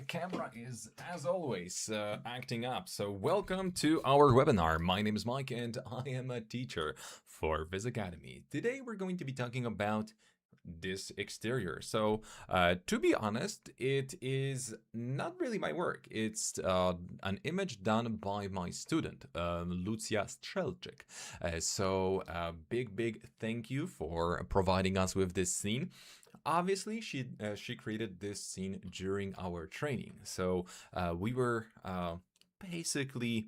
camera is, as always, acting up. So welcome to our webinar. My name is Mike and I am a teacher for VizAcademy. Today we're going to be talking about this exterior. So to be honest, it is not really my work. It's an image done by my student, Lucia Strelczyk. Big thank you for providing us with this scene. Obviously, she created this scene during our training. So we were basically,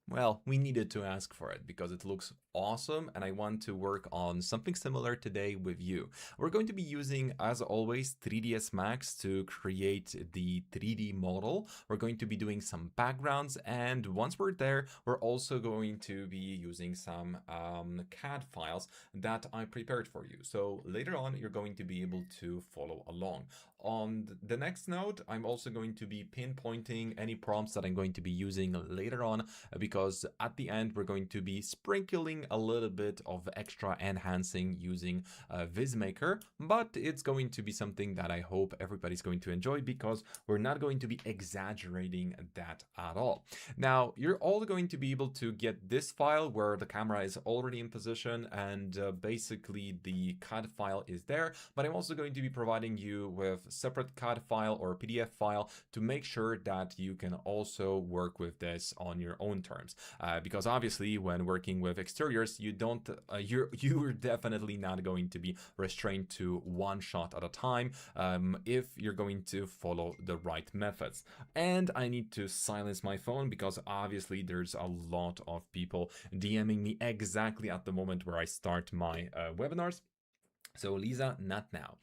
well, we needed to ask for it because it looks awesome and I want to work on something similar today with you. We're going to be using, as always, 3ds Max to create the 3D model. We're going to be doing some backgrounds, and once we're there, we're also going to be using some CAD files that I prepared for you. So later on, you're going to be able to follow along. On the next note, I'm also going to be pinpointing any prompts that I'm going to be using later on, because at the end, we're going to be sprinkling a little bit of extra enhancing using VizMaker, but it's going to be something that I hope everybody's going to enjoy because we're not going to be exaggerating that at all. Now, you're all going to be able to get this file where the camera is already in position and basically the CAD file is there, but I'm also going to be providing you with separate CAD file or PDF file to make sure that you can also work with this on your own terms. Because obviously when working with exteriors, you're definitely not going to be restrained to one shot at a time if you're going to follow the right methods. And I need to silence my phone because obviously there's a lot of people DMing me exactly at the moment where I start my webinars. So Lisa, not now.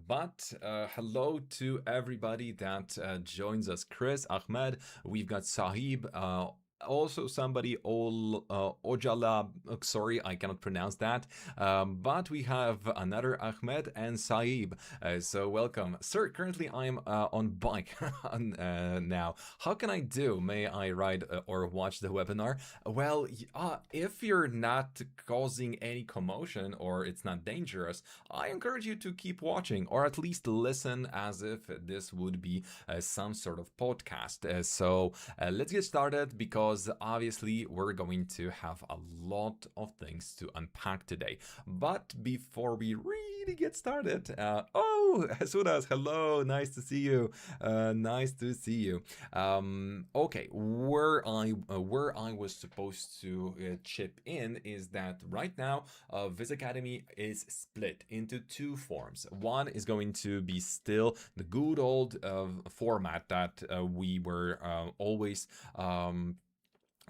But hello to everybody that joins us. Chris, Ahmed, we've got Sahib, also somebody, Ojala, sorry, I cannot pronounce that, but we have another Ahmed and Saib, so welcome. Sir, currently I'm on bike now. How can I do? May I ride or watch the webinar? Well, if you're not causing any commotion or it's not dangerous, I encourage you to keep watching or at least listen as if this would be some sort of podcast. So let's get started because obviously we're going to have a lot of things to unpack today. But before we really get started, Sudas, hello, nice to see you. Nice to see you. Okay, where I was supposed to chip in is that right now VizAcademy is split into two forms. One is going to be still the good old format that we were always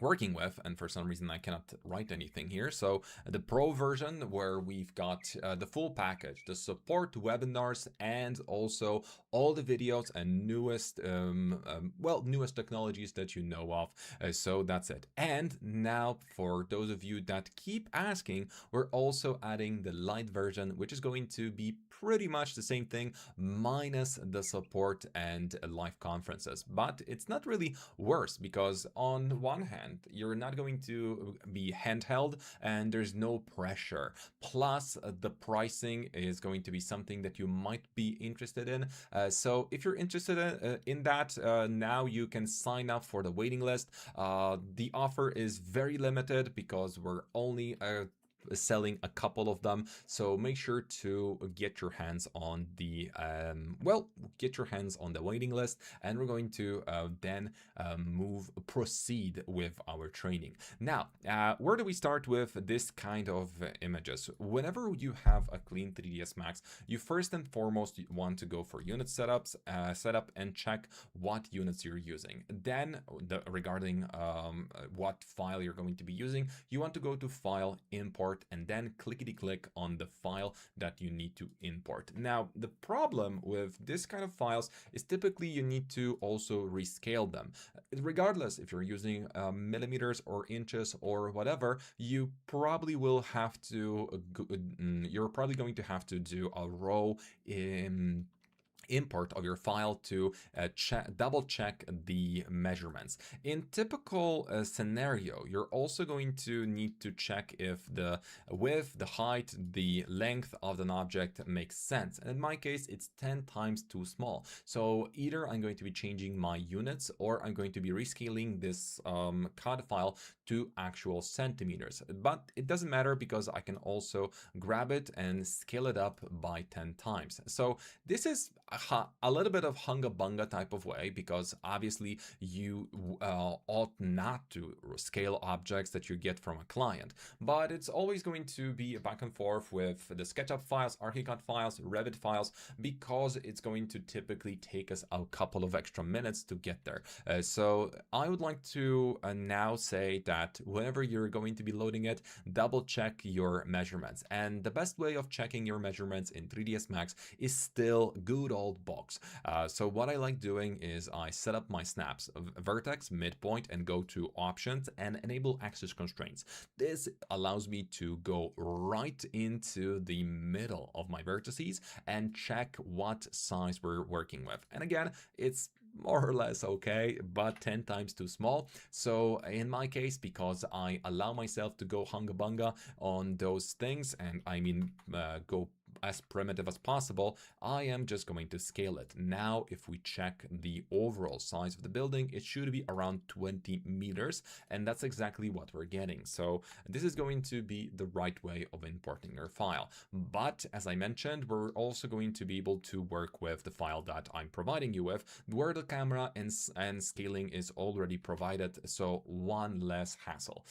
working with, and for some reason I cannot write anything here. So the pro version where we've got the full package, the support webinars, and also all the videos and newest newest technologies that you know of. So that's it. And now for those of you that keep asking, we're also adding the light version, which is going to be pretty much the same thing minus the support and live conferences. But it's not really worse because on one hand, you're not going to be handheld and there's no pressure. Plus, the pricing is going to be something that you might be interested in. So if you're interested in that, now you can sign up for the waiting list. The offer is very limited because we're only selling a couple of them, so make sure to get your hands on the waiting list, and we're going to then proceed with our training. Now, where do we start with this kind of images? Whenever you have a clean 3ds Max, you first and foremost want to go for unit setup and check what units you're using. Then regarding what file you're going to be using, you want to go to File, Import, and then clickety-click on the file that you need to import. Now, the problem with this kind of files is typically you need to also rescale them. Regardless if you're using millimeters or inches or whatever, you probably will have to, you're probably going to have to do a row import of your file to double check the measurements. In typical scenario, you're also going to need to check if the width, the height, the length of an object makes sense. And in my case, it's 10 times too small. So either I'm going to be changing my units or I'm going to be rescaling this CAD file to actual centimeters. But it doesn't matter because I can also grab it and scale it up by 10 times. So this is a little bit of hunga bunga type of way, because obviously you ought not to scale objects that you get from a client, but it's always going to be a back and forth with the SketchUp files, ArchiCAD files, Revit files, because it's going to typically take us a couple of extra minutes to get there. So I would like to now say that whenever you're going to be loading it, double check your measurements. And the best way of checking your measurements in 3ds Max is still good old box. So what I like doing is I set up my snaps of vertex, midpoint, and go to options and enable axis constraints. This allows me to go right into the middle of my vertices and check what size we're working with. And again, it's more or less okay, but 10 times too small. So in my case, because I allow myself to go hunga bunga on those things, and I mean go as primitive as possible, I am just going to scale it. Now, if we check the overall size of the building, it should be around 20 meters, and that's exactly what we're getting. So this is going to be the right way of importing your file. But as I mentioned, we're also going to be able to work with the file that I'm providing you with, where the camera and scaling is already provided, so one less hassle.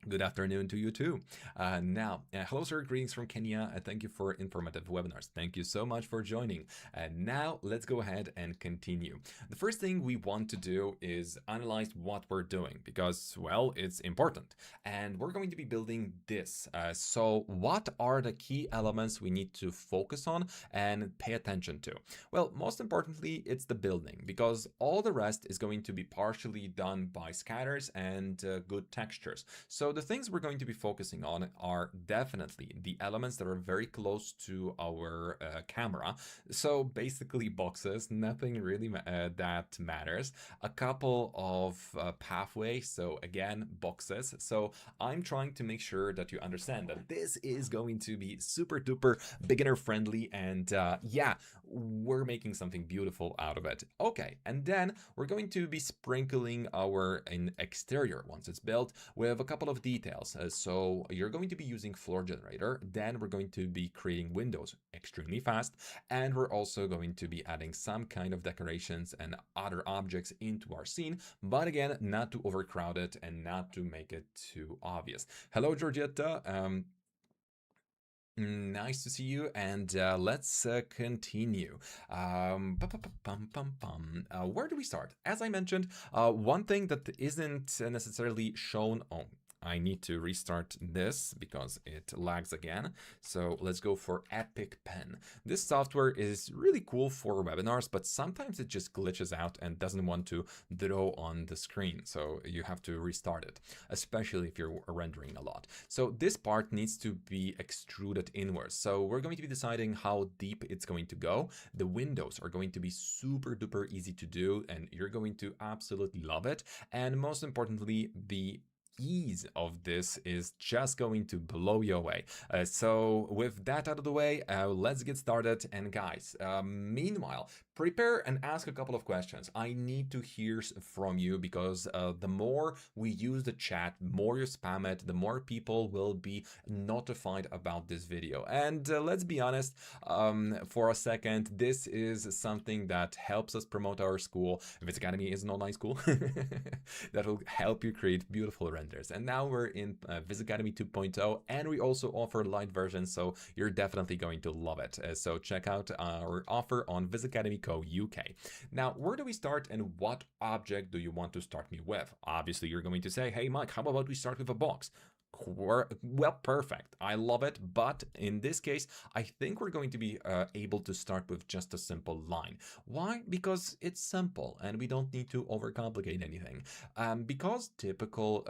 Good afternoon to you too. Hello sir, greetings from Kenya. Thank you for informative webinars. Thank you so much for joining. And now let's go ahead and continue. The first thing we want to do is analyze what we're doing because, well, it's important. And we're going to be building this. So what are the key elements we need to focus on and pay attention to? Well, most importantly, it's the building, because all the rest is going to be partially done by scatters and good textures. So the things we're going to be focusing on are definitely the elements that are very close to our camera. So basically boxes, nothing really that matters. A couple of pathways, so again, boxes. So I'm trying to make sure that you understand that this is going to be super duper beginner friendly, and yeah, we're making something beautiful out of it. Okay, and then we're going to be sprinkling our exterior once it's built with a couple of details. So you're going to be using floor generator, then we're going to be creating windows extremely fast, and we're also going to be adding some kind of decorations and other objects into our scene, but again, not to overcrowd it and not to make it too obvious. Hello, Georgetta. Nice to see you, and let's continue. Where do we start? As I mentioned, one thing that isn't necessarily shown. Oh, I need to restart this because it lags again. So let's go for Epic Pen. This software is really cool for webinars, but sometimes it just glitches out and doesn't want to draw on the screen. So you have to restart it, especially if you're rendering a lot. So this part needs to be extruded inwards. So we're going to be deciding how deep it's going to go. The windows are going to be super duper easy to do, and you're going to absolutely love it. And most importantly, the ease of this is just going to blow you away. So with that out of the way, let's get started. And guys, meanwhile, prepare and ask a couple of questions. I need to hear from you, because the more we use the chat, more you spam it, the more people will be notified about this video. And let's be honest, for a second, this is something that helps us promote our school. VizAcademy is an online school that will help you create beautiful renders. And now we're in VizAcademy 2.0, and we also offer light versions, so you're definitely going to love it. So check out our offer on VizAcademy Co. UK. Now, where do we start, and what object do you want to start me with? Obviously, you're going to say, hey, Mike, how about we start with a box? Well, perfect. I love it. But in this case, I think we're going to be able to start with just a simple line. Why? Because it's simple and we don't need to overcomplicate anything. Because typical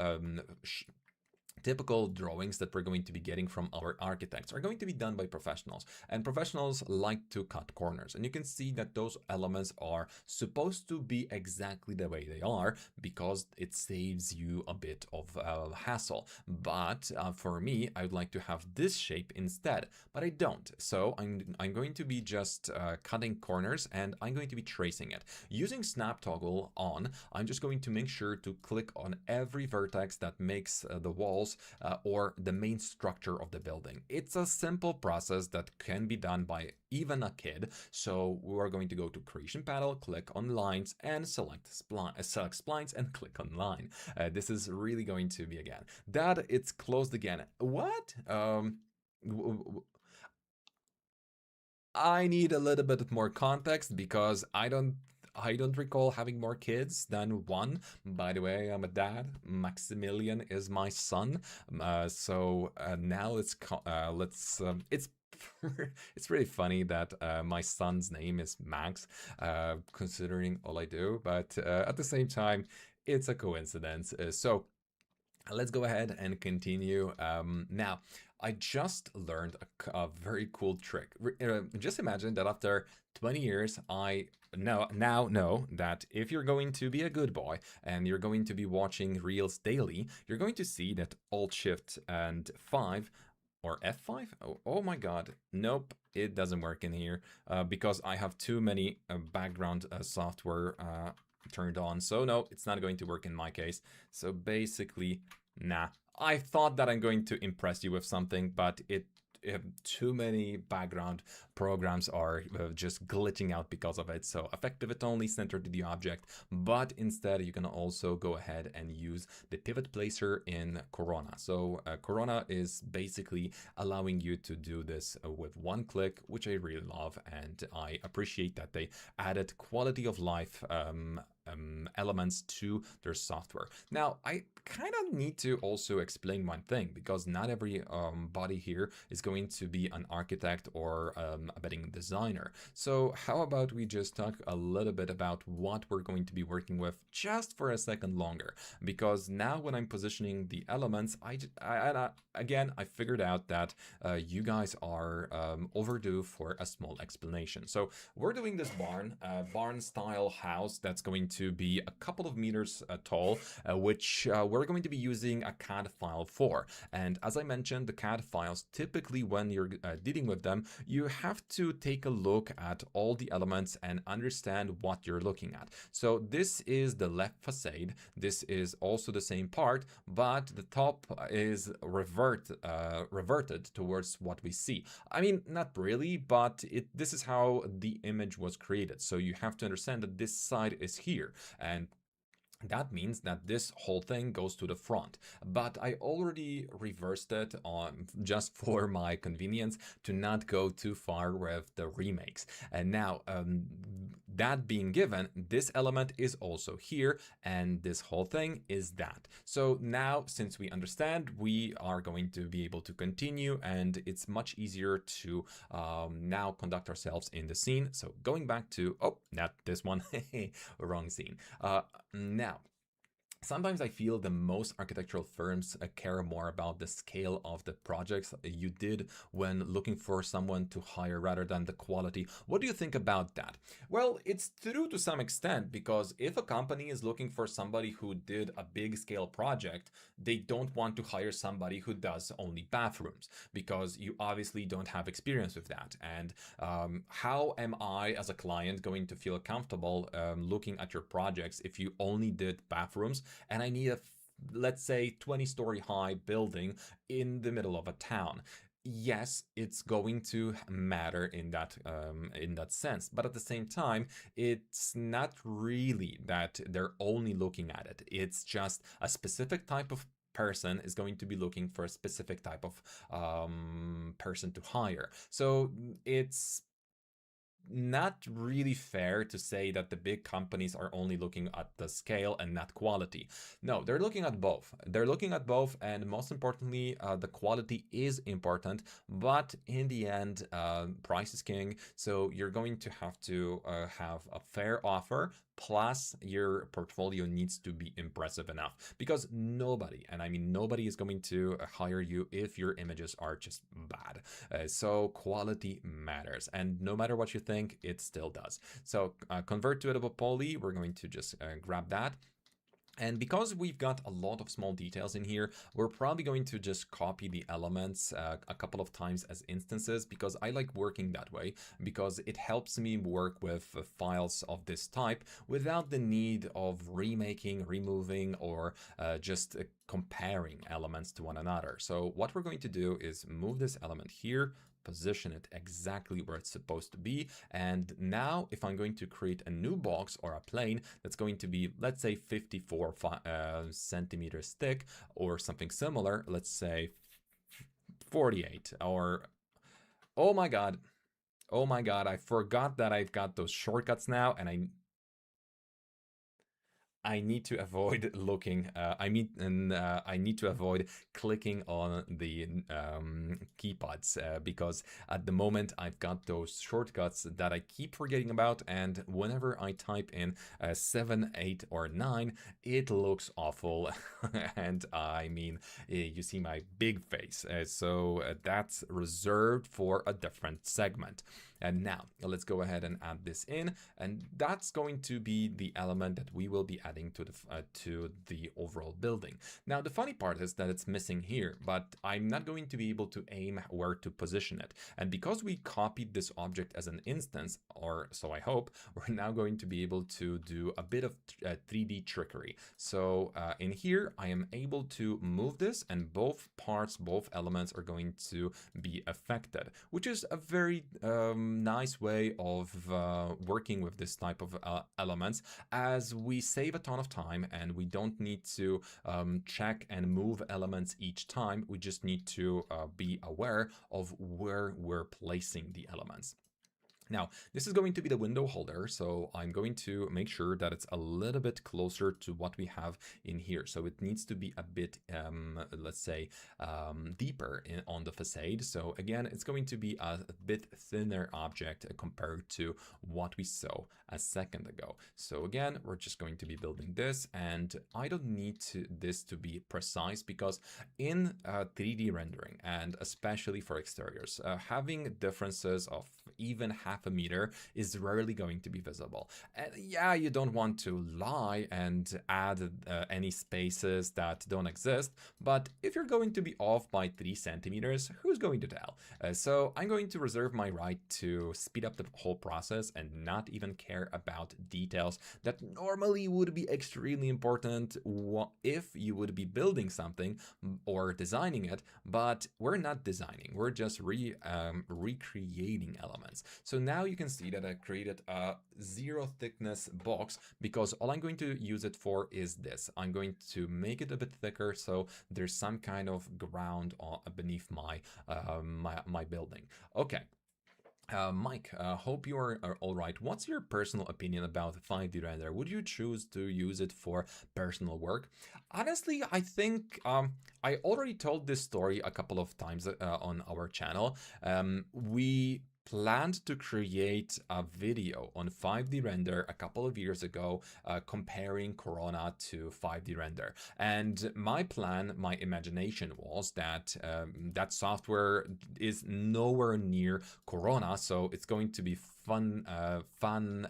typical drawings that we're going to be getting from our architects are going to be done by professionals, and professionals like to cut corners, and you can see that those elements are supposed to be exactly the way they are because it saves you a bit of hassle. But for me, I would like to have this shape instead, but I don't. So I'm going to be just cutting corners, and I'm going to be tracing it using snap toggle on. I'm just going to make sure to click on every vertex that makes the walls or the main structure of the building. It's a simple process that can be done by even a kid. So we're going to go to creation panel, click on lines, and select splines and click on line. This is really going to be, again, that it's closed again. What? I need a little bit more context because I don't recall having more kids than one. By the way, I'm a dad. Maximilian is my son. Now it's it's really funny that my son's name is Max, considering all I do. But at the same time, it's a coincidence. So let's go ahead and continue. Now, I just learned a very cool trick. Just imagine that after 20 years, I now know that if you're going to be a good boy and you're going to be watching Reels daily, you're going to see that Alt Shift and 5 or F5? Oh my god. Nope, it doesn't work in here because I have too many background software turned on. So no, it's not going to work in my case. So basically, nah. I thought that I'm going to impress you with something, but too many background programs are just glitching out because of it. So effective it only centered to the object, but instead you can also go ahead and use the pivot placer in Corona. So Corona is basically allowing you to do this with one click, which I really love, and I appreciate that they added quality of life elements to their software. Now, I kind of need to also explain one thing, because not every body here is going to be an architect or a bedding designer. So how about we just talk a little bit about what we're going to be working with just for a second longer, because now when I'm positioning the elements, again, I figured out that you guys are overdue for a small explanation. So we're doing this barn style house that's going to be a couple of meters tall, which we're going to be using a CAD file for. And as I mentioned, the CAD files, typically when you're dealing with them, you have to take a look at all the elements and understand what you're looking at. So this is the left facade. This is also the same part, but the top is reverted towards what we see. I mean, not really, but this is how the image was created. So you have to understand that this side is here, and that means that this whole thing goes to the front, but I already reversed it on just for my convenience to not go too far with the remakes. And now, that being given, this element is also here, and this whole thing is that. So now, since we understand, we are going to be able to continue, and it's much easier to now conduct ourselves in the scene. So going back to, oh, not this one, wrong scene. Now, sometimes I feel the most architectural firms care more about the scale of the projects you did when looking for someone to hire rather than the quality. What do you think about that? Well, it's true to some extent, because if a company is looking for somebody who did a big scale project, they don't want to hire somebody who does only bathrooms, because you obviously don't have experience with that. And how am I as a client going to feel comfortable looking at your projects if you only did bathrooms and I need a, let's say, 20-story high building in the middle of a town? Yes, it's going to matter in that sense, but at the same time, it's not really that they're only looking at it. It's just a specific type of person is going to be looking for a specific type of person to hire. So it's not really fair to say that the big companies are only looking at the scale and not quality. No, they're looking at both. They're looking at both, and most importantly, the quality is important. But in the end, price is king. So you're going to have a fair offer plus your portfolio needs to be impressive enough, because nobody, and I mean nobody, is going to hire you if your images are just bad. So quality matters, and no matter what you think, it still does. So convert to editable poly, we're going to just grab that. And because we've got a lot of small details in here, we're probably going to just copy the elements a couple of times as instances, because I like working that way, because it helps me work with files of this type without the need of remaking, removing, or just comparing elements to one another. So what we're going to do is move this element here, position it exactly where it's supposed to be. And now if I'm going to create a new box or a plane that's going to be, let's say 54 centimeters thick or something similar, let's say 48, or oh my god, I forgot that I've got those shortcuts now, and I need to avoid looking. I need to avoid clicking on the keypads because at the moment I've got those shortcuts that I keep forgetting about, and whenever I type in 7, 8, or 9, it looks awful. And I mean, you see my big face, so that's reserved for a different segment. And now let's go ahead and add this in, and that's going to be the element that we will be adding to the overall building. Now the funny part is that it's missing here, but I'm not going to be able to aim where to position it. And because we copied this object as an instance, or so I hope, we're now going to be able to do a bit of 3D trickery. So in here I am able to move this, and both parts, both elements are going to be affected, which is a very nice way of working with this type of elements, as we save a ton of time and we don't need to check and move elements each time. We just need to be aware of where we're placing the elements. Now, this is going to be the window holder, so I'm going to make sure that it's a little bit closer to what we have in here. So it needs to be a bit, let's say, deeper on the facade. So again, it's going to be a bit thinner object compared to what we saw a second ago. So again, we're just going to be building this, and I don't need this to be precise, because in 3D rendering, and especially for exteriors, having differences of even half a meter is rarely going to be visible. And yeah, you don't want to lie and add any spaces that don't exist, but if you're going to be off by 3 centimeters, who's going to tell? So I'm going to reserve my right to speed up the whole process and not even care about details that normally would be extremely important if you would be building something or designing it, but we're not designing, we're just recreating elements. So now you can see that I created a 0 thickness box, because all I'm going to use it for is this. I'm going to make it a bit thicker, so there's some kind of ground beneath my my building. Okay. Mike, hope you are all right. What's your personal opinion about 5D render? Would you choose to use it for personal work? Honestly, I think I already told this story a couple of times on our channel. We planned to create a video on 5D render a couple of years ago, comparing Corona to 5D render. And my plan, my imagination was that that software is nowhere near Corona, so it's going to be fun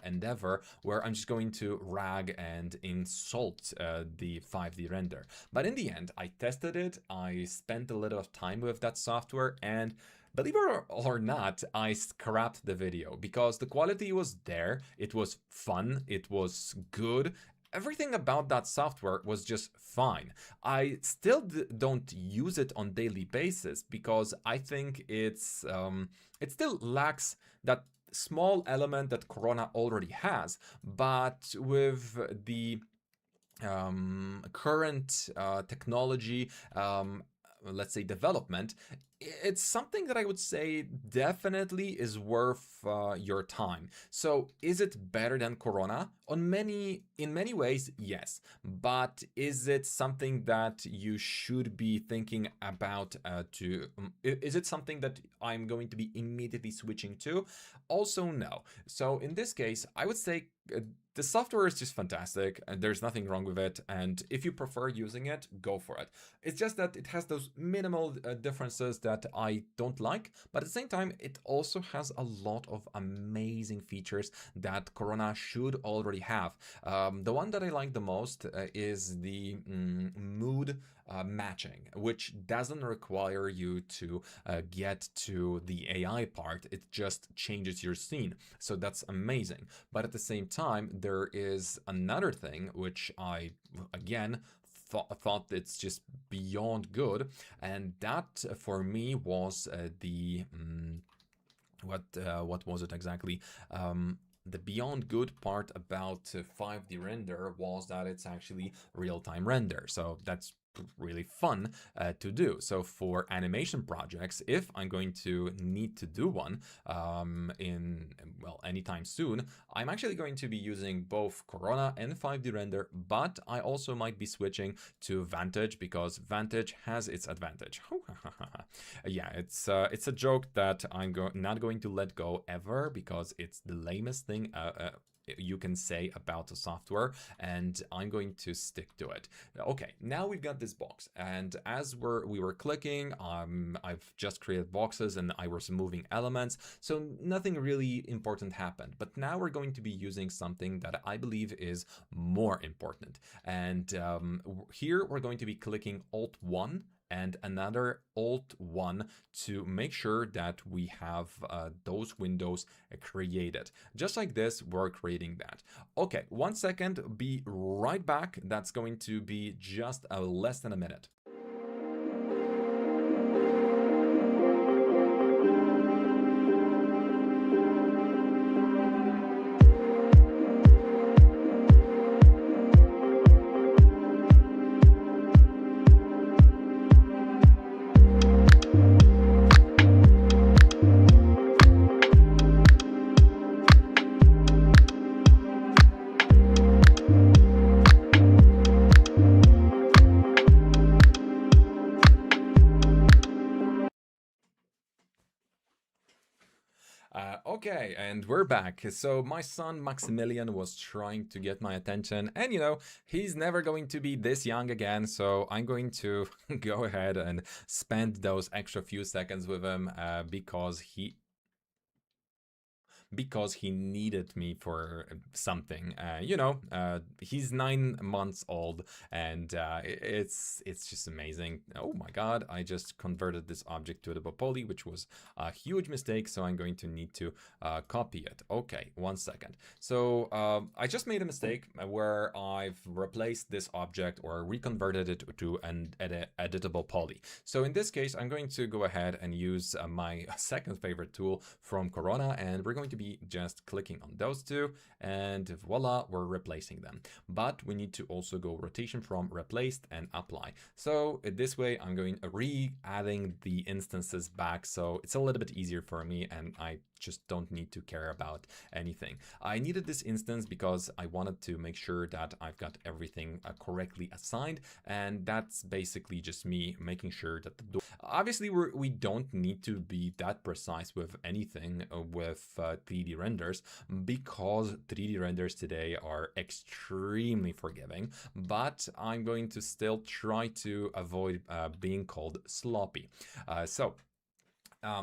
endeavor where I'm just going to rag and insult the 5D render. But in the end, I tested it, I spent a little of time with that software, and believe it or not, I scrapped the video because the quality was there, it was fun, it was good. Everything about that software was just fine. I still don't use it on daily basis because I think it still lacks that small element that Corona already has, but with the current technology, let's say development, it's something that I would say definitely is worth your time. So is it better than Corona? in many ways, yes, but is it something that you should be thinking about is it something that I'm going to be immediately switching to? Also, no. So in this case, I would say the software is just fantastic and there's nothing wrong with it, and if you prefer using it, go for it. It's just that it has those minimal differences that I don't like, but at the same time it also has a lot of amazing features that Corona should already have. The one that I like the most is the mood matching, which doesn't require you to get to the AI part. It just changes your scene. So that's amazing. But at the same time, there is another thing which I, again, thought it's just beyond good. And that for me was what was it exactly? The beyond good part about 5D render was that it's actually real-time render. So that's really fun to do. So for animation projects, if I'm going to need to do one well, anytime soon, I'm actually going to be using both Corona and 5D render, but I also might be switching to Vantage because Vantage has its advantage. Yeah, it's a joke that I'm not going to let go ever because it's the lamest thing you can say about the software, and I'm going to stick to it. Okay, now we've got this box, and as we were clicking, I've just created boxes and I was moving elements, so nothing really important happened. But now we're going to be using something that I believe is more important, and here we're going to be clicking Alt-1 and another Alt-1 to make sure that we have those windows created. Just like this, we're creating that. Okay, 1 second, be right back. That's going to be just less than a minute. Okay, and we're back. So my son Maximilian was trying to get my attention, and he's never going to be this young again, so I'm going to go ahead and spend those extra few seconds with him because he needed me for something. He's 9 months old, and it's just amazing. Oh my god, I just converted this object to the poly, which was a huge mistake, so I'm going to need to copy it. Okay, 1 second. So I just made a mistake where I've replaced this object or reconverted it to an editable poly. So in this case, I'm going to go ahead and use my second favorite tool from Corona, and we're going to be just clicking on those two, and voila, we're replacing them. But we need to also go rotation from replaced and apply. So this way I'm going re-adding the instances back, so it's a little bit easier for me and I just don't need to care about anything. I needed this instance because I wanted to make sure that I've got everything correctly assigned, and that's basically just me making sure that the door... Obviously, we don't need to be that precise with anything with 3D renders because 3D renders today are extremely forgiving, but I'm going to still try to avoid being called sloppy.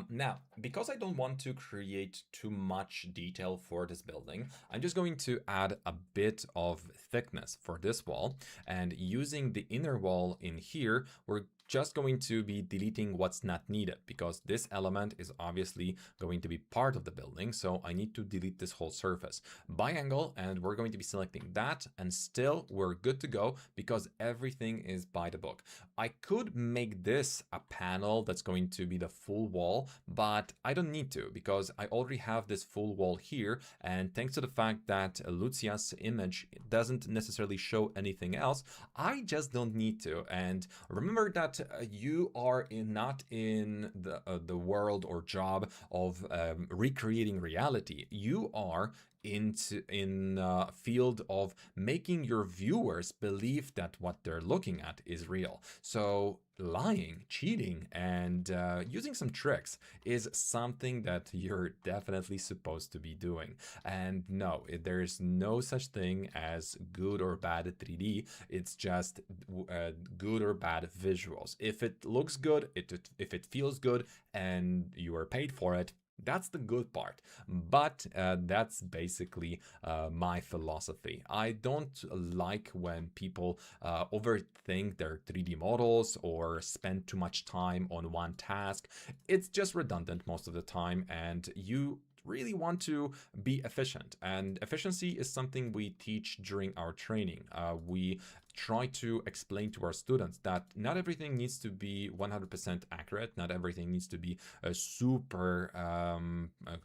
Now, because I don't want to create too much detail for this building, I'm just going to add a bit of thickness for this wall, and using the inner wall in here, we're just going to be deleting what's not needed because this element is obviously going to be part of the building, so I need to delete this whole surface. Biangle, and we're going to be selecting that, and still we're good to go because everything is by the book. I could make this a panel that's going to be the full wall, but I don't need to because I already have this full wall here, and thanks to the fact that Lucia's image doesn't necessarily show anything else, I just don't need to. And remember that you are not in the world or job of recreating reality. You are in field of making your viewers believe that what they're looking at is real. So lying, cheating, and using some tricks is something that you're definitely supposed to be doing. And no, there is no such thing as good or bad 3D. It's just good or bad visuals. If it looks good, if it feels good, and you are paid for it, that's the good part. But that's basically my philosophy. I don't like when people overthink their 3D models or spend too much time on one task. It's just redundant most of the time, and you really want to be efficient. And efficiency is something we teach during our training. We try to explain to our students that not everything needs to be 100% accurate, not everything needs to be super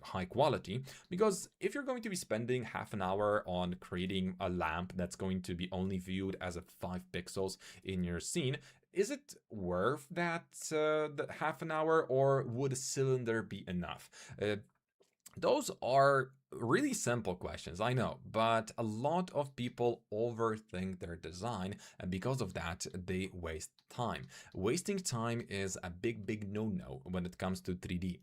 high quality, because if you're going to be spending half an hour on creating a lamp that's going to be only viewed as a 5 pixels in your scene, is it worth that half an hour, or would a cylinder be enough? Those are really simple questions, I know, but a lot of people overthink their design, and because of that, they waste time. Wasting time is a big no-no when it comes to 3D.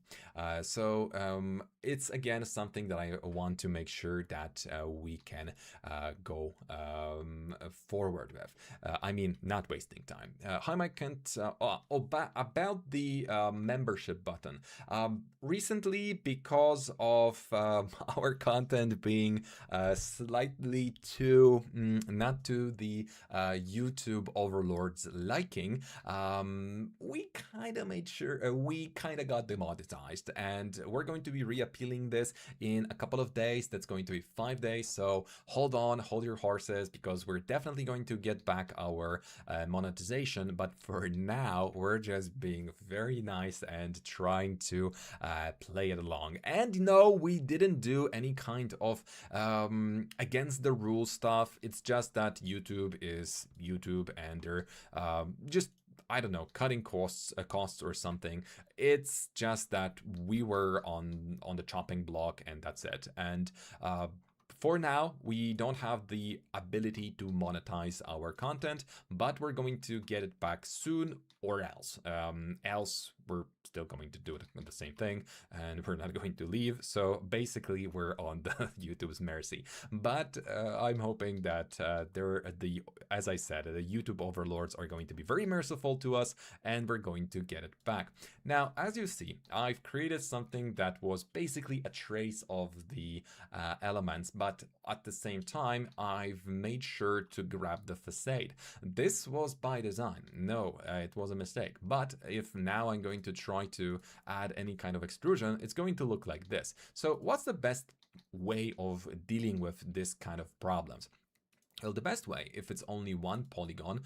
It's again something that I want to make sure that we can go forward with. I mean, not wasting time. Hi, Mike Kent. About the membership button. Recently, because of our content being slightly too not to the YouTube overlords liking, we kind of made sure we kind of got demonetized, and we're going to be reappealing this in a couple of days. That's going to be 5 days, so hold on, hold your horses, because we're definitely going to get back our monetization. But for now, we're just being very nice and trying to play it along. And no, we didn't do any kind of against the rules stuff. It's just that YouTube is YouTube, and they're just, I don't know, cutting costs or something. It's just that we were on the chopping block, and that's it. And for now, we don't have the ability to monetize our content, but we're going to get it back soon, or else. Else, we're still going to do it the same thing, and we're not going to leave. So basically, we're on the YouTube's mercy. But I'm hoping that as I said, the YouTube overlords are going to be very merciful to us, and we're going to get it back. Now, as you see, I've created something that was basically a trace of the elements, but at the same time, I've made sure to grab the facade. This was by design. No, it was a mistake. But if now I'm going to try to add any kind of extrusion, it's going to look like this. So what's the best way of dealing with this kind of problems? Well, the best way, if it's only one polygon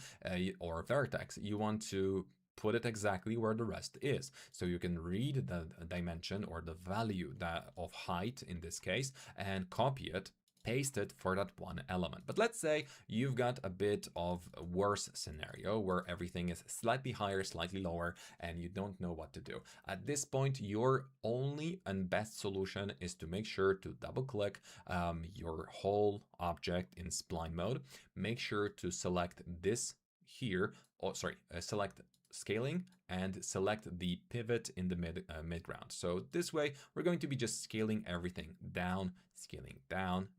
or vertex, you want to put it exactly where the rest is. So you can read the dimension or the value of height in this case, and copy it, paste it for that one element. But let's say you've got a bit of a worse scenario where everything is slightly higher, slightly lower, and you don't know what to do. At this point, your only and best solution is to make sure to double click your whole object in spline mode. Make sure to select this here, select scaling, and select the pivot in the mid round. So this way, we're going to be just scaling everything down,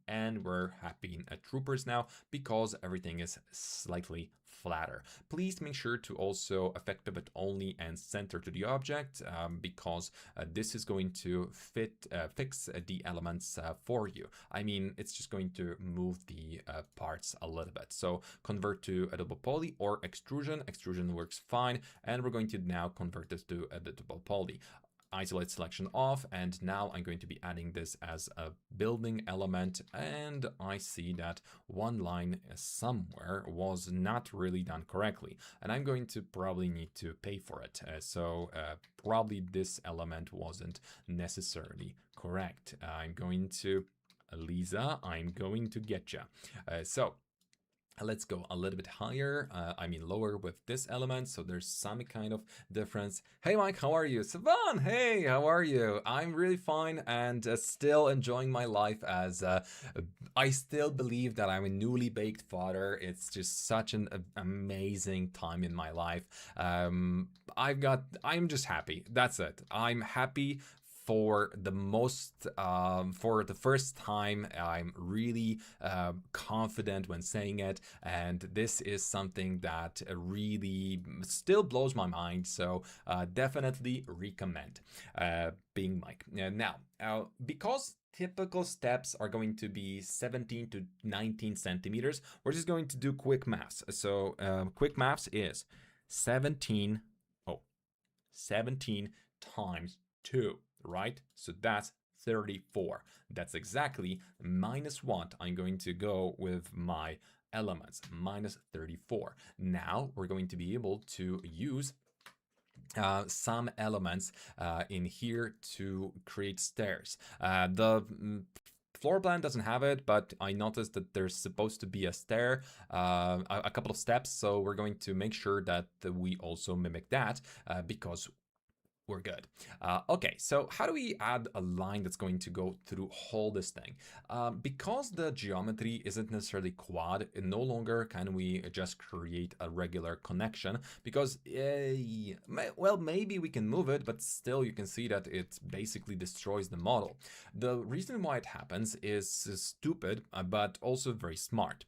and we're happy at troopers now because everything is slightly flatter. Please make sure to also affect pivot only and center to the object, because this is going to fix the elements for you. I mean, it's just going to move the parts a little bit. So convert to editable poly or extrusion. Extrusion works fine, and we're going to now convert this to editable poly. Isolate selection off, and now I'm going to be adding this as a building element, and I see that one line somewhere was not really done correctly, and I'm going to probably need to pay for it. Probably this element wasn't necessarily correct. I'm going to Lisa, I'm going to get you. Let's go a little bit higher, I mean lower with this element, so there's some kind of difference. Hey Mike, how are you? Savan, hey, how are you? I'm really fine and still enjoying my life as I still believe that I'm a newly baked father. It's just such an amazing time in my life. I'm just happy. That's it. I'm happy for the first time. I'm really confident when saying it, and this is something that really still blows my mind. So definitely recommend being Mike. Now, because typical steps are going to be 17 to 19 centimeters, we're just going to do quick maths. So quick maths is 17, oh, 17 times 2, right? So that's 34. That's exactly minus what I'm going to go with my elements, minus 34. Now we're going to be able to use some elements in here to create stairs. The floor plan doesn't have it, but I noticed that there's supposed to be a stair, a couple of steps, so we're going to make sure that we also mimic that because we're good. Okay, so how do we add a line that's going to go through all this thing? Because the geometry isn't necessarily quad, no longer can we just create a regular connection, because, well, maybe we can move it, but still you can see that it basically destroys the model. The reason why it happens is stupid, but also very smart.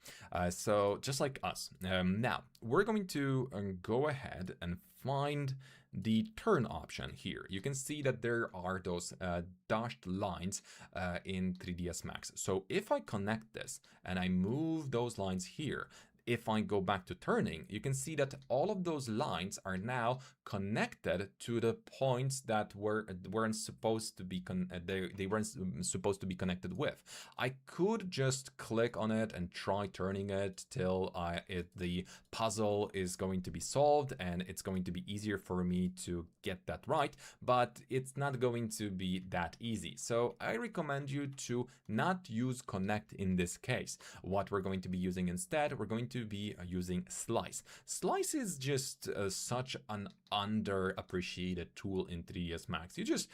So just like us. Now, we're going to go ahead and find the turn option here. You can see that there are those dashed lines in 3ds Max. So if I connect this and I move those lines here, if I go back to turning, you can see that all of those lines are now connected to the points that weren't supposed to be they weren't supposed to be connected with. I could just click on it and try turning it till the puzzle is going to be solved and it's going to be easier for me to get that right, but it's not going to be that easy. So I recommend you to not use connect in this case. What we're going to be using instead, we're going to be using slice. Slice is just such an underappreciated tool in 3ds Max. You just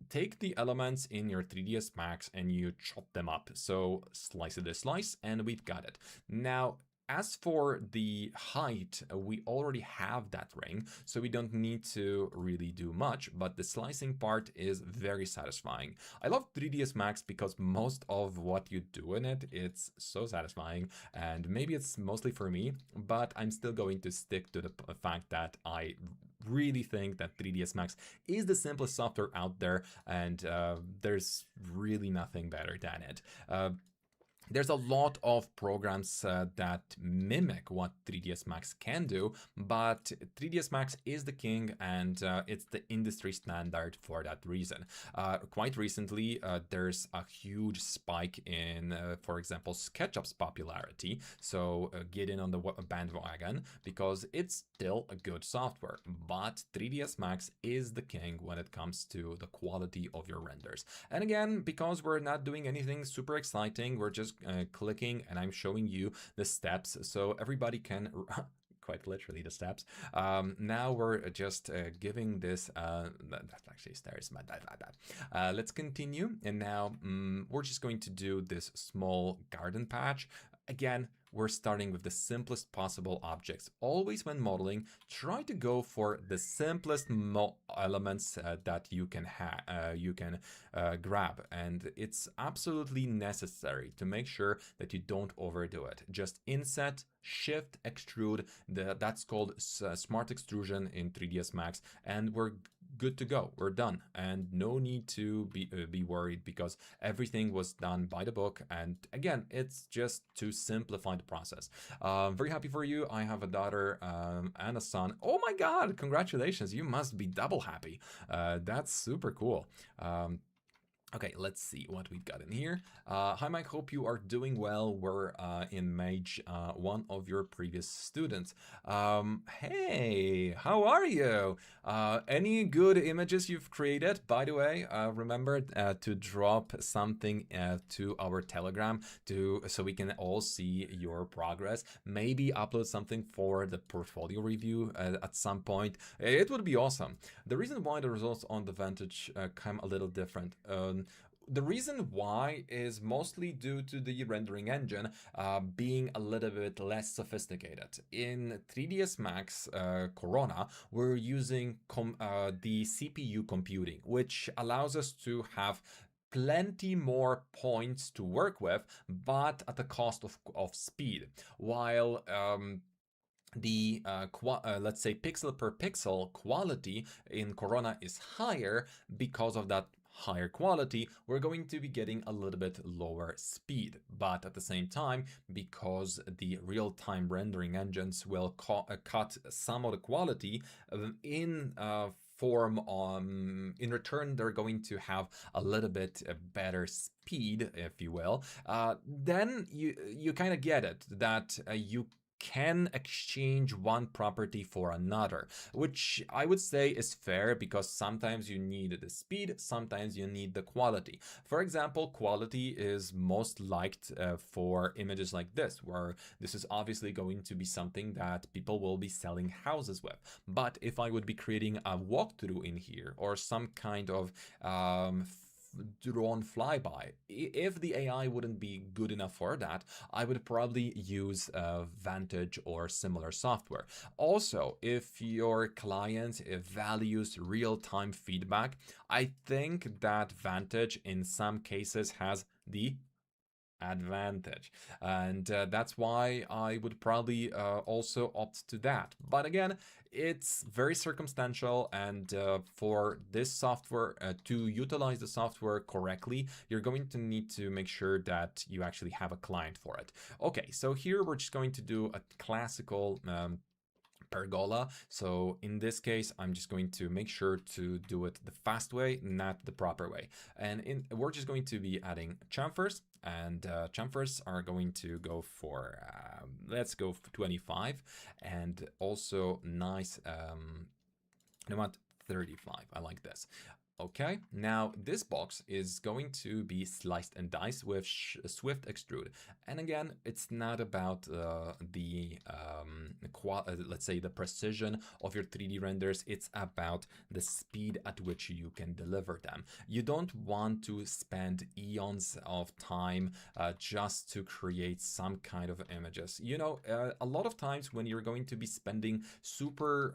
take the elements in your 3ds Max and you chop them up. So slice it a slice and we've got it. Now, as for the height, we already have that ring, so we don't need to really do much, but the slicing part is very satisfying. I love 3ds Max because most of what you do in it, it's so satisfying, and maybe it's mostly for me, but I'm still going to stick to the fact that I really think that 3ds Max is the simplest software out there, and there's really nothing better than it. There's a lot of programs that mimic what 3ds Max can do, but 3ds Max is the king, and it's the industry standard for that reason. Quite recently, there's a huge spike in, for example, SketchUp's popularity, so get in on the bandwagon because it's still a good software, but 3ds Max is the king when it comes to the quality of your renders. And again, because we're not doing anything super exciting, we're just clicking and I'm showing you the steps so everybody can quite literally the steps. Now we're just giving this that's actually stairs. Let's continue, and now we're just going to do this small garden patch. Again, we're starting with the simplest possible objects. Always when modeling, try to go for the simplest elements that you can grab, and it's absolutely necessary to make sure that you don't overdo it. Just inset, shift, extrude. That's called smart extrusion in 3ds Max, and we're good to go. We're done, and no need to be worried because everything was done by the book. And again, it's just to simplify the process. Very happy for you. I have a daughter and a son. Oh my God! Congratulations! You must be double happy. That's super cool. Okay, let's see what we've got in here. Hi, Mike. Hope you are doing well. We're in Mage, one of your previous students. Hey, how are you? Any good images you've created? By the way, remember to drop something to our Telegram so we can all see your progress. Maybe upload something for the portfolio review at some point. It would be awesome. The reason why the results on the Vantage come a little different. The reason why is mostly due to the rendering engine being a little bit less sophisticated. In 3ds Max Corona, we're using the CPU computing, which allows us to have plenty more points to work with, but at the cost of speed. While the let's say pixel per pixel quality in Corona is higher. Because of that higher quality, we're going to be getting a little bit lower speed, but at the same time, because the real-time rendering engines will cut some of the quality in in return, they're going to have a little bit better speed, if you will. Then you kind of get it that you can exchange one property for another, which I would say is fair because sometimes you need the speed, sometimes you need the quality. For example, quality is most liked for images like this, where this is obviously going to be something that people will be selling houses with. But if I would be creating a walkthrough in here or some kind of drawn flyby, if the AI wouldn't be good enough for that, I would probably use Vantage or similar software. Also, if your client values real-time feedback, I think that Vantage in some cases has the advantage, and that's why I would probably also opt to that. But again, it's very circumstantial, and for this software to utilize the software correctly, you're going to need to make sure that you actually have a client for it. Okay, so here we're just going to do a classical pergola. So in this case, I'm just going to make sure to do it the fast way, not the proper way. And we're just going to be adding chamfers, and chamfers are going to go for, let's go for 25, and also nice, I want 35. I like this. Okay, now this box is going to be sliced and diced with Swift Extrude. And again, it's not about let's say the precision of your 3D renders, it's about the speed at which you can deliver them. You don't want to spend eons of time just to create some kind of images. You know, a lot of times when you're going to be spending super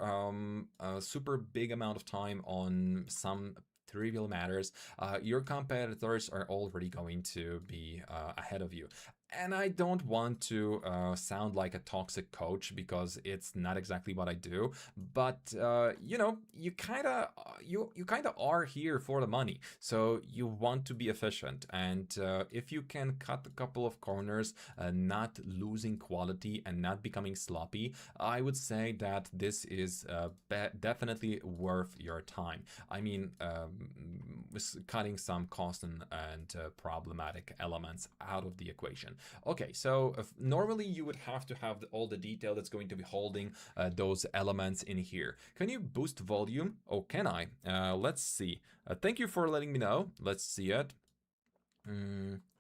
big amount of time on some trivial matters, your competitors are already going to be ahead of you. And I don't want to sound like a toxic coach because it's not exactly what I do, but you know, you kind of are here for the money, so you want to be efficient. And if you can cut a couple of corners, not losing quality and not becoming sloppy, I would say that this is definitely worth your time. I mean, cutting some cost and problematic elements out of the equation. Okay, so normally you would have to have all the detail that's going to be holding those elements in here. Can you boost volume? Oh, can I? Let's see. Thank you for letting me know. Let's see it.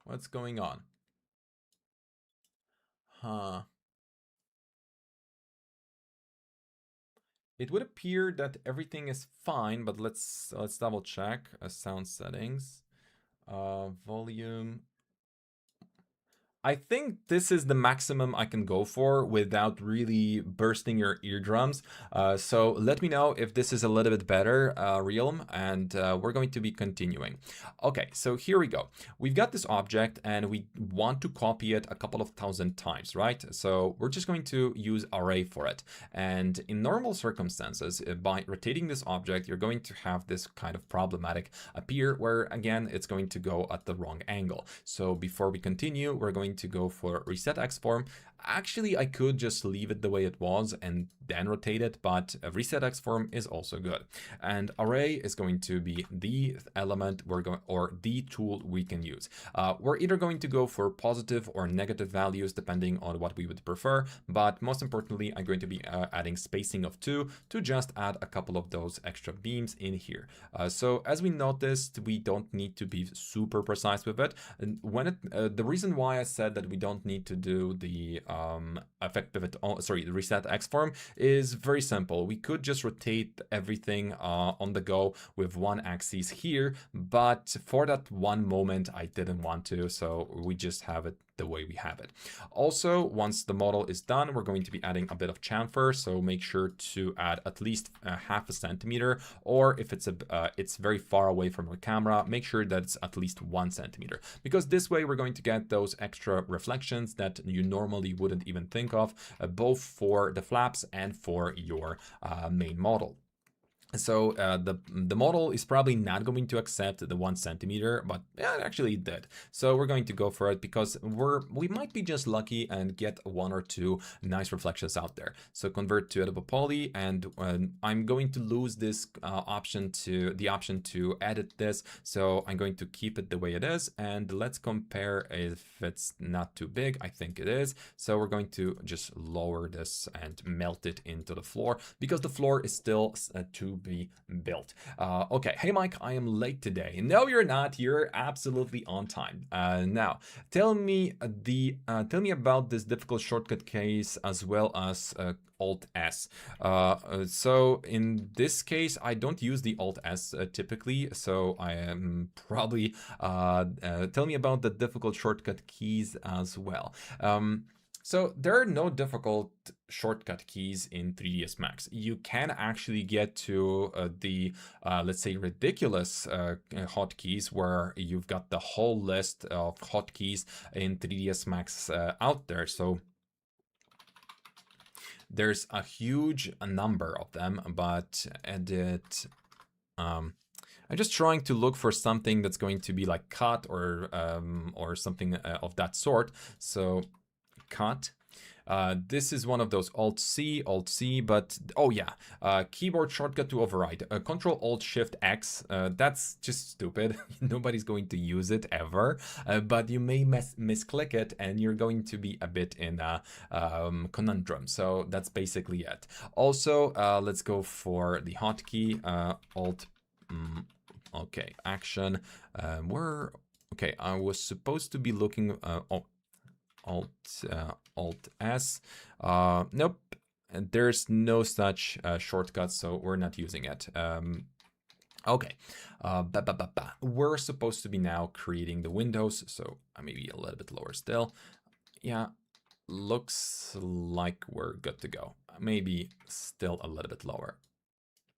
What's going on? Huh. It would appear that everything is fine, but let's double check. Sound settings, volume. I think this is the maximum I can go for without really bursting your eardrums. So let me know if this is a little bit better, Realm, and we're going to be continuing. Okay, so here we go. We've got this object and we want to copy it a couple of thousand times, right? So we're just going to use array for it. And in normal circumstances, by rotating this object, you're going to have this kind of problematic appear where, again, it's going to go at the wrong angle. So before we continue, we're going going to go for reset X form. Actually, I could just leave it the way it was and then rotate it, but a reset X form is also good. And array is going to be the element we're going, or the tool we can use. We're either going to go for positive or negative values depending on what we would prefer, but most importantly, I'm going to be adding spacing of 2 to just add a couple of those extra beams in here. So as we noticed, we don't need to be super precise with it. And when the reason why I said that we don't need to do the effect pivot, the reset X form is very simple. We could just rotate everything on the go with one axis here, but for that one moment I didn't want to, so we just have it the way we have it. Also, once the model is done, we're going to be adding a bit of chamfer, so make sure to add at least half a centimeter, or if it's very far away from the camera, make sure that it's at least 1 centimeter, because this way we're going to get those extra reflections that you normally wouldn't even think of, both for the flaps and for your main model. So the model is probably not going to accept the 1 centimeter, but yeah, actually it did. So we're going to go for it because we might be just lucky and get 1 or 2 nice reflections out there. So convert to editable poly, and I'm going to lose this option to edit this. So I'm going to keep it the way it is, and let's compare if it's not too big. I think it is. So we're going to just lower this and melt it into the floor because the floor is still too be built. Okay, hey Mike, I am late today. No, you're not. You're absolutely on time. Now, tell me about this difficult shortcut case as well as Alt S. So in this case, I don't use the Alt S typically, so I am probably tell me about the difficult shortcut keys as well. So there are no difficult shortcut keys in 3ds Max. You can actually get to the, let's say, ridiculous hotkeys where you've got the whole list of hotkeys in 3ds Max out there. So there's a huge number of them, but edit... I'm just trying to look for something that's going to be like cut or something of that sort. So cut. This is one of those Alt-C, but oh yeah, keyboard shortcut to override. Control-Alt-Shift-X, that's just stupid. Nobody's going to use it ever, but you may misclick it and you're going to be a bit in a conundrum. So that's basically it. Also, let's go for the hotkey, Alt, okay, action. Okay, I was supposed to be looking, Alt S. Nope, there's no such shortcut, so we're not using it. Okay, we're supposed to be now creating the windows, so maybe a little bit lower still. Yeah, looks like we're good to go. Maybe still a little bit lower.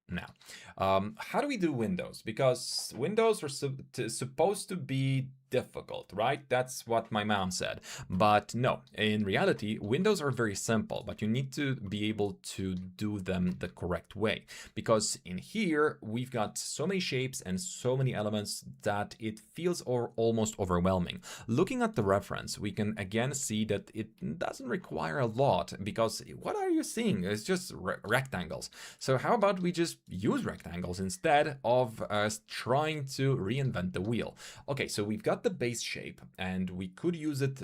Now, how do we do windows? Because windows are supposed to be difficult, right? That's what my mom said. But no, in reality, windows are very simple, but you need to be able to do them the correct way. Because in here, we've got so many shapes and so many elements that it feels almost overwhelming. Looking at the reference, we can again see that it doesn't require a lot, because what are you seeing? It's just rectangles. So how about we just use rectangles instead of trying to reinvent the wheel? Okay, so we've got the base shape and we could use it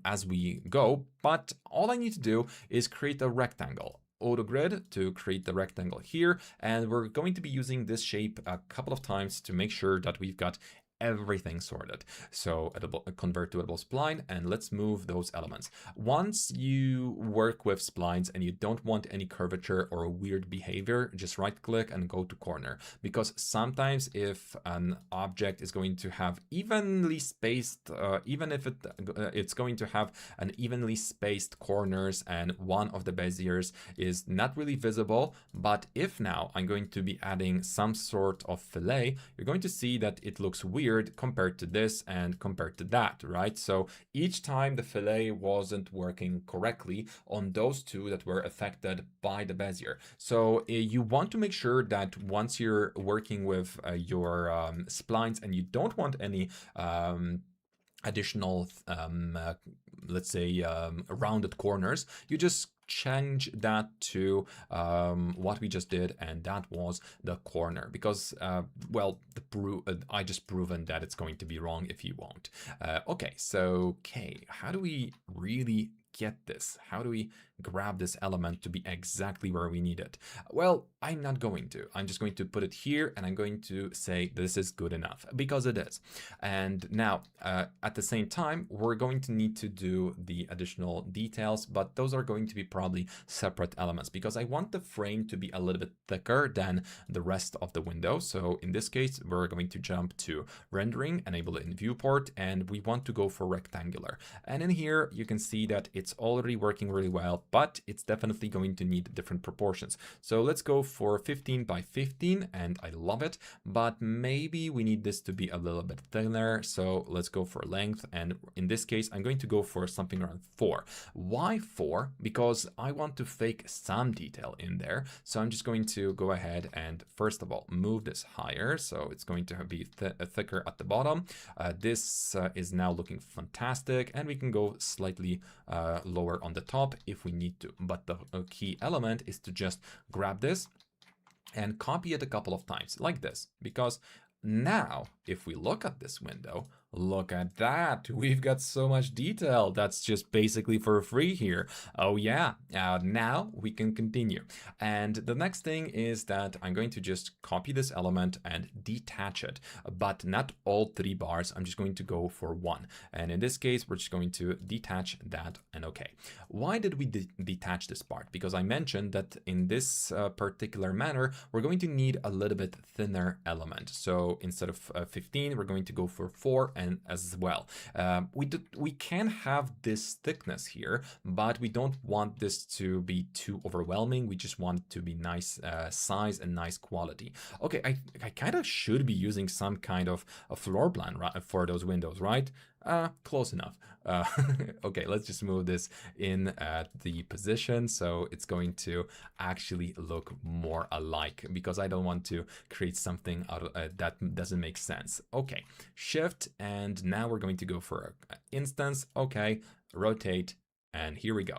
as we go, but all I need to do is create a rectangle. Auto grid to create the rectangle here, and we're going to be using this shape a couple of times to make sure that we've got everything sorted. So convert to editable spline, and let's move those elements. Once you work with splines and you don't want any curvature or weird behavior, just right click and go to corner, because sometimes if an object is going to have evenly spaced, even if it's going to have an evenly spaced corners and one of the beziers is not really visible, but if now I'm going to be adding some sort of fillet, you're going to see that it looks weird compared to this and compared to that, right? So each time the fillet wasn't working correctly on those two that were affected by the bezier. So you want to make sure that once you're working with your splines and you don't want any additional, let's say, rounded corners, you just change that to what we just did, and that was the corner, because well, I just proven that it's going to be wrong if you won't. Okay, so how do we really get this? How do we grab this element to be exactly where we need it? Well, I'm not going to. I'm just going to put it here, and I'm going to say this is good enough, because it is. And now, at the same time, we're going to need to do the additional details, but those are going to be probably separate elements, because I want the frame to be a little bit thicker than the rest of the window. So in this case, we're going to jump to rendering, enable it in viewport, and we want to go for rectangular. And in here, you can see that it's already working really well, but it's definitely going to need different proportions. So let's go for 15 by 15, and I love it, but maybe we need this to be a little bit thinner. So let's go for length, and in this case, I'm going to go for something around 4. Why 4? Because I want to fake some detail in there. So I'm just going to go ahead and first of all, move this higher. So it's going to be thicker at the bottom. This is now looking fantastic, and we can go slightly lower on the top if we need to. But the key element is to just grab this and copy it a couple of times like this, because now if we look at this window, look at that. We've got so much detail. That's just basically for free here. Oh yeah, now we can continue. And the next thing is that I'm going to just copy this element and detach it, but not all 3 bars. I'm just going to go for 1. And in this case, we're just going to detach that, and okay. Why did we detach this part? Because I mentioned that in this particular manner, we're going to need a little bit thinner element. So instead of 15, we're going to go for 4, and as well. We can have this thickness here, but we don't want this to be too overwhelming. We just want it to be nice size and nice quality. Okay, I kind of should be using some kind of a floor plan for those windows, right? Close enough. Okay, let's just move this in at the position so it's going to actually look more alike, because I don't want to create something out of, that doesn't make sense. Okay, shift, and now we're going to go for an instance. Okay, rotate, and here we go.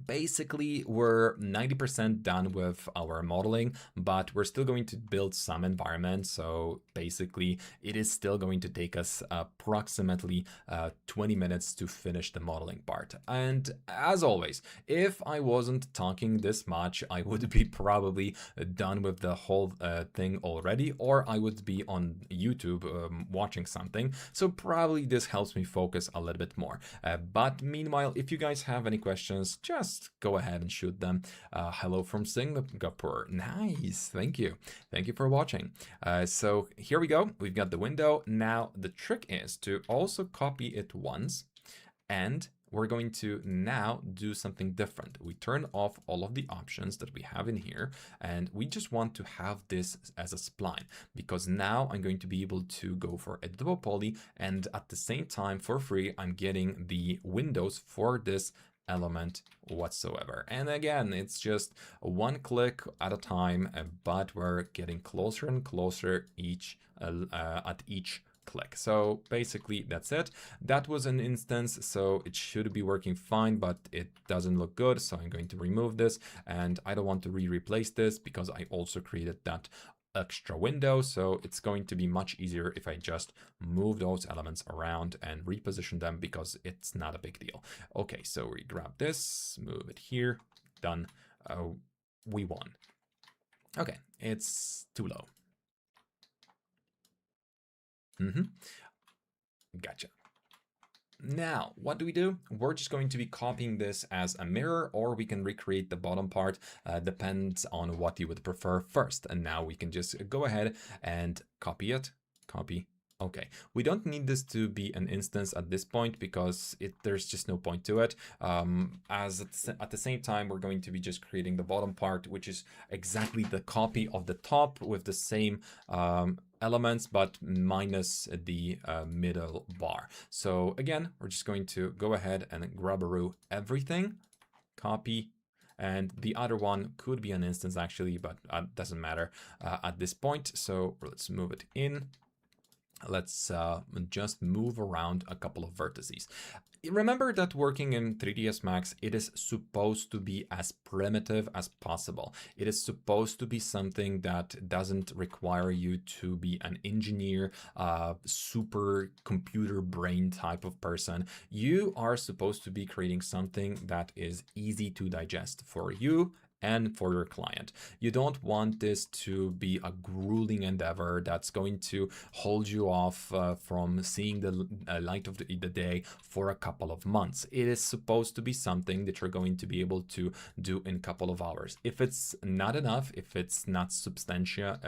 Basically, we're 90% done with our modeling, but we're still going to build some environment. So basically, it is still going to take us approximately 20 minutes to finish the modeling part. And as always, if I wasn't talking this much, I would be probably done with the whole thing already, or I would be on YouTube watching something. So probably this helps me focus a little bit more. But meanwhile, if you guys have any questions, just go ahead and shoot them. Hello from Singapore. Nice. Thank you. Thank you for watching. So here we go. We've got the window. Now the trick is to also copy it once, and we're going to now do something different. We turn off all of the options that we have in here, and we just want to have this as a spline, because now I'm going to be able to go for editable poly, and at the same time, for free, I'm getting the windows for this element whatsoever. And again, it's just one click at a time, but we're getting closer and closer at each click. So basically that's it. That was an instance, so it should be working fine, but it doesn't look good. So I'm going to remove this, and I don't want to replace this because I also created that extra window. So it's going to be much easier if I just move those elements around and reposition them, because it's not a big deal. Okay, so we grab this, move it here, done. We won. Okay, it's too low. Gotcha. Now, what do? We're just going to be copying this as a mirror, or we can recreate the bottom part. Depends on what you would prefer first. And now we can just go ahead and copy it, copy. Okay, we don't need this to be an instance at this point, because there's just no point to it. At the same time, we're going to be just creating the bottom part, which is exactly the copy of the top with the same elements, but minus the middle bar. So again, we're just going to go ahead and grab everything, copy, and the other one could be an instance actually, but it doesn't matter at this point. So let's move it in. Let's just move around a couple of vertices. Remember that working in 3ds Max, it is supposed to be as primitive as possible. It is supposed to be something that doesn't require you to be an engineer, super computer brain type of person. You are supposed to be creating something that is easy to digest for you and for your client. You don't want this to be a grueling endeavor that's going to hold you off from seeing the light of the day for a couple of months. It is supposed to be something that you're going to be able to do in a couple of hours. If it's not enough, if it's not substantial,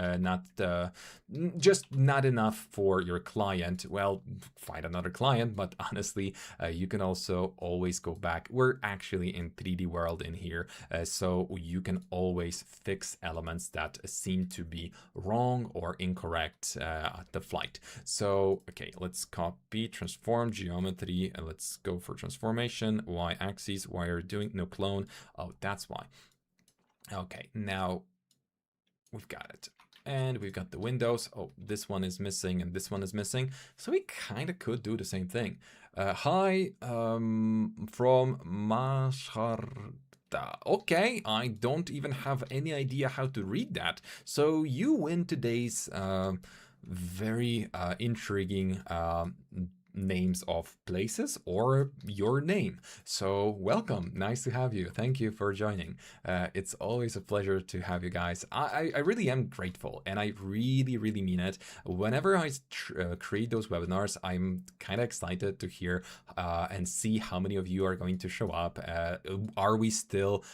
just not enough for your client, well, find another client. But honestly, you can also always go back. We're actually in 3D world in here, so you can always fix elements that seem to be wrong or incorrect at the flight. So, okay, let's copy transform geometry and let's go for transformation, y-axis, why are you doing no clone? Oh, that's why. Okay, now we've got it. And we've got the windows. Oh, this one is missing and this one is missing. So we kind of could do the same thing. Hi, from Mashar. Okay, I don't even have any idea how to read that. So you win today's very intriguing names of places or your name. So welcome, nice to have you. Thank you for joining. It's always a pleasure to have you guys. I really am grateful, and I really mean it. Whenever I create those webinars, I'm kind of excited to hear and see how many of you are going to show up. Are we still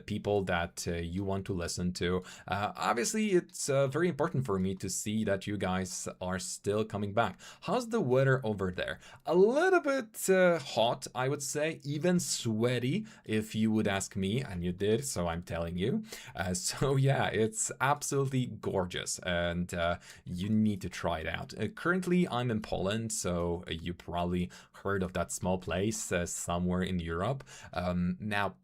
people that you want to listen to? Obviously, it's very important for me to see that you guys are still coming back. How's the weather over there? A little bit hot, I would say, even sweaty if you would ask me, and you did, so I'm telling you. So yeah, it's absolutely gorgeous, and you need to try it out. Currently, I'm in Poland, so you probably heard of that small place somewhere in Europe. Now,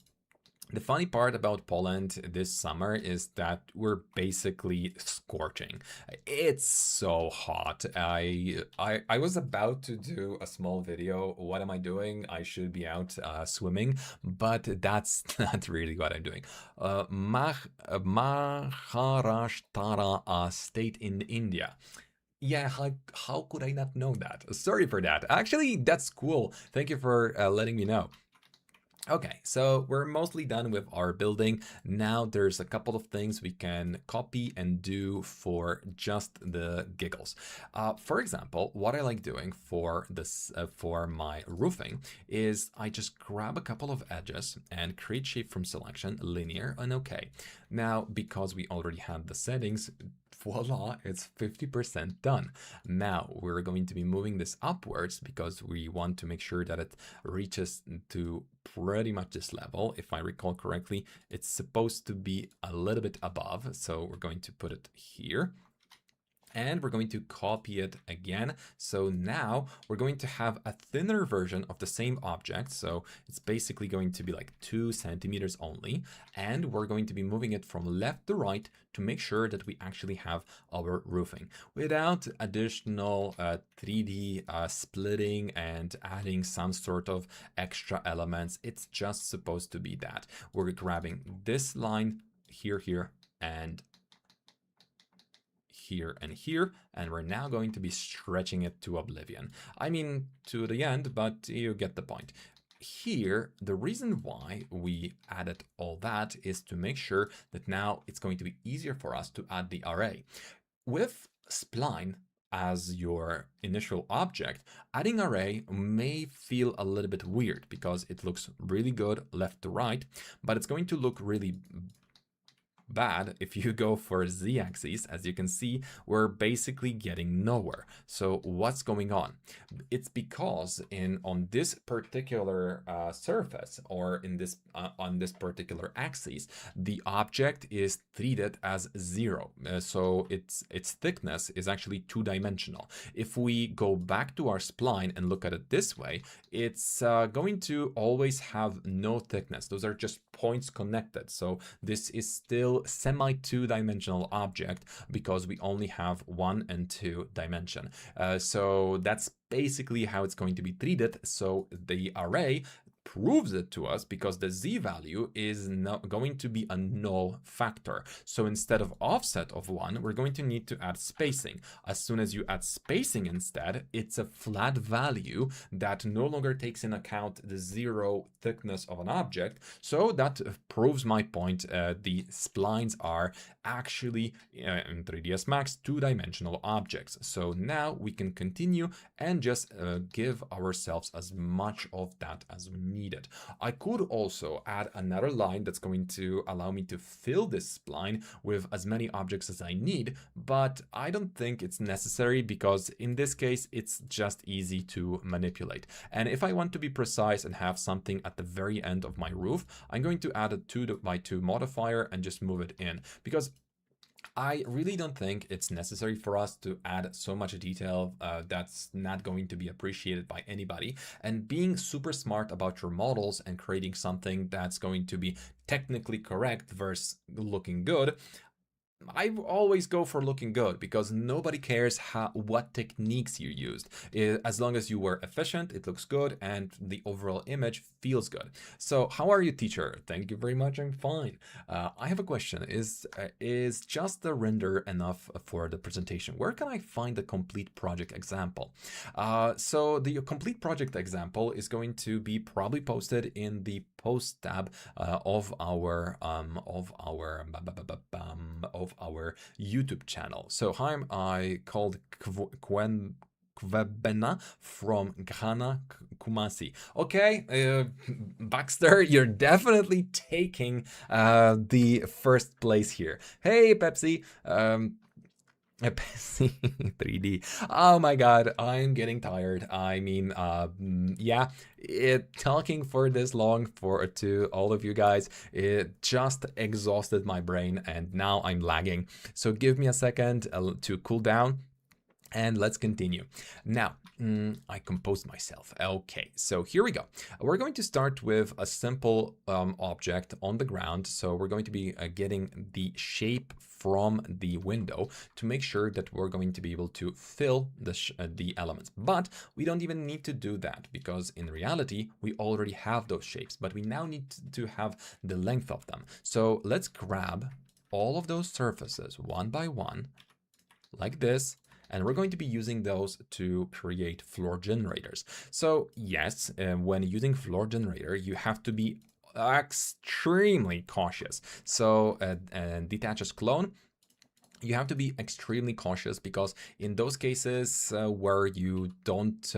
the funny part about Poland this summer is that we're basically scorching. It's so hot. I was about to do a small video. What am I doing? I should be out swimming, but that's not really what I'm doing. Maharashtra state in India. Yeah, how could I not know that? Sorry for that. Actually, that's cool. Thank you for letting me know. Okay, so we're mostly done with our building. Now there's a couple of things we can copy and do for just the giggles. For example, what I like doing for this for my roofing is I just grab a couple of edges and create shape from selection, linear, and okay. Now, because we already had the settings, voila, it's 50% done. Now we're going to be moving this upwards because we want to make sure that it reaches to pretty much this level. If I recall correctly, it's supposed to be a little bit above. So we're going to put it here. And we're going to copy it again. So now we're going to have a thinner version of the same object. So it's basically going to be like 2 centimeters only. And we're going to be moving it from left to right to make sure that we actually have our roofing without additional 3D splitting and adding some sort of extra elements. It's just supposed to be that. We're grabbing this line here, and here and here, and we're now going to be stretching it to oblivion. I mean, to the end, but you get the point. Here, the reason why we added all that is to make sure that now it's going to be easier for us to add the array. With spline as your initial object, adding array may feel a little bit weird because it looks really good left to right, but it's going to look really bad if you go for z-axis. As you can see, we're basically getting nowhere. So what's going on? It's because on this particular surface, or in this on this particular axis, the object is treated as 0. So its thickness is actually 2-dimensional. If we go back to our spline and look at it this way, it's going to always have no thickness. Those are just points connected. So this is still semi two-dimensional object because we only have 1 and 2 dimension. So that's basically how it's going to be treated. So the array proves it to us because the z value is not going to be a null factor. So instead of offset of 1, we're going to need to add spacing. As soon as you add spacing instead, it's a flat value that no longer takes in account the 0 thickness of an object. So that proves my point. The splines are actually in 3ds Max two-dimensional objects. So now we can continue and just give ourselves as much of that as we needed. I could also add another line that's going to allow me to fill this spline with as many objects as I need, but I don't think it's necessary because in this case it's just easy to manipulate. And if I want to be precise and have something at the very end of my roof, I'm going to add a 2x2 modifier and just move it in, because I really don't think it's necessary for us to add so much detail that's not going to be appreciated by anybody. And being super smart about your models and creating something that's going to be technically correct versus looking good, I always go for looking good because nobody cares what techniques you used. As long as you were efficient, it looks good and the overall image feels good. So how are you, teacher? Thank you very much. I'm fine. I have a question. Is just the render enough for the presentation? Where can I find the complete project example? So the complete project example is going to be probably posted in the post tab of our YouTube channel. So hi, I called Kwebena from Ghana, Kumasi. Okay, Baxter, you're definitely taking the first place here. Hey, Pepsi. Pepsi 3D. Oh my god, I'm getting tired. I mean, yeah, talking for this long to all of you guys, it just exhausted my brain and now I'm lagging. So give me a second to cool down. And let's continue. Now, I composed myself. Okay, so here we go. We're going to start with a simple object on the ground. So we're going to be getting the shape from the window to make sure that we're going to be able to fill the elements. But we don't even need to do that because in reality, we already have those shapes, but we now need to have the length of them. So let's grab all of those surfaces one by one, like this. And we're going to be using those to create floor generators. So yes, when using floor generator, you have to be extremely cautious. So detach as clone, you have to be extremely cautious because in those cases where you don't,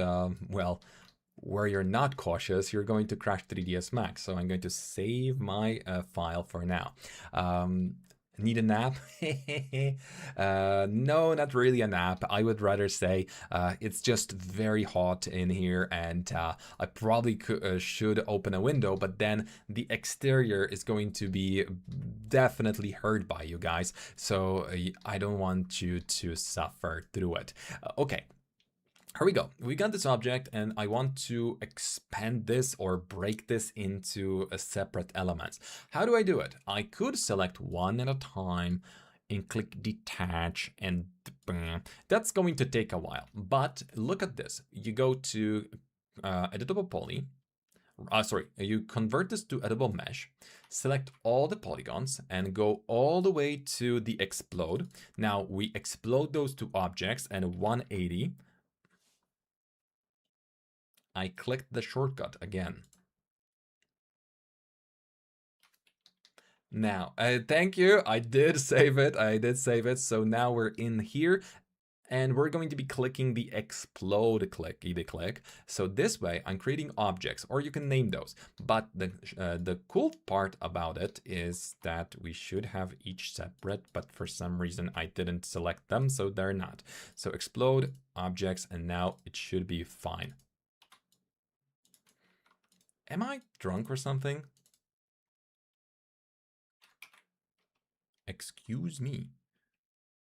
where you're not cautious, you're going to crash 3ds Max. So I'm going to save my file for now. Need a nap? No, not really a nap. I would rather say it's just very hot in here and I probably should open a window, but then the exterior is going to be definitely hurt by you guys. So I don't want you to suffer through it. Okay. Here we go. We got this object and I want to expand this or break this into separate elements. How do I do it? I could select one at a time and click detach and that's going to take a while. But look at this. You go to editable poly. You convert this to editable mesh, select all the polygons and go all the way to the explode. Now we explode those two objects and 180. I clicked the shortcut again. Now, thank you. I did save it. So now we're in here and we're going to be clicking the explode click. So this way I'm creating objects, or you can name those. But the cool part about it is that we should have each separate, but for some reason I didn't select them, so they're not. So explode objects, and now it should be fine. Am I drunk or something? Excuse me.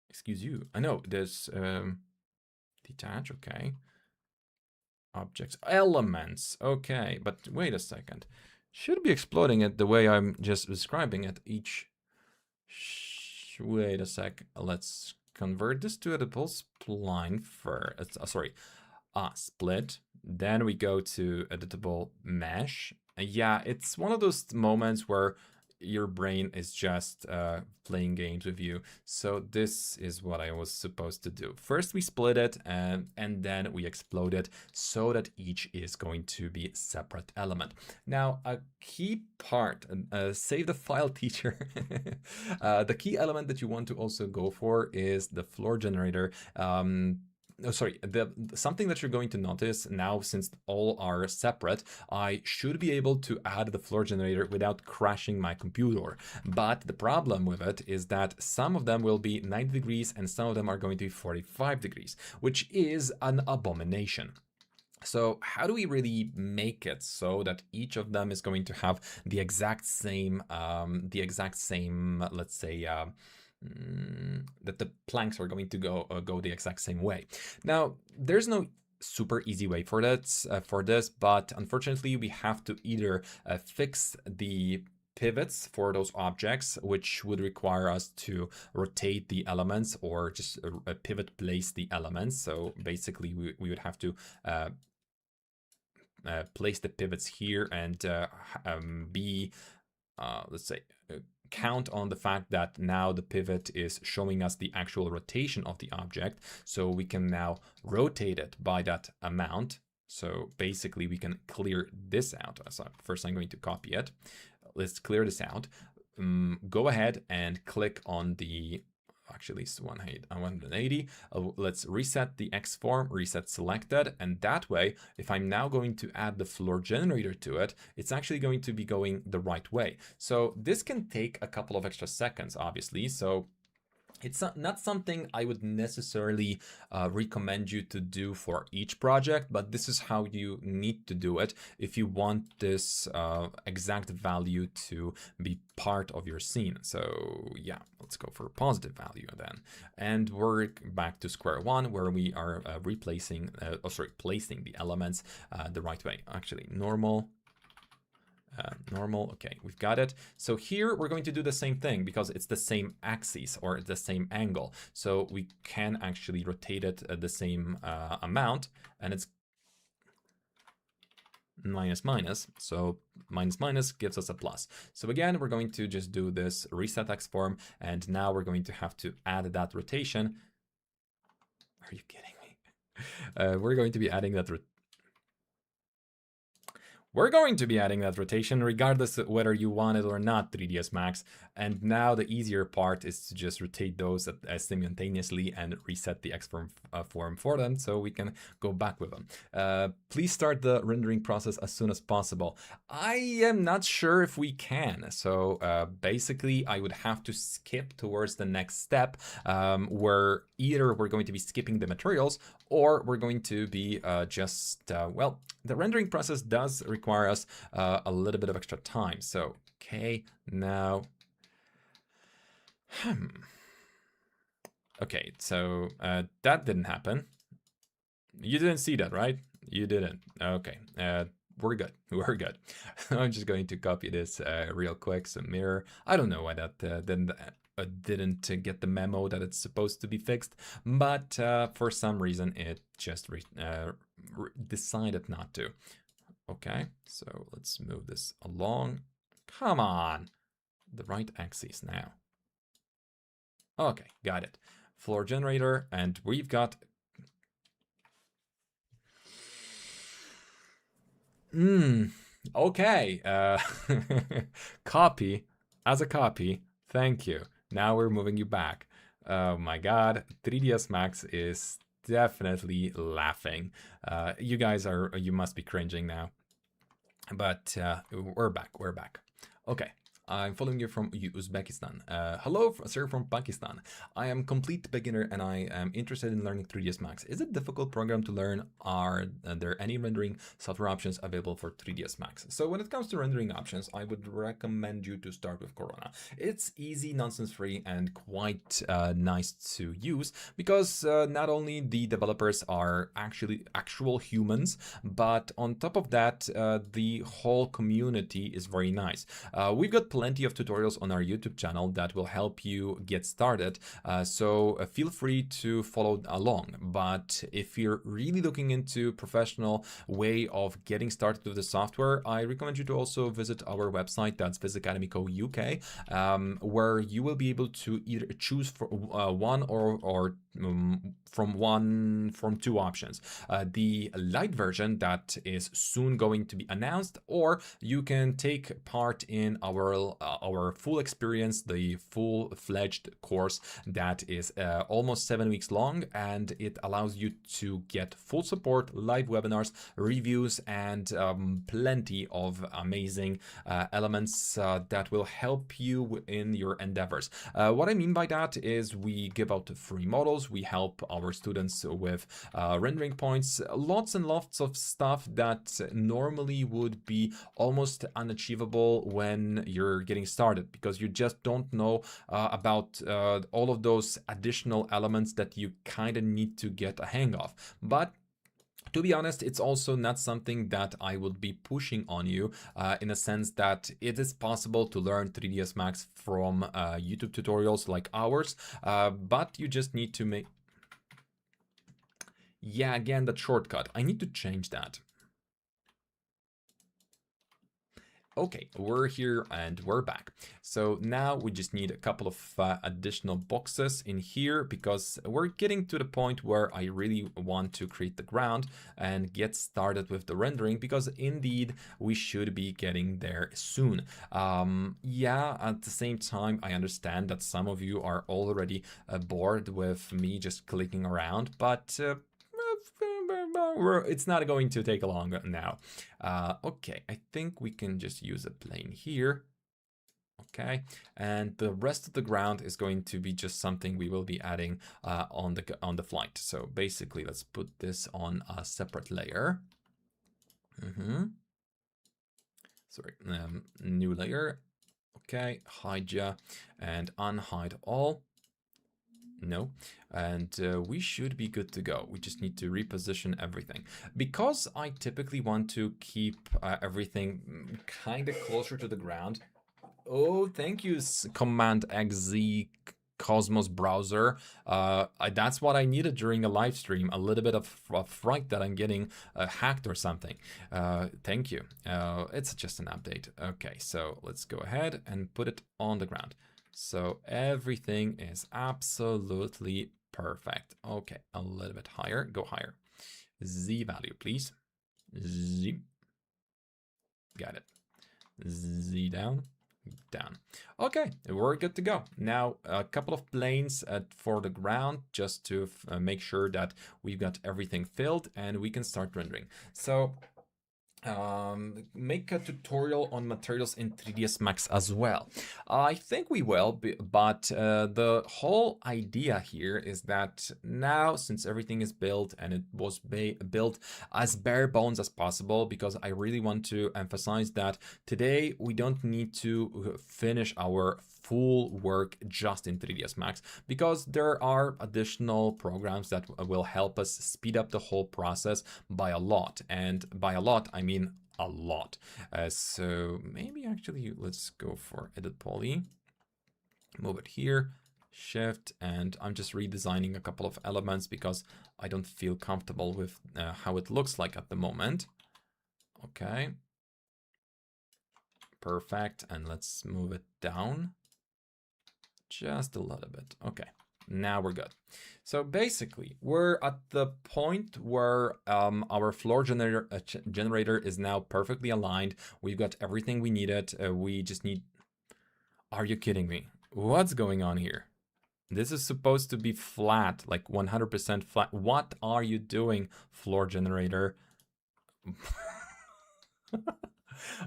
Excuse you. I know there's detach, okay. Objects, elements, okay. But wait a second. Should be exploding it the way I'm just describing it each. Wait a sec. Let's convert this to editable spline first. Sorry, split. Then we go to editable mesh. Yeah, it's one of those moments where your brain is just playing games with you. So this is what I was supposed to do. First we split it and then we explode it so that each is going to be a separate element. Now a key part, save the file teacher. The key element that you want to also go for is the floor generator. Something that you're going to notice now, since all are separate, I should be able to add the floor generator without crashing my computer. But the problem with it is that some of them will be 90 degrees and some of them are going to be 45 degrees, which is an abomination. So how do we really make it so that each of them is going to have the exact same, let's say, that the planks are going to go the exact same way. Now, there's no super easy way for this, but unfortunately, we have to either fix the pivots for those objects, which would require us to rotate the elements or just pivot place the elements. So basically, we would have to place the pivots here and let's say, count on the fact that now the pivot is showing us the actual rotation of the object. So we can now rotate it by that amount. So basically we can clear this out. So first I'm going to copy it. Let's clear this out. Go ahead and click on the, actually it's 180. Let's reset the X form, reset selected. And that way, if I'm now going to add the floor generator to it, it's actually going to be going the right way. So this can take a couple of extra seconds, obviously. So it's not something I would necessarily recommend you to do for each project, but this is how you need to do it if you want this exact value to be part of your scene. So yeah, let's go for a positive value then. And we're back to square one where we are placing the elements the right way. Actually, normal. Okay, we've got it. So here we're going to do the same thing because it's the same axis or the same angle. So we can actually rotate it at the same amount, and it's minus minus. So minus minus gives us a plus. So again, we're going to just do this reset X form, and now we're going to have to add that rotation. Are you kidding me? We're going to be adding that rotation regardless of whether you want it or not, 3ds Max. And now the easier part is to just rotate those simultaneously and reset the X form for them so we can go back with them. Please start the rendering process as soon as possible. I am not sure if we can. So basically I would have to skip towards the next step where either we're going to be skipping the materials or we're going to be well, the rendering process does require us a little bit of extra time. So, okay, now, okay, so that didn't happen. You didn't see that, right? You didn't. Okay, we're good. We're good. I'm just going to copy this real quick. So mirror. I don't know why that didn't get the memo that it's supposed to be fixed, but for some reason it just decided not to. Okay, so let's move this along. Come on, the right axis now. Okay, got it. Floor generator, and we've got okay. Copy as a copy. Thank you. Now we're moving you back. Oh my god, 3ds Max is definitely laughing. You must be cringing now. But we're back. Okay. I'm following you from Uzbekistan. Hello, sir, from Pakistan. I am complete beginner and I am interested in learning 3ds Max. Is it a difficult program to learn? Are there any rendering software options available for 3ds Max? So when it comes to rendering options, I would recommend you to start with Corona. It's easy, nonsense-free, and quite nice to use because not only the developers are actual humans, but on top of that, the whole community is very nice. We've got plenty of tutorials on our YouTube channel that will help you get started. So feel free to follow along. But if you're really looking into professional way of getting started with the software, I recommend you to also visit our website. That's VizAcademy UK, where you will be able to either choose for one or from two options. The light version that is soon going to be announced, or you can take part in our full experience, the full-fledged course that is almost 7 weeks long, and it allows you to get full support, live webinars, reviews, and plenty of amazing elements that will help you in your endeavors. What I mean by that is we give out free models, we help our students with rendering points, lots and lots of stuff that normally would be almost unachievable when you're getting started, because you just don't know about all of those additional elements that you kind of need to get a hang of. But to be honest, it's also not something that I would be pushing on you in a sense that it is possible to learn 3ds Max from YouTube tutorials like ours, but you just need to make... Yeah, again, that shortcut. I need to change that. Okay, we're here and we're back. So now we just need a couple of additional boxes in here, because we're getting to the point where I really want to create the ground and get started with the rendering, because indeed we should be getting there soon. Yeah, at the same time, I understand that some of you are already bored with me just clicking around, but it's not going to take long now. Okay, I think we can just use a plane here. Okay, and the rest of the ground is going to be just something we will be adding on the flight. So basically, let's put this on a separate layer. Sorry, new layer. Okay, hide ya and unhide all. No, and we should be good to go. We just need to reposition everything, because I typically want to keep everything kind of closer to the ground. Oh, thank you, Command XZ Cosmos browser. That's what I needed during a live stream, a little bit of fright that I'm getting hacked or something. Thank you. It's just an update. Okay, so let's go ahead and put it on the ground. So everything is absolutely perfect. Okay, a little bit higher, go higher. Z value, please. Z. Got it. Z down, down. Okay, we're good to go. Now, a couple of planes for the ground, just to make sure that we've got everything filled and we can start rendering. So, make a tutorial on materials in 3ds Max as well. I think we will, but the whole idea here is that now, since everything is built and it was built as bare bones as possible, because I really want to emphasize that today we don't need to finish our full work just in 3ds Max, because there are additional programs that will help us speed up the whole process by a lot. And by a lot, I mean a lot. So maybe actually let's go for edit poly, move it here, shift, and I'm just redesigning a couple of elements because I don't feel comfortable with how it looks like at the moment. Okay, perfect, and let's move it down just a little bit. Okay, now we're good. So basically, we're at the point where our floor generator is now perfectly aligned. We've got everything we needed. We just need... Are you kidding me? What's going on here? This is supposed to be flat, like 100% flat. What are you doing, floor generator?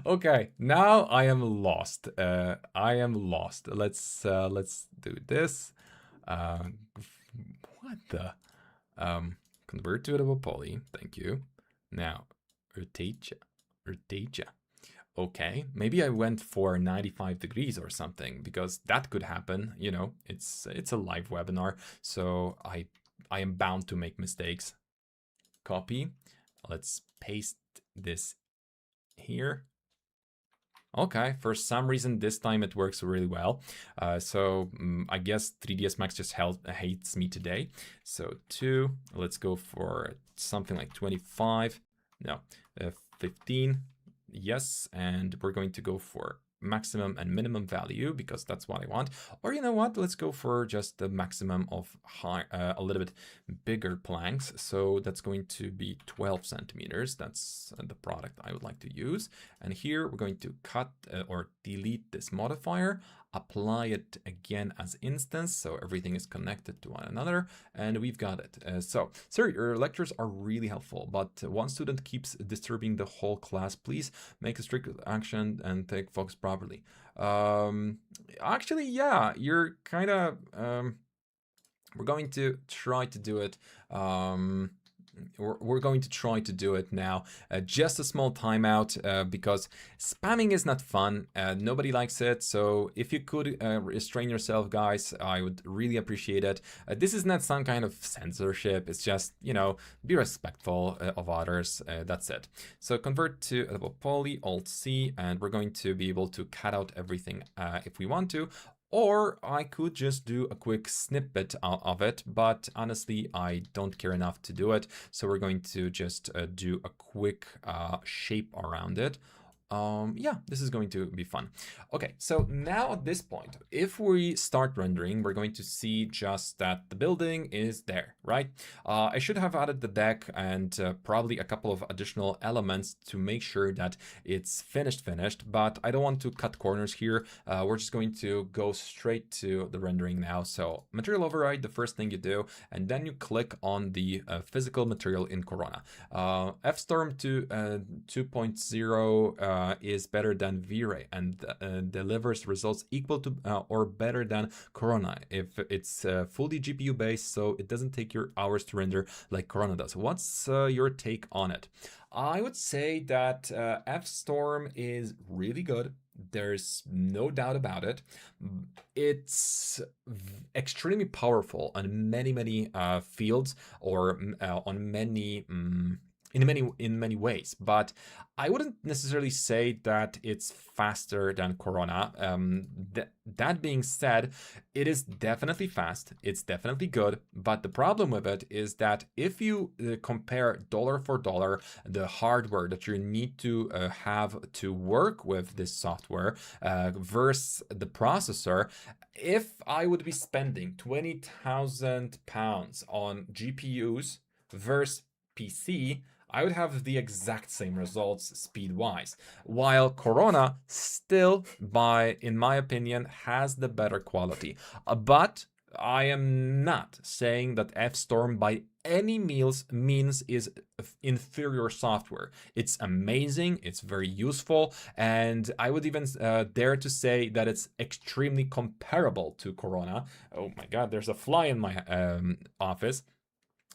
Okay, now I am lost. I am lost. Let's do this. What the? Convert to a poly. Thank you. Now, rotate. Okay, maybe I went for 95 degrees or something, because that could happen. You know, it's a live webinar, so I am bound to make mistakes. Copy. Let's paste this here. Okay, for some reason this time it works really well. I guess 3ds Max just hates me today. So 2, let's go for something like 25. No, 15. Yes, and we're going to go for maximum and minimum value because that's what I want. Or you know what? Let's go for just the maximum of a little bit bigger planks. So that's going to be 12 centimeters. That's the product I would like to use. And here we're going to cut or delete this modifier, apply it again as instance, so everything is connected to one another, and we've got it. Sir, your lectures are really helpful, but one student keeps disturbing the whole class. Please make a strict action and take focus properly. Actually, yeah, you're kind of... we're going to try to do it. We're going to try to do it now. Just a small timeout because spamming is not fun. Nobody likes it. So if you could restrain yourself, guys, I would really appreciate it. This is not some kind of censorship. It's just, you know, be respectful of others. That's it. So convert to level poly, Alt-C, and we're going to be able to cut out everything if we want to. Or I could just do a quick snippet of it, but honestly, I don't care enough to do it. So we're going to just do a quick shape around it. Yeah, this is going to be fun. Okay, so now at this point, if we start rendering, we're going to see just that the building is there, right? I should have added the deck and probably a couple of additional elements to make sure that it's finished, but I don't want to cut corners here. We're just going to go straight to the rendering now. So material override, the first thing you do, and then you click on the physical material in Corona. F-Storm 2.0 is better than vray and delivers results equal to or better than Corona if it's fully GPU based, so it doesn't take your hours to render like Corona does. What's your take on it? I would say that F-Storm is really good. There's no doubt about it. It's extremely powerful on many fields or on many in many ways, but I wouldn't necessarily say that it's faster than Corona. That being said, it is definitely fast. It's definitely good, but the problem with it is that if you compare dollar for dollar the hardware that you need to have to work with this software versus the processor, if I would be spending £20,000 on GPUs versus PC, I would have the exact same results speed-wise, while Corona still, in my opinion, has the better quality. But I am not saying that F-Storm by any means is inferior software. It's amazing, it's very useful, and I would even dare to say that it's extremely comparable to Corona. Oh my god, there's a fly in my office.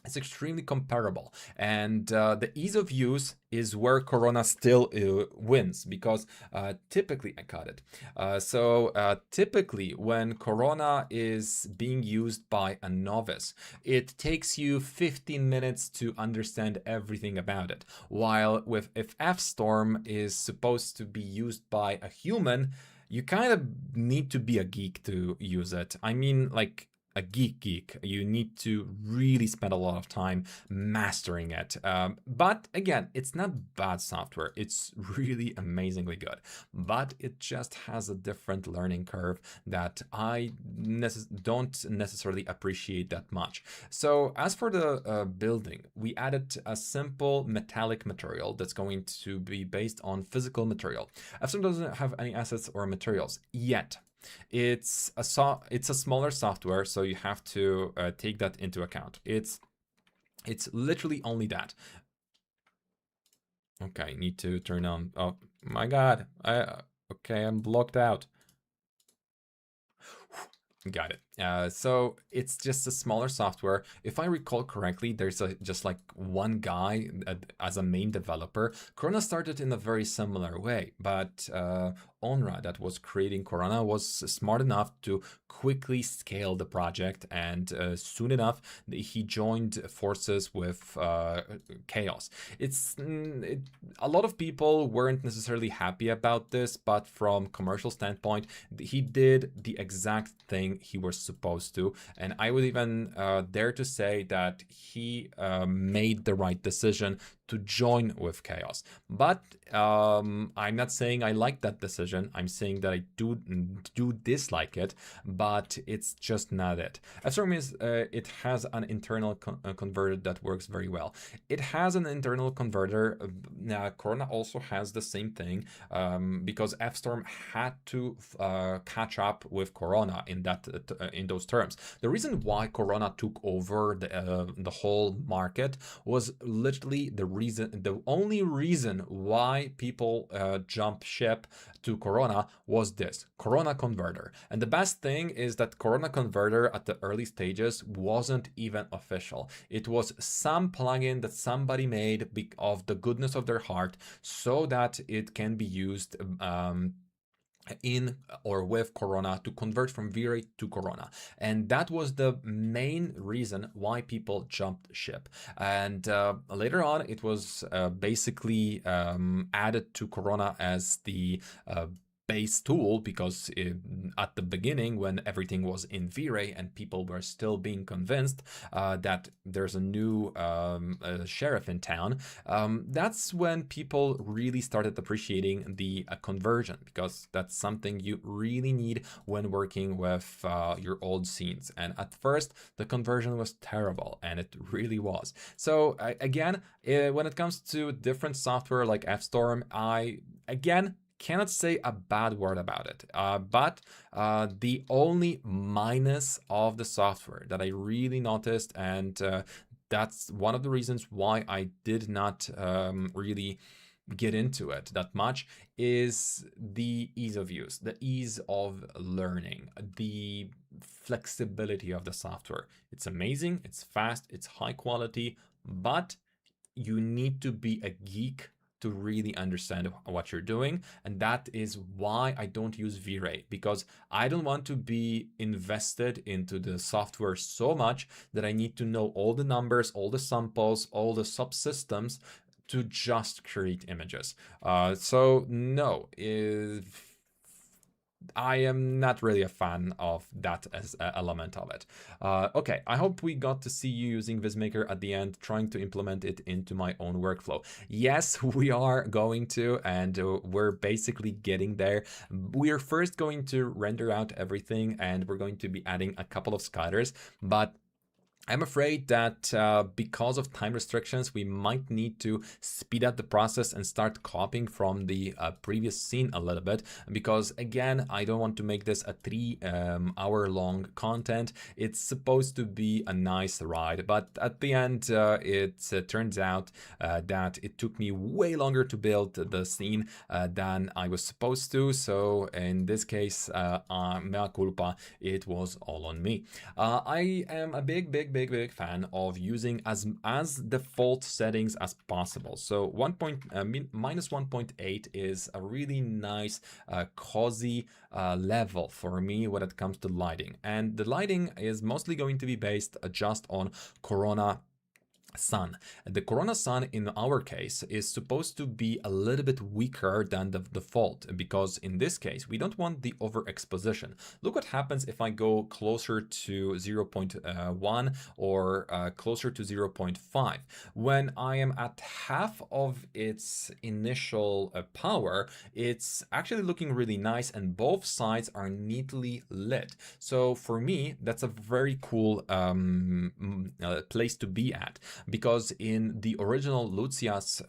It's extremely comparable, and the ease of use is where Corona still wins, because typically I cut it. Typically when Corona is being used by a novice, it takes you 15 minutes to understand everything about it, while if F-Storm is supposed to be used by a human, you kind of need to be a geek to use it. I mean, like, a geek. You need to really spend a lot of time mastering it. But again, it's not bad software. It's really amazingly good. But it just has a different learning curve that I don't necessarily appreciate that much. So as for the building, we added a simple metallic material that's going to be based on physical material. F-Storm doesn't have any assets or materials yet. It's a smaller software, so you have to take that into account. It's literally only that. Okay, need to turn on. Oh my god! Okay, I'm blocked out. Got it. So it's just a smaller software. If I recall correctly, there's just like one guy as a main developer. Corona started in a very similar way, but Onra, that was creating Corona, was smart enough to quickly scale the project, and soon enough he joined forces with Chaos. A lot of people weren't necessarily happy about this, but from commercial standpoint, he did the exact thing he was supposed to, and I would even dare to say that he made the right decision to join with Chaos. But I'm not saying I like that decision. I'm saying that I do dislike it, but it's just not it. F-Storm is it has an internal converter that works very well. It has an internal converter. Corona also has the same thing, because F-Storm had to catch up with Corona in those terms. The reason why Corona took over the whole market was literally the only reason why people jump ship to Corona was this Corona converter. And the best thing is that Corona converter at the early stages wasn't even official. It was some plugin that somebody made of the goodness of their heart, so that it can be used in or with Corona to convert from vray to Corona. And that was the main reason why people jumped ship. And later on, it was basically added to Corona as the base tool, because at the beginning, when everything was in vray and people were still being convinced that there's a new sheriff in town, that's when people really started appreciating the conversion, because that's something you really need when working with your old scenes. And at first, the conversion was terrible, and it really was. So again, when it comes to different software like F-Storm, I cannot say a bad word about it, but the only minus of the software that I really noticed, and that's one of the reasons why I did not really get into it that much, is the ease of use, the ease of learning, the flexibility of the software. It's amazing, it's fast, it's high quality, but you need to be a geek to really understand what you're doing. And that is why I don't use vray, because I don't want to be invested into the software so much that I need to know all the numbers, all the samples, all the subsystems to just create images. So no, I am not really a fan of that as an element of it. Okay, I hope we got to see you using VizMaker at the end, trying to implement it into my own workflow. Yes, we are going to, and we're basically getting there. We're first going to render out everything, and we're going to be adding a couple of scatters, but I'm afraid that because of time restrictions, we might need to speed up the process and start copying from the previous scene a little bit, because again, I don't want to make this a 3-hour long content. It's supposed to be a nice ride, but at the end, it turns out that it took me way longer to build the scene than I was supposed to. So in this case, mea culpa, it was all on me. I am a big fan of using as default settings as possible. So minus 1.8 is a really nice cozy level for me when it comes to lighting, and the lighting is mostly going to be based just on Corona sun. The Corona sun in our case is supposed to be a little bit weaker than the default, because in this case we don't want the overexposition. Look what happens if I go closer to 0.1 or closer to 0.5. When I am at half of its initial power, it's actually looking really nice, and both sides are neatly lit. So for me, that's a very cool place to be at. because in the original Lucia's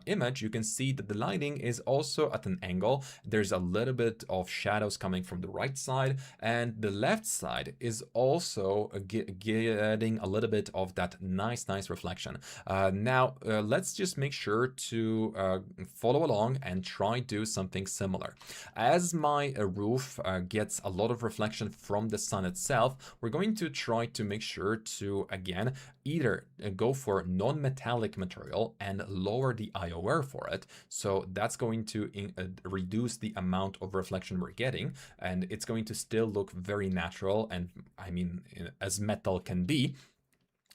image, you can see that the lighting is also at an angle. There's a little bit of shadows coming from the right side, and the left side is also getting a little bit of that nice reflection. Now, let's just make sure to follow along and try do something similar. As my roof gets a lot of reflection from the sun itself, we're going to try to make sure to, again, either go for non-metallic material and lower the IOR for it. So that's going to reduce the amount of reflection we're getting, and it's going to still look very natural and, I mean, as metal can be.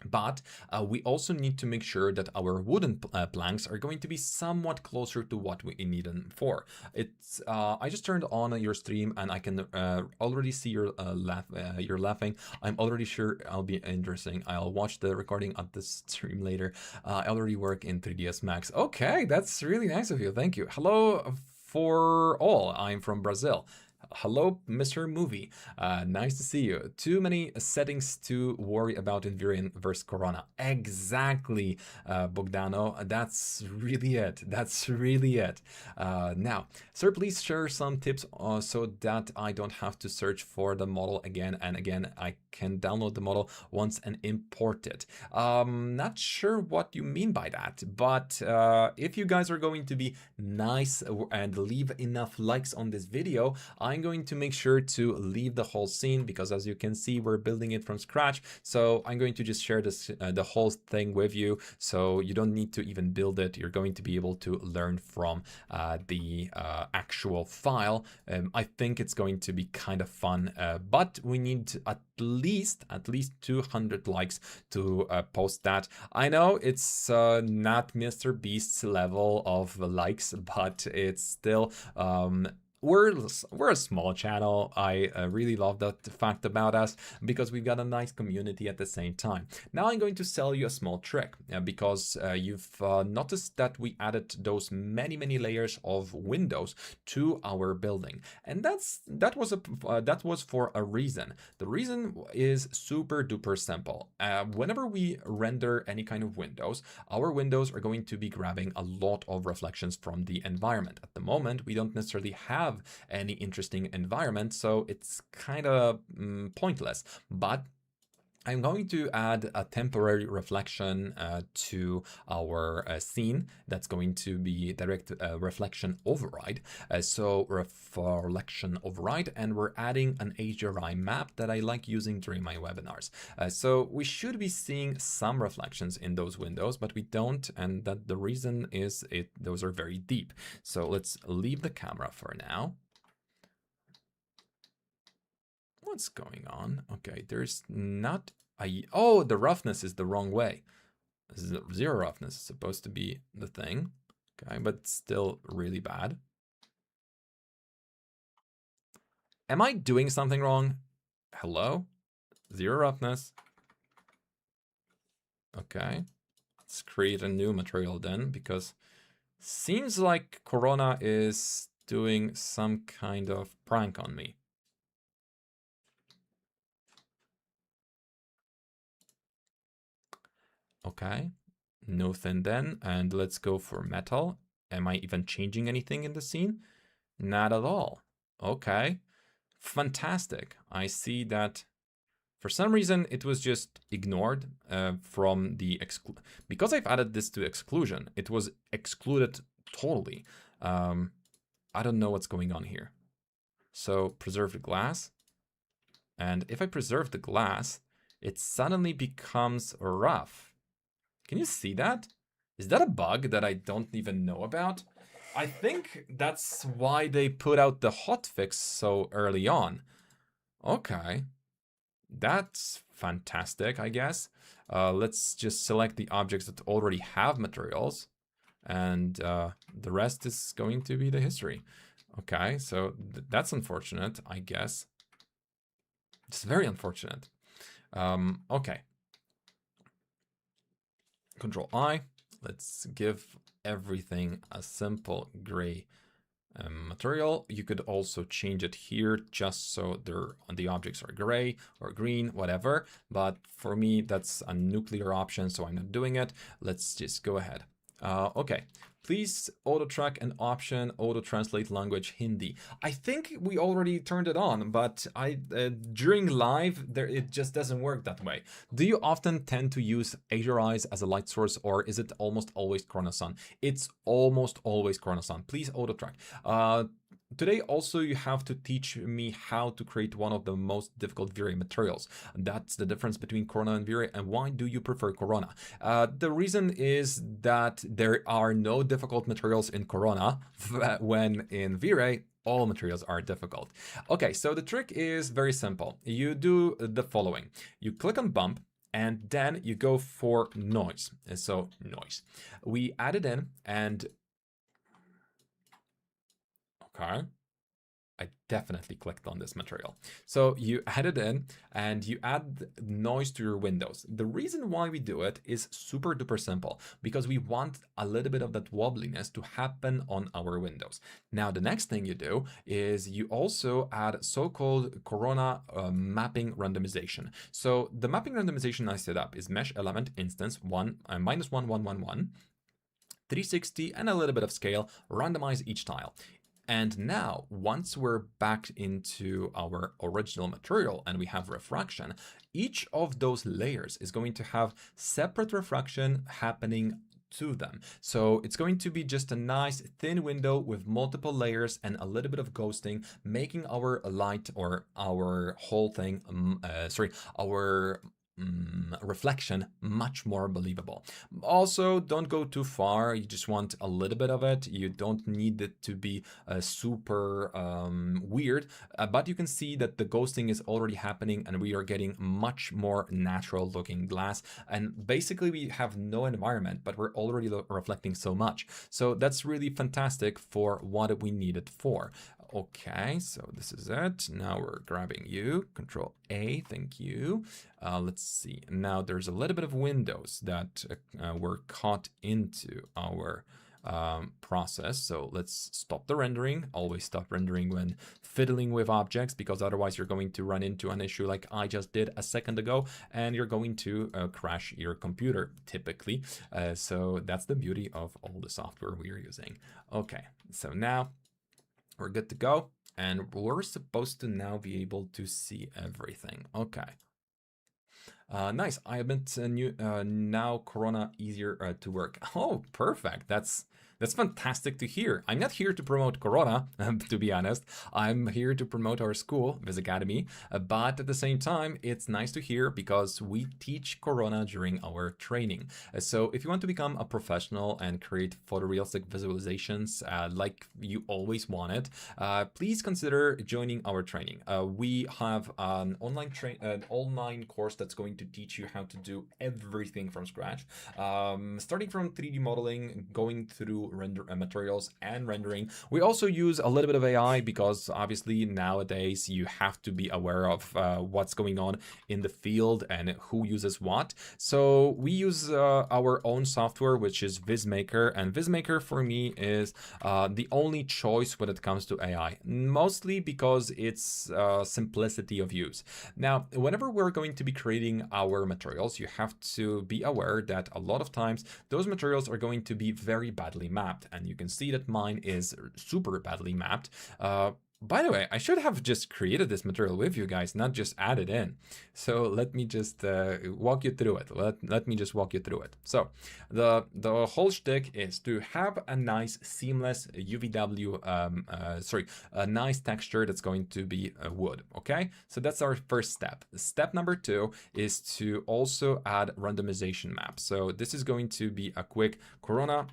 But we also need to make sure that our wooden planks are going to be somewhat closer to what we need them for. It's I just turned on your stream and I can already see you're laughing. I'm already sure I'll be interesting. I'll watch the recording of this stream later. I already work in 3ds Max. Okay, that's really nice of you. Thank you. Hello for all. I'm from Brazil. Hello, Mr. Movie. Nice to see you. Too many settings to worry about in Vray versus Corona. Exactly, Bogdano. That's really it. That's really it. Now, sir, please share some tips so that I don't have to search for the model again and again. I can download the model once and import it. Not sure what you mean by that, but if you guys are going to be nice and leave enough likes on this video, I'm going to make sure to leave the whole scene because, as you can see, we're building it from scratch. So I'm going to just share this the whole thing with you, so you don't need to even build it. You're going to be able to learn from the actual file. I think it's going to be kind of fun, but we need at least 200 likes to post that. I know it's not Mr. Beast's level of likes, but it's still we're a small channel. I really love that fact about us because we've got a nice community at the same time. Now I'm going to sell you a small trick because you've noticed that we added those many layers of windows to our building, and that was for a reason. The reason is super duper simple. Whenever we render any kind of windows, our windows are going to be grabbing a lot of reflections from the environment. At the moment, we don't necessarily have any interesting environment, so it's kind of pointless. But I'm going to add a temporary reflection to our scene. That's going to be direct reflection override. So reflection override, and we're adding an HDRI map that I like using during my webinars. So we should be seeing some reflections in those windows, but we don't, and that the reason is those are very deep. So let's leave the camera for now. What's going on? Okay, there's not a... Oh, the roughness is the wrong way. Zero roughness is supposed to be the thing. Okay, but still really bad. Am I doing something wrong? Hello? Zero roughness. Okay, let's create a new material then, because seems like Corona is doing some kind of prank on me. Okay, no thin then, and let's go for metal. Am I even changing anything in the scene? Not at all. Okay, fantastic. I see that for some reason it was just ignored from the because I've added this to exclusion, it was excluded totally. I don't know what's going on here. So preserve the glass, and if I preserve the glass, it suddenly becomes rough. Can you see that? Is that a bug that I don't even know about? I think that's why they put out the hotfix so early on. Okay, that's fantastic, I guess. Let's just select the objects that already have materials, and the rest is going to be the history. Okay, so that's unfortunate, I guess. It's very unfortunate. Okay. Control I. Let's give everything a simple gray material. You could also change it here just so the objects are gray or green, whatever. But for me, that's a nuclear option, so I'm not doing it. Let's just go ahead. Okay, please auto track an option, auto translate language Hindi. I think we already turned it on, but during live it just doesn't work that way. Do you often tend to use Azure Eyes as a light source, or is it almost always Corona Sun? It's almost always Corona Sun. Please auto track. Today also you have to teach me how to create one of the most difficult V-Ray materials. That's the difference between Corona and V-Ray, and why do you prefer Corona? The reason is that there are no difficult materials in Corona when in V-Ray all materials are difficult. Okay, so the trick is very simple. You do the following. You click on bump, and then you go for noise. So noise. We add it in, and okay, I definitely clicked on this material. So you add it in and you add noise to your windows. The reason why we do it is super duper simple, because we want a little bit of that wobbliness to happen on our windows. Now, the next thing you do is you also add so-called Corona mapping randomization. So the mapping randomization I set up is mesh element instance minus 1, 1, 1, 1, 360, and a little bit of scale, randomize each tile. And now, once we're back into our original material and we have refraction, each of those layers is going to have separate refraction happening to them. So it's going to be just a nice thin window with multiple layers and a little bit of ghosting, making our light or our whole thing, our reflection much more believable. Also, don't go too far. You just want a little bit of it. You don't need it to be super weird, but you can see that the ghosting is already happening and we are getting much more natural looking glass. And basically we have no environment, but we're already reflecting so much. So that's really fantastic for what we need it for. Okay, so this is it. Now we're grabbing you, Control A, thank you. Let's see, now there's a little bit of windows that were caught into our process. So let's stop the rendering. Always stop rendering when fiddling with objects, because otherwise you're going to run into an issue like I just did a second ago, and you're going to crash your computer typically. So that's the beauty of all the software we are using. Okay, so now we're good to go, and we're supposed to now be able to see everything. Okay. Nice. I admit now Corona easier to work. Oh, perfect. That's fantastic to hear. I'm not here to promote Corona, to be honest. I'm here to promote our school, VizAcademy. But at the same time, it's nice to hear because we teach Corona during our training. So if you want to become a professional and create photorealistic visualizations like you always wanted, please consider joining our training. We have an online course that's going to teach you how to do everything from scratch, starting from 3D modeling, going through render materials and rendering. We also use a little bit of AI because obviously nowadays you have to be aware of what's going on in the field and who uses what. So we use our own software, which is VizMaker, and VizMaker for me is the only choice when it comes to AI, mostly because it's simplicity of use. Now, whenever we're going to be creating our materials, you have to be aware that a lot of times those materials are going to be very badly mapped, and you can see that mine is super badly mapped. By the way, I should have just created this material with you guys, not just added in. So let me just walk you through it. Let me just walk you through it. So the whole shtick is to have a nice seamless UVW, a nice texture that's going to be wood. Okay, so that's our first step. Step number 2 is to also add randomization map. So this is going to be a quick Corona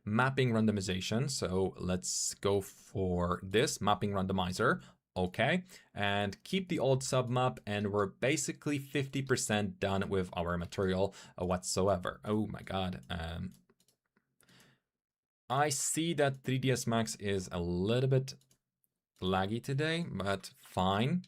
mapping randomization. So let's go for this mapping randomizer. Okay, and keep the old submap, and we're basically 50% done with our material whatsoever. Oh my god. I see that 3ds Max is a little bit laggy today, but fine,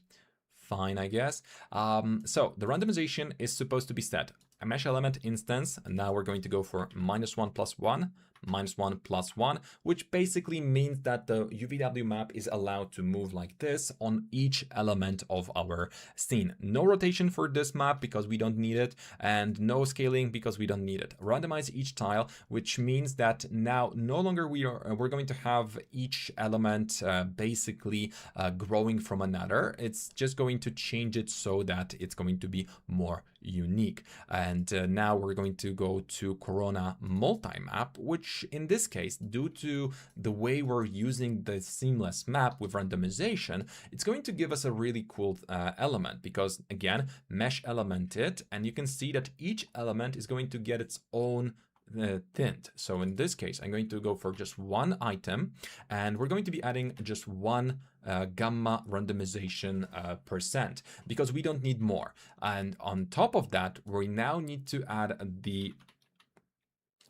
I guess. So the randomization is supposed to be set. A mesh element instance, and now we're going to go for -1 + 1, -1 +1, which basically means that the UVW map is allowed to move like this on each element of our scene. No rotation for this map because we don't need it, and no scaling because we don't need it. Randomize each tile, which means that now no longer we're going to have each element basically growing from another. It's just going to change it so that it's going to be more unique. And now we're going to go to Corona multi-map, which in this case, due to the way we're using the seamless map with randomization, it's going to give us a really cool element because again, mesh elemented, and you can see that each element is going to get its own tint. So in this case, I'm going to go for just one item, and we're going to be adding just one gamma randomization percent because we don't need more. And on top of that, we now need to add the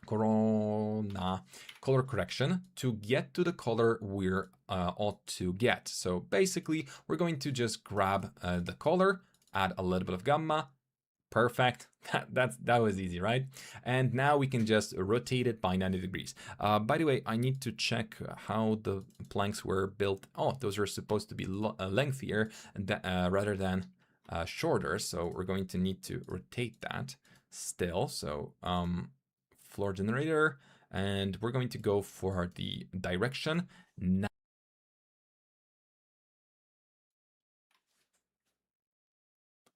Corona color correction to get to the color we're ought to get. So basically, we're going to just grab the color, add a little bit of gamma. Perfect. That was easy, right? And now we can just rotate it by 90 degrees. By the way, I need to check how the planks were built. Oh, those are supposed to be lengthier rather than shorter. So we're going to need to rotate that still. So floor generator, and we're going to go for the direction.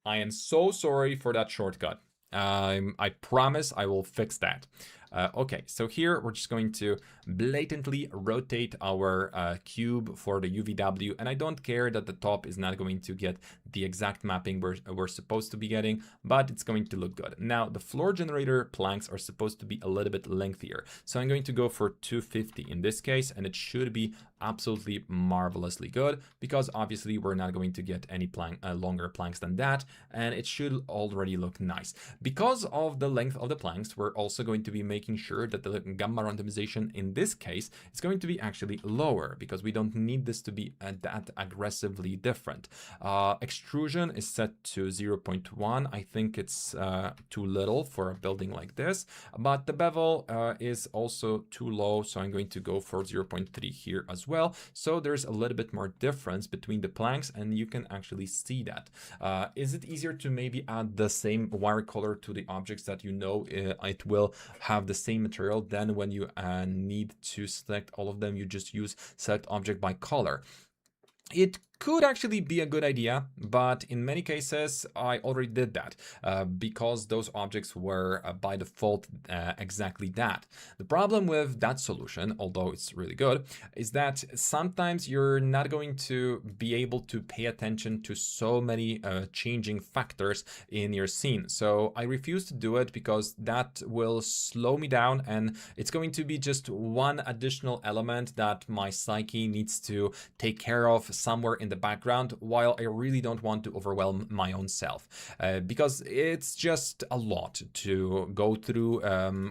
I am so sorry for that shortcut. I promise I will fix that. Okay, so here we're just going to blatantly rotate our cube for the UVW, and I don't care that the top is not going to get the exact mapping we're supposed to be getting, but it's going to look good. Now, the floor generator planks are supposed to be a little bit lengthier, so I'm going to go for 250 in this case, and it should be absolutely marvelously good because obviously we're not going to get any longer planks than that, and it should already look nice. Because of the length of the planks, we're also going to be making sure that the gamma randomization in this case is going to be actually lower because we don't need this to be that aggressively different. Extrusion is set to 0.1. I think it's too little for a building like this, but the bevel is also too low, so I'm going to go for 0.3 here as well. So there's a little bit more difference between the planks, and you can actually see that. Is it easier to maybe add the same wire color to the objects that you know it will have the same material? Then when you need to select all of them, you just use select object by color. It could actually be a good idea, but in many cases I already did that because those objects were by default exactly that. The problem with that solution, although it's really good, is that sometimes you're not going to be able to pay attention to so many changing factors in your scene. So I refuse to do it because that will slow me down, and it's going to be just one additional element that my psyche needs to take care of somewhere in the background, while I really don't want to overwhelm my own self because it's just a lot to go through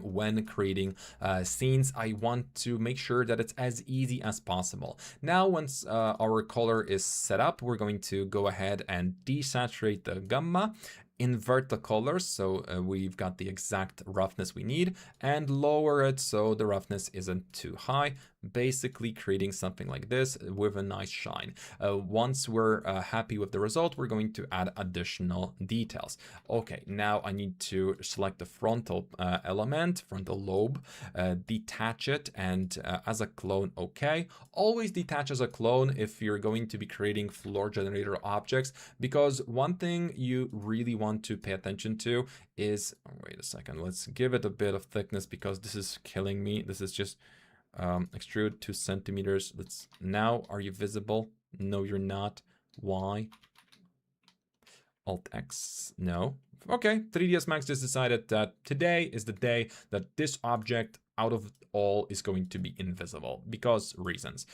when creating scenes. I want to make sure that it's as easy as possible. Now, once our color is set up, we're going to go ahead and desaturate the gamma, invert the colors so we've got the exact roughness we need, and lower it so the roughness isn't too high, basically creating something like this with a nice shine. Once we're happy with the result, we're going to add additional details. Okay, now I need to select the frontal element, frontal lobe, detach it, and as a clone, okay. Always detach as a clone if you're going to be creating floor generator objects, because one thing you really want to pay attention to is, wait a second, let's give it a bit of thickness because this is killing me. This is just extrude 2 centimeters. Now, are you visible? No, you're not. Why? Alt X, no. Okay, 3ds Max just decided that today is the day that this object out of all is going to be invisible because reasons.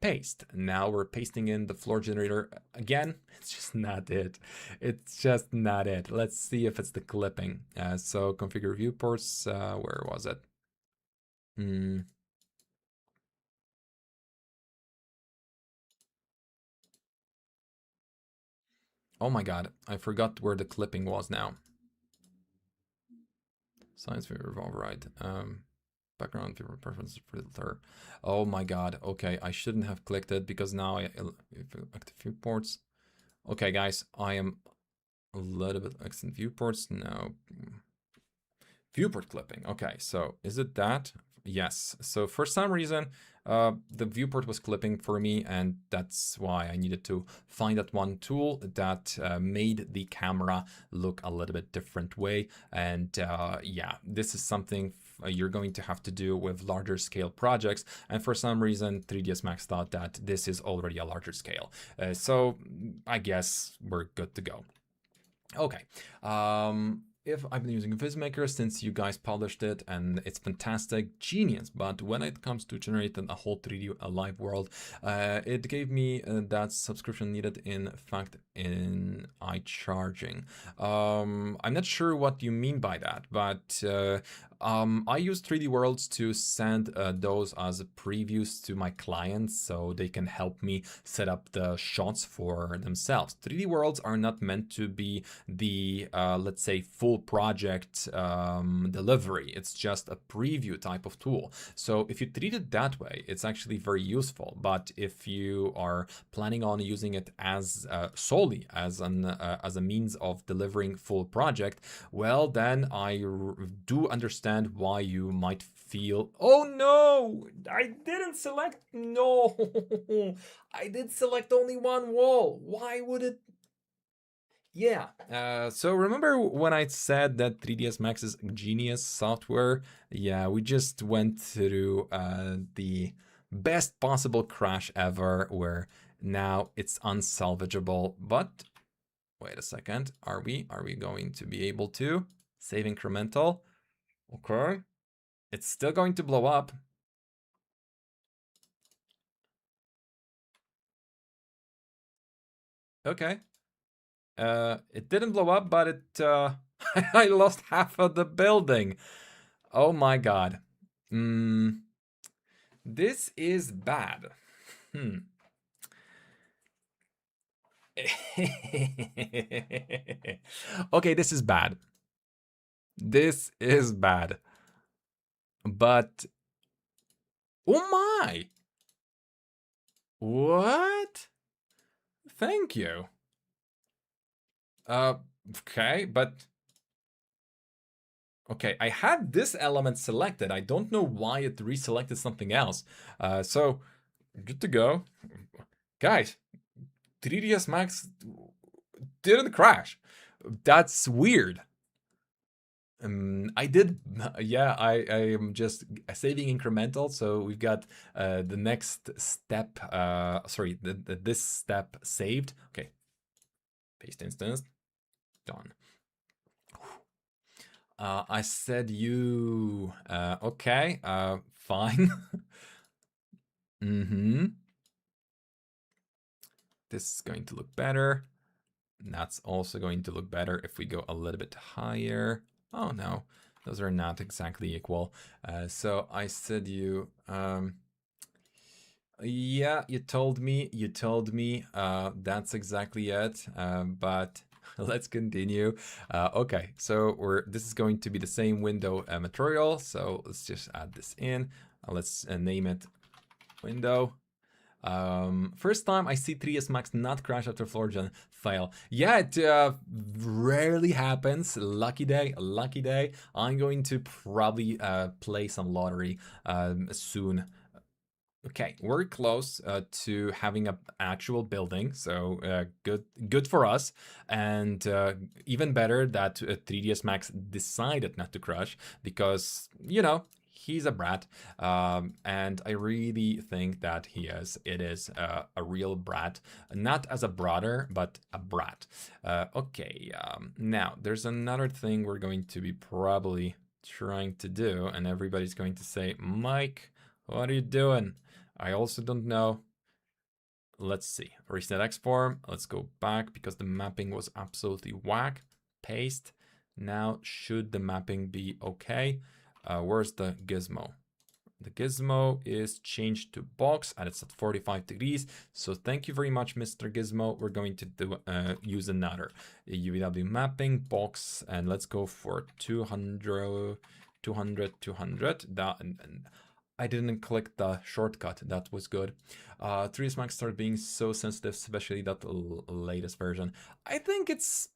Paste. Now we're pasting in the floor generator again. It's just not it. It's just not it. Let's see if it's the clipping. So configure viewports. Where was it? Oh my god, I forgot where the clipping was now. Science favor override. Background preference filter. Oh my god. Okay, I shouldn't have clicked it because now I active viewports. Okay, guys, I am a little bit extend viewports now. Viewport clipping. Okay, so is it that? Yes. So for some reason, the viewport was clipping for me, and that's why I needed to find that one tool that made the camera look a little bit different way. And yeah, this is something you're going to have to do with larger scale projects. And for some reason, 3ds Max thought that this is already a larger scale. So I guess we're good to go. Okay. If I've been using VizMaker since you guys published it and it's fantastic, genius. But when it comes to generating a whole 3D live world, it gave me that subscription needed in fact in iCharging. I'm not sure what you mean by that, but I use 3D Worlds to send those as previews to my clients so they can help me set up the shots for themselves. 3D Worlds are not meant to be the, let's say, full project delivery. It's just a preview type of tool. So if you treat it that way, it's actually very useful. But if you are planning on using it as solely as a means of delivering full project, well, then I do understand why you might feel, oh no, I didn't select, no, I did select only one wall. Why would it? Yeah, so remember when I said that 3ds Max is genius software? Yeah, we just went through the best possible crash ever where now it's unsalvageable. But wait a second, are we going to be able to save incremental? Okay, it's still going to blow up. Okay. It didn't blow up, but it I lost half of the building. Oh my god. This is bad. Okay, this is bad. This is bad. But oh my. What? Thank you. Okay, but okay, I had this element selected. I don't know why it reselected something else. So good to go. Guys, 3ds Max didn't crash. That's weird. I did, yeah, I am just saving incremental. So we've got the next step, sorry, this step saved. Okay, paste instance, done. I said you, okay, fine. This is going to look better. That's also going to look better if we go a little bit higher. Oh no, those are not exactly equal. So I said you, yeah, you told me, that's exactly it. But let's continue. Okay, so this is going to be the same window material. So let's just add this in. Let's name it window. First time I see 3ds Max not crash after floor gen fail. Yeah, it rarely happens. Lucky day, lucky day. I'm going to probably play some lottery soon. Okay, we're close to having an actual building, so good for us, and even better that 3ds Max decided not to crash because, you know, he's a brat, and I really think that it is a real brat, not as a brother, but a brat. Okay, now there's another thing we're going to be probably trying to do, and everybody's going to say, Mike, what are you doing? I also don't know. Let's see. Reset export. Let's go back because the mapping was absolutely whack. Paste. Now, should the mapping be okay? Where's the gizmo? The gizmo is changed to box and it's at 45 degrees. So thank you very much, Mr. Gizmo. We're going to do, use another UVW mapping box, and let's go for 200 200, 200. That, and I didn't click the shortcut. That was good. 3ds Max started being so sensitive, especially that latest version. I think it's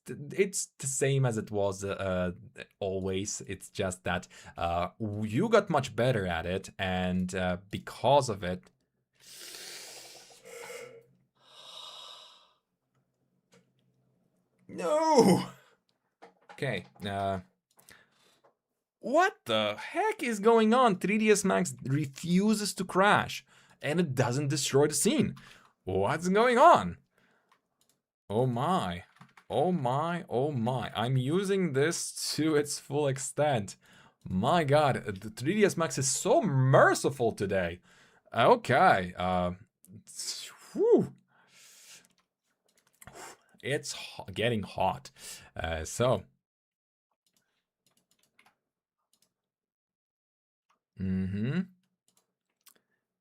the same as it was always. It's just that you got much better at it, and because of it. No! Okay, what the heck is going on? 3ds Max refuses to crash, and it doesn't destroy the scene. What's going on? Oh my. Oh my, oh my. I'm using this to its full extent. My god, the 3ds Max is so merciful today. Okay, whew. It's getting hot. So.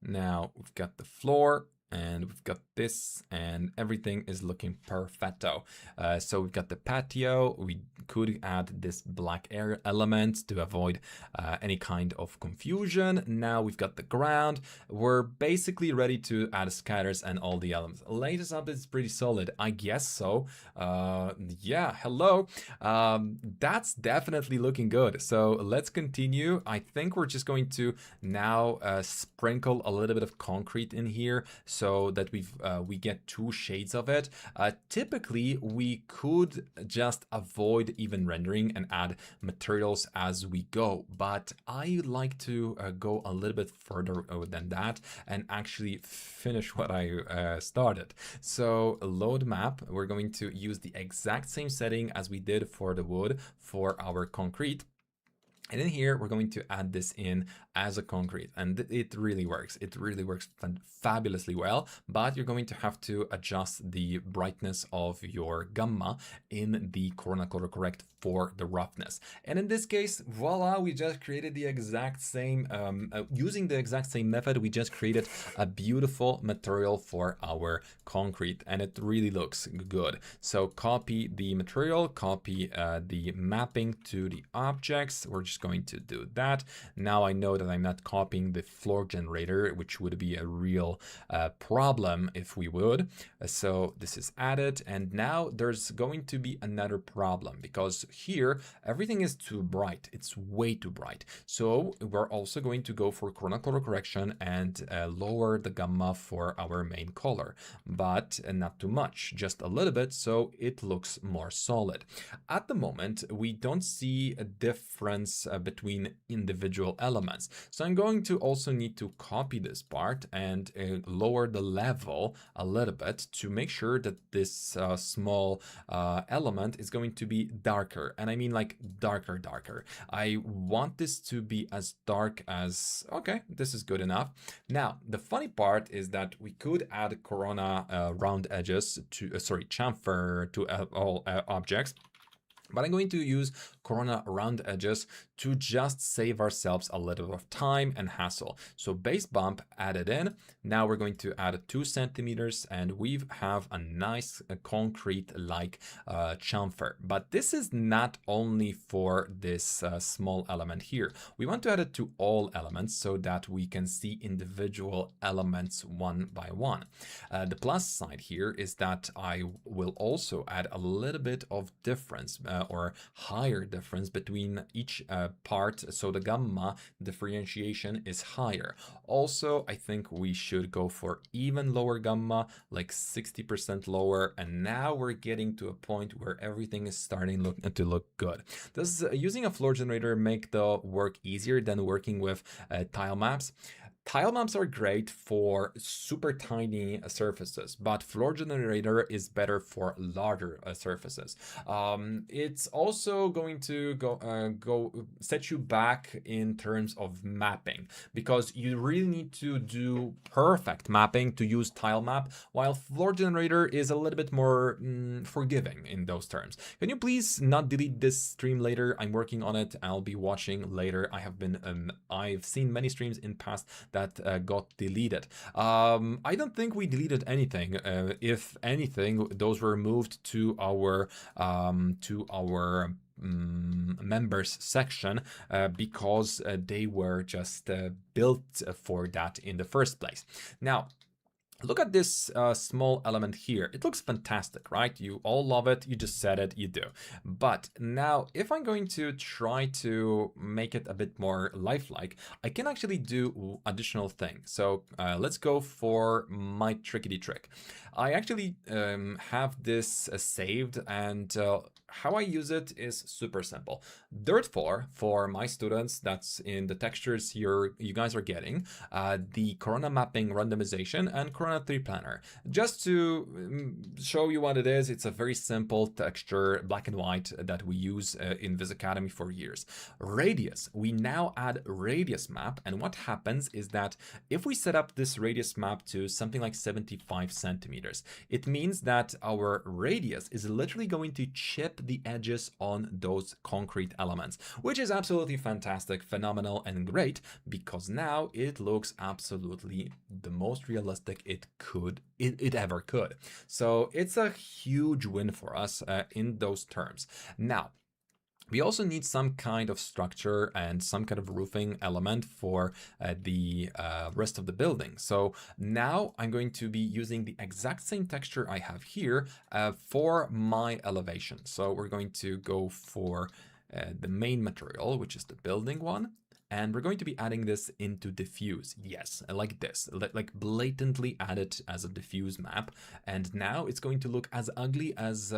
Now we've got the floor, and we've got this, and everything is looking perfecto. So we've got the patio. We could add this black air element to avoid any kind of confusion. Now we've got the ground. We're basically ready to add scatters and all the elements. Latest update is pretty solid, I guess so. Yeah, hello. That's definitely looking good. So let's continue. I think we're just going to now sprinkle a little bit of concrete in here, so that we get 2 shades of it. Typically, we could just avoid even rendering and add materials as we go, but I like to go a little bit further than that and actually finish what I started. So load map, we're going to use the exact same setting as we did for the wood for our concrete. And in here, we're going to add this in as a concrete, and it really works. It really works fabulously well, but you're going to have to adjust the brightness of your gamma in the Corona Color Correct for the roughness. And in this case, voila, we just created the exact same, using the exact same method, we just created a beautiful material for our concrete, and it really looks good. So copy the material, copy the mapping to the objects. We're just going to do that. Now I know that I'm not copying the floor generator, which would be a real problem if we would. So this is added, and now there's going to be another problem, because here everything is too bright. It's way too bright. So we're also going to go for Corona color correction and lower the gamma for our main color, but not too much, just a little bit, so it looks more solid. At the moment, we don't see a difference between individual elements. So I'm going to also need to copy this part and lower the level a little bit to make sure that this small element is going to be darker. And I mean like darker. I want this to be as dark as, okay, this is good enough. Now, the funny part is that we could add Corona round edges to, chamfer to all objects. But I'm going to use Corona round edges to just save ourselves a little bit of time and hassle. So base bump added in. Now we're going to add 2 centimeters, and we have a nice concrete-like chamfer. But this is not only for this small element here. We want to add it to all elements so that we can see individual elements one by one. The plus side here is that I will also add a little bit of difference or higher difference between each part, so the gamma differentiation is higher. Also, I think we should go for even lower gamma, like 60% lower, and now we're getting to a point where everything is starting to look good. Does using a floor generator make the work easier than working with tile maps? Tile maps are great for super tiny surfaces, but floor generator is better for larger surfaces. It's also going to go set you back in terms of mapping, because you really need to do perfect mapping to use tile map, while floor generator is a little bit more forgiving in those terms. Can you please not delete this stream later? I'm working on it. I'll be watching later. I've seen many streams in past that got deleted. I don't think we deleted anything. If anything, those were moved to our members section because they were just built for that in the first place. Now, look at this small element here. It looks fantastic, right? You all love it. You just said it, you do. But now, if I'm going to try to make it a bit more lifelike, I can actually do additional things. So let's go for my trickety trick. I actually have this saved, and how I use it is super simple. Dirt for my students, that's in the textures you guys are getting, the Corona mapping randomization and Corona 3 planner. Just to show you what it is, it's a very simple texture, black and white, that we use in VizAcademy for years. Radius, we now add radius map, and what happens is that if we set up this radius map to something like 75 centimeters, it means that our radius is literally going to chip the edges on those concrete elements, which is absolutely fantastic, phenomenal, and great, because now it looks absolutely the most realistic it ever could. So it's a huge win for us in those terms. Now, we also need some kind of structure and some kind of roofing element for the rest of the building. So now I'm going to be using the exact same texture I have here for my elevation. So we're going to go for the main material, which is the building one. And we're going to be adding this into diffuse. Yes, like this, like blatantly add it as a diffuse map. And now it's going to look as ugly as,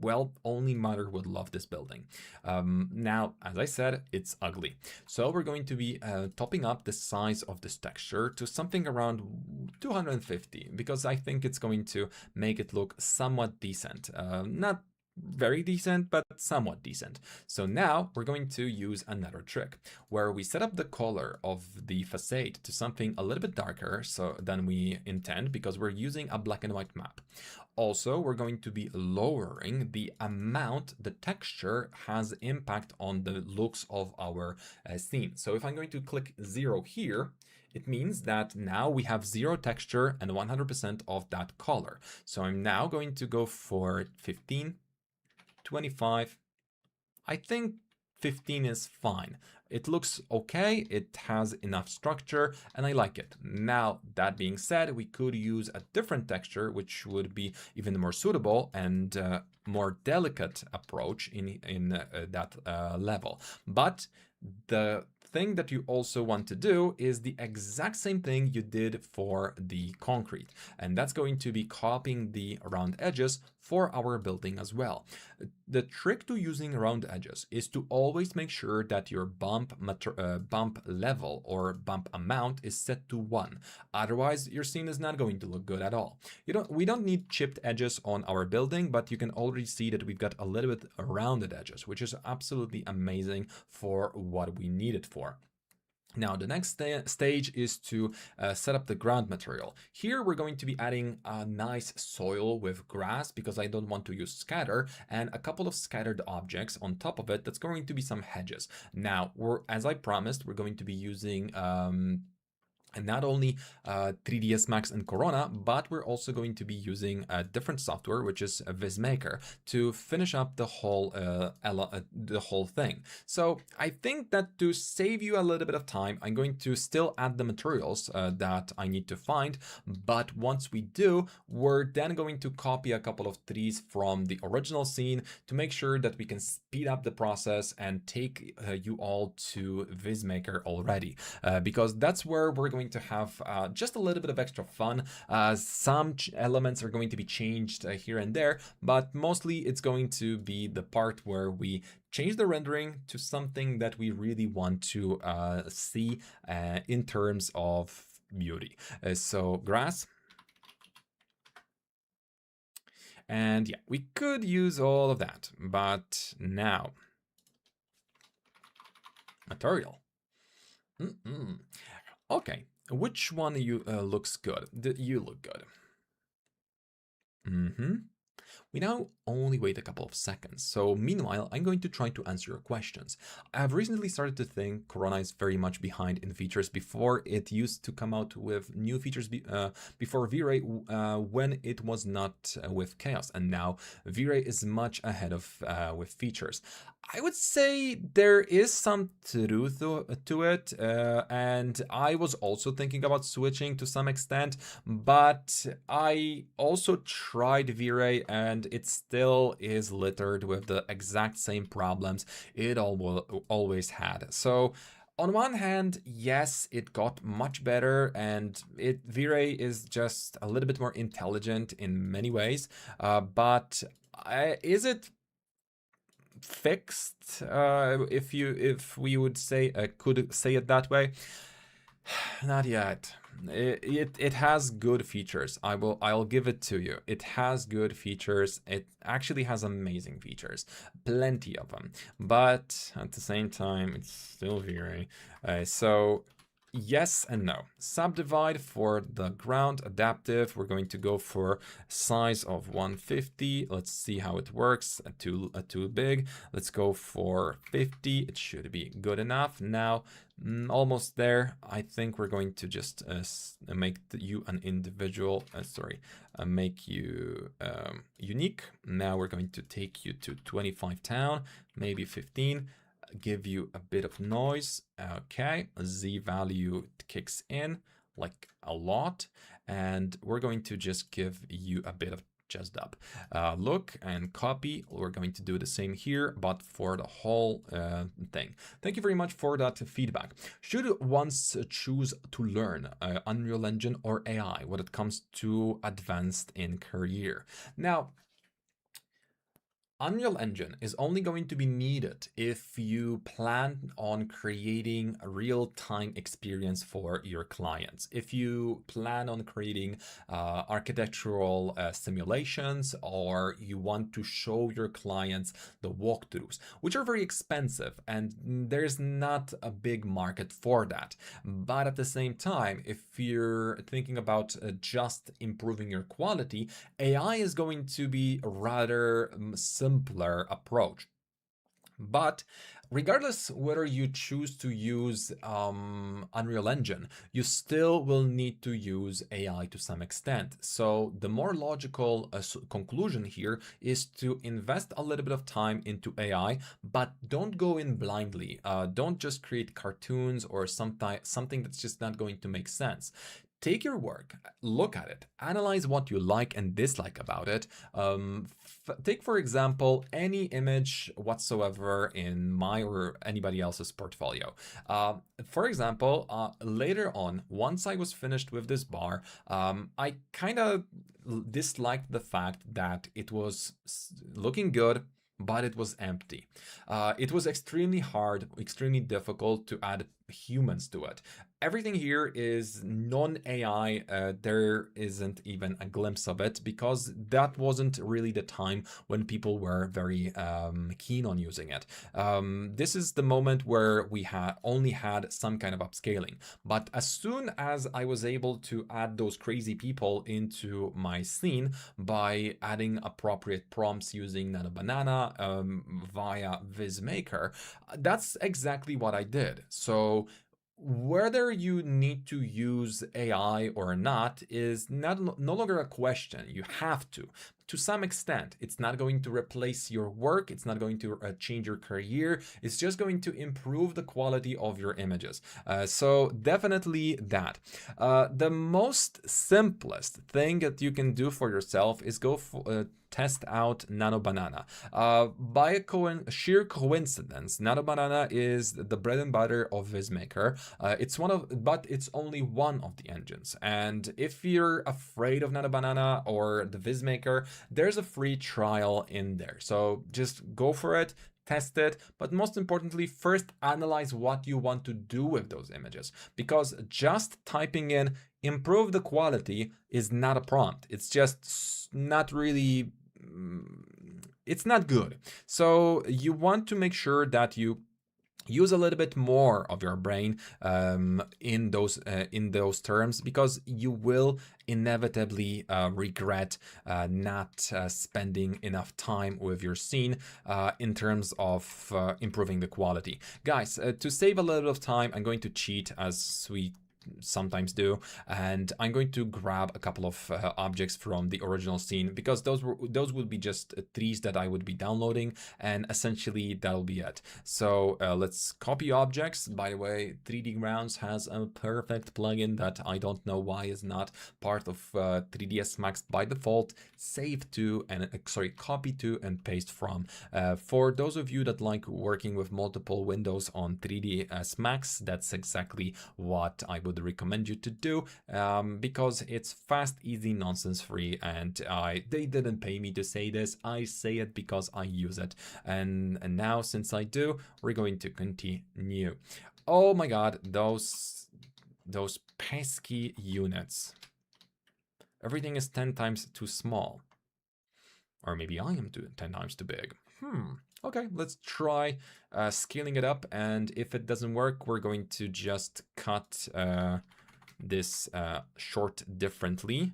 well, only Mother would love this building. Now, as I said, it's ugly. So we're going to be topping up the size of this texture to something around 250, because I think it's going to make it look somewhat decent. Not very decent, but somewhat decent. So now we're going to use another trick where we set up the color of the facade to something a little bit darker than we intend, because we're using a black and white map. Also, we're going to be lowering the amount the texture has impact on the looks of our scene. So if I'm going to click 0 here, it means that now we have 0 texture and 100% of that color. So I'm now going to go for 15, 25. I think 15 is fine. It looks okay, it has enough structure, and I like it. Now, that being said, we could use a different texture, which would be even more suitable and more delicate approach in that level. But the thing that you also want to do is the exact same thing you did for the concrete, and that's going to be copying the round edges for our building as well. The trick to using round edges is to always make sure that your bump level or bump amount is set to 1. Otherwise, your scene is not going to look good at all. We don't need chipped edges on our building, but you can already see that we've got a little bit rounded edges, which is absolutely amazing for what we need it for. Now, the next stage is to set up the ground material. Here, we're going to be adding a nice soil with grass, because I don't want to use scatter, and a couple of scattered objects on top of it. That's going to be some hedges. Now, as I promised, we're going to be using and not only 3ds Max and Corona, but we're also going to be using a different software, which is VizMaker, to finish up the whole thing. So I think that to save you a little bit of time, I'm going to still add the materials that I need to find. But once we do, we're then going to copy a couple of trees from the original scene to make sure that we can speed up the process and take you all to VizMaker already, because that's where we're going to have just a little bit of extra fun. Some elements are going to be changed here and there, but mostly it's going to be the part where we change the rendering to something that we really want to see in terms of beauty. So grass. And yeah, we could use all of that, but now material. Okay, which one looks good? You look good. We now only wait a couple of seconds, so meanwhile, I'm going to try to answer your questions. I've recently started to think Corona is very much behind in features. Before, it used to come out with new features before vray when it was not with Chaos, and now vray is much ahead of with features. I would say there is some truth to it, and I was also thinking about switching to some extent, but I also tried V-Ray and it still is littered with the exact same problems it always had. So on one hand, yes, it got much better, and V-Ray is just a little bit more intelligent in many ways, but is it fixed, if we would say, could say it that way? Not yet. It has good features. I'll give it to you. It has good features. It actually has amazing features, plenty of them. But at the same time, it's still very so. Yes and no. Subdivide for the ground. Adaptive, we're going to go for size of 150. Let's see how it works. Too big. Let's go for 50. It should be good enough. Now, almost there. I think we're going to just make you an individual. Make you unique. Now we're going to take you to 25 town, maybe 15. Give you a bit of noise. Okay, Z value kicks in like a lot, and we're going to just give you a bit of just up look and copy. We're going to do the same here, but for the whole thing. Thank you very much for that feedback. Should one choose to learn Unreal Engine or AI when it comes to advanced in career? Now, Unreal Engine is only going to be needed if you plan on creating a real-time experience for your clients. If you plan on creating architectural simulations, or you want to show your clients the walkthroughs, which are very expensive and there's not a big market for that. But at the same time, if you're thinking about just improving your quality, AI is going to be rather simpler approach. But regardless whether you choose to use Unreal Engine, you still will need to use AI to some extent. So the more logical conclusion here is to invest a little bit of time into AI, but don't go in blindly. Don't just create cartoons or something that's just not going to make sense. Take your work, look at it, analyze what you like and dislike about it. Take, for example, any image whatsoever in my or anybody else's portfolio. For example, later on, once I was finished with this bar, I kind of disliked the fact that it was looking good, but it was empty. It was extremely hard, extremely difficult to add humans to it. Everything here is non-AI. There isn't even a glimpse of it because that wasn't really the time when people were very keen on using it. This is the moment where we only had some kind of upscaling. But as soon as I was able to add those crazy people into my scene by adding appropriate prompts using Nano Banana via VizMaker, that's exactly what I did. So whether you need to use AI or not is no longer a question. You have to some extent. It's not going to replace your work. It's not going to change your career. It's just going to improve the quality of your images. So definitely that. The most simplest thing that you can do for yourself is go for test out Nano Banana. By a sheer coincidence, Nano Banana is the bread and butter of VizMaker. But it's only one of the engines. And if you're afraid of Nano Banana or the VizMaker, there's a free trial in there. So just go for it. Test it, but most importantly, first analyze what you want to do with those images, because just typing in improve the quality is not a prompt. It's just not really, it's not good. So you want to make sure that you use a little bit more of your brain in those terms, because you will inevitably regret not spending enough time with your scene in terms of improving the quality. Guys, to save a little bit of time, I'm going to cheat as we sometimes do, and I'm going to grab a couple of objects from the original scene, because those would be just trees that I would be downloading, and essentially that'll be it. So let's copy objects. By the way, 3D Grounds has a perfect plugin that I don't know why is not part of 3ds Max by default. Save to, and copy to and paste from. For those of you that like working with multiple windows on 3ds Max, that's exactly what I would recommend you to do, because it's fast, easy, nonsense free, and they didn't pay me to say this. I say it because I use it, and now since I do, we're going to continue. Oh my god, those pesky units. Everything is 10 times too small. Or maybe I am 10 times too big. Okay, let's try scaling it up, and if it doesn't work, we're going to just cut this short differently.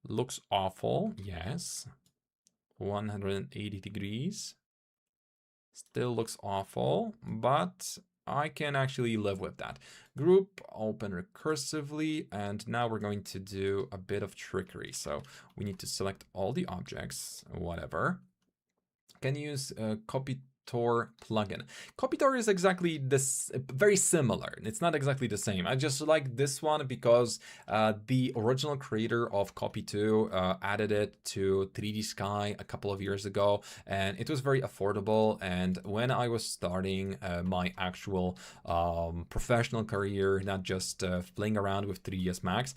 Looks awful, yes. 180 degrees. Still looks awful, but I can actually live with that. Group, open recursively, and now we're going to do a bit of trickery. So we need to select all the objects, whatever. Can use copy plugin. Copytor is exactly this, very similar. It's not exactly the same. I just like this one because the original creator of Copy2 added it to 3D Sky a couple of years ago, and it was very affordable. And when I was starting my actual professional career, not just playing around with 3ds Max,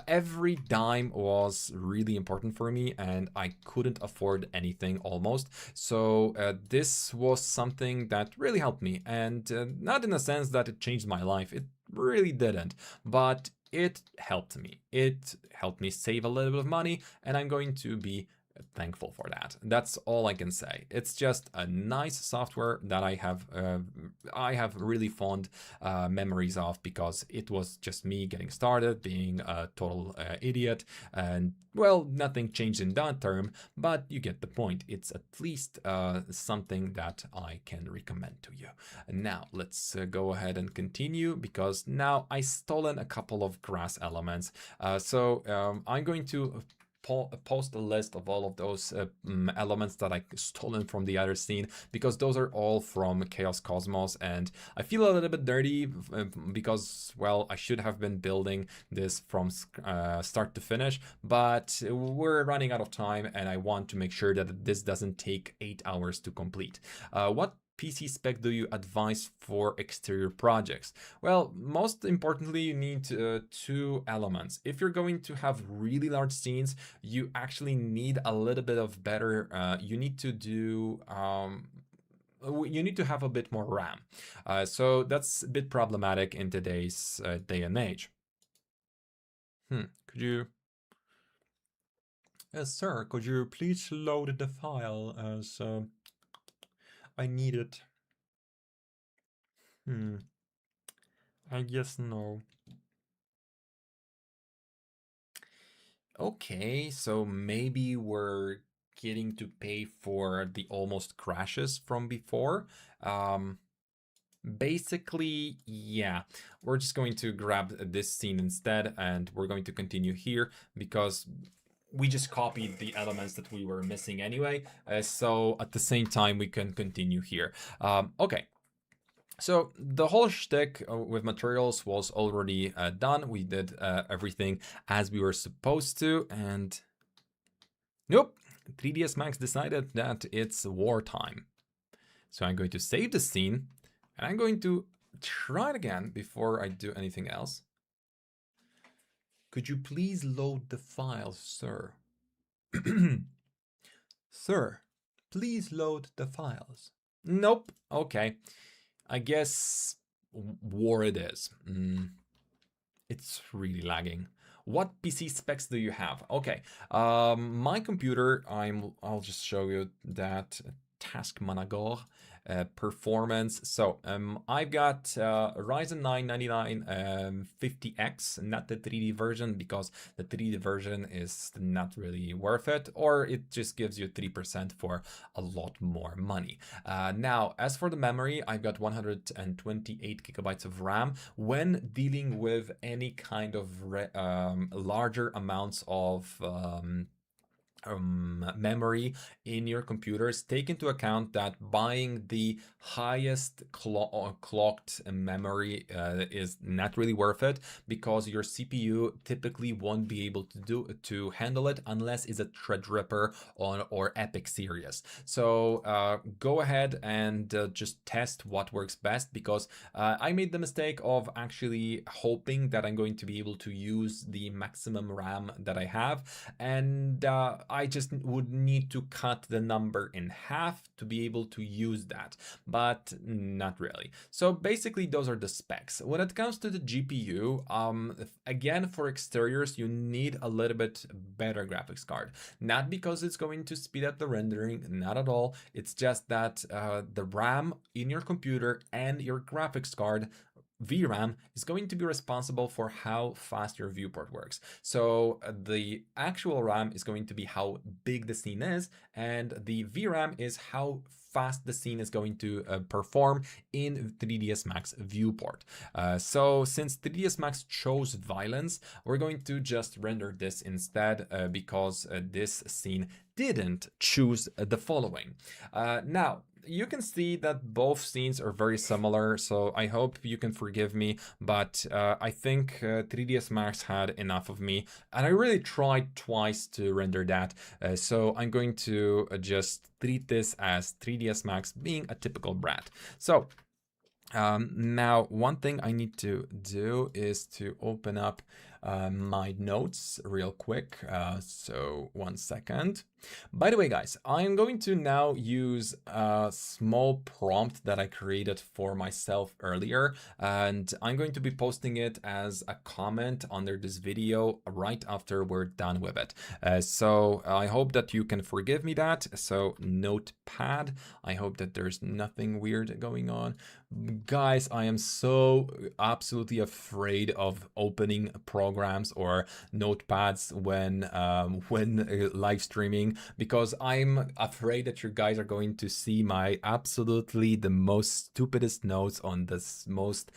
every dime was really important for me, and I couldn't afford anything almost. So this was something that really helped me, and not in the sense that it changed my life. It really didn't, but it helped me. It helped me save a little bit of money, and I'm going to be thankful for that. That's all I can say. It's just a nice software that I have really fond memories of, because it was just me getting started, being a total idiot, and well, nothing changed in that term, but you get the point. It's at least something that I can recommend to you. And now let's go ahead and continue, because now I stolen a couple of grass elements. So I'm going to post a list of all of those elements that I stolen from the other scene, because those are all from Chaos Cosmos, and I feel a little bit dirty because, well, I should have been building this from start to finish, but we're running out of time, and I want to make sure that this doesn't take 8 hours to complete. What PC spec do you advise for exterior projects? Well, most importantly, you need 2 elements. If you're going to have really large scenes, you actually need a little bit of better, you need to do, you need to have a bit more RAM. So that's a bit problematic in today's day and age. Could you... Yes, sir, could you please load the file as... I need it. I guess no. Okay, so maybe we're getting to pay for the almost crashes from before. Basically, yeah, we're just going to grab this scene instead, and we're going to continue here, because we just copied the elements that we were missing anyway, so at the same time we can continue here. Okay, so the whole shtick with materials was already done. We did everything as we were supposed to, and nope, 3ds Max decided that it's wartime. So I'm going to save the scene, and I'm going to try it again before I do anything else. Could you please load the file, sir? Sir, please load the files. Nope. Okay. I guess war it is. It's really lagging. What PC specs do you have? Okay. My computer, I'll just show you that task manager. performance. So I've got Ryzen 9 9950X, not the 3D version, because the 3D version is not really worth it, or it just gives you 3% for a lot more money. Now, as for the memory, I've got 128 gigabytes of RAM. When dealing with any kind of larger amounts of memory in your computers, take into account that buying the highest clocked memory is not really worth it, because your CPU typically won't be able to handle it unless it's a Threadripper or Epic series. So go ahead and just test what works best, because I made the mistake of actually hoping that I'm going to be able to use the maximum RAM that I have, and I just would need to cut the number in half to be able to use that, but not really. So basically those are the specs. When it comes to the GPU, again, for exteriors, you need a little bit better graphics card. Not because it's going to speed up the rendering, not at all. It's just that the RAM in your computer and your graphics card, VRAM, is going to be responsible for how fast your viewport works. So the actual RAM is going to be how big the scene is, and the VRAM is how fast the scene is going to perform in 3ds Max viewport. So since 3ds Max chose violence, we're going to just render this instead, because this scene didn't choose the following. Now, you can see that both scenes are very similar, so I hope you can forgive me, but I think 3ds Max had enough of me, and I really tried twice to render that, so I'm going to just treat this as 3ds Max being a typical brat. So now, one thing I need to do is to open up my notes real quick. So 1 second. By the way, guys, I'm going to now use a small prompt that I created for myself earlier, and I'm going to be posting it as a comment under this video right after we're done with it. So I hope that you can forgive me that. So notepad, I hope that there's nothing weird going on. Guys, I am so absolutely afraid of opening programs or notepads when live streaming, because I'm afraid that you guys are going to see my absolutely the most stupidest notes on this most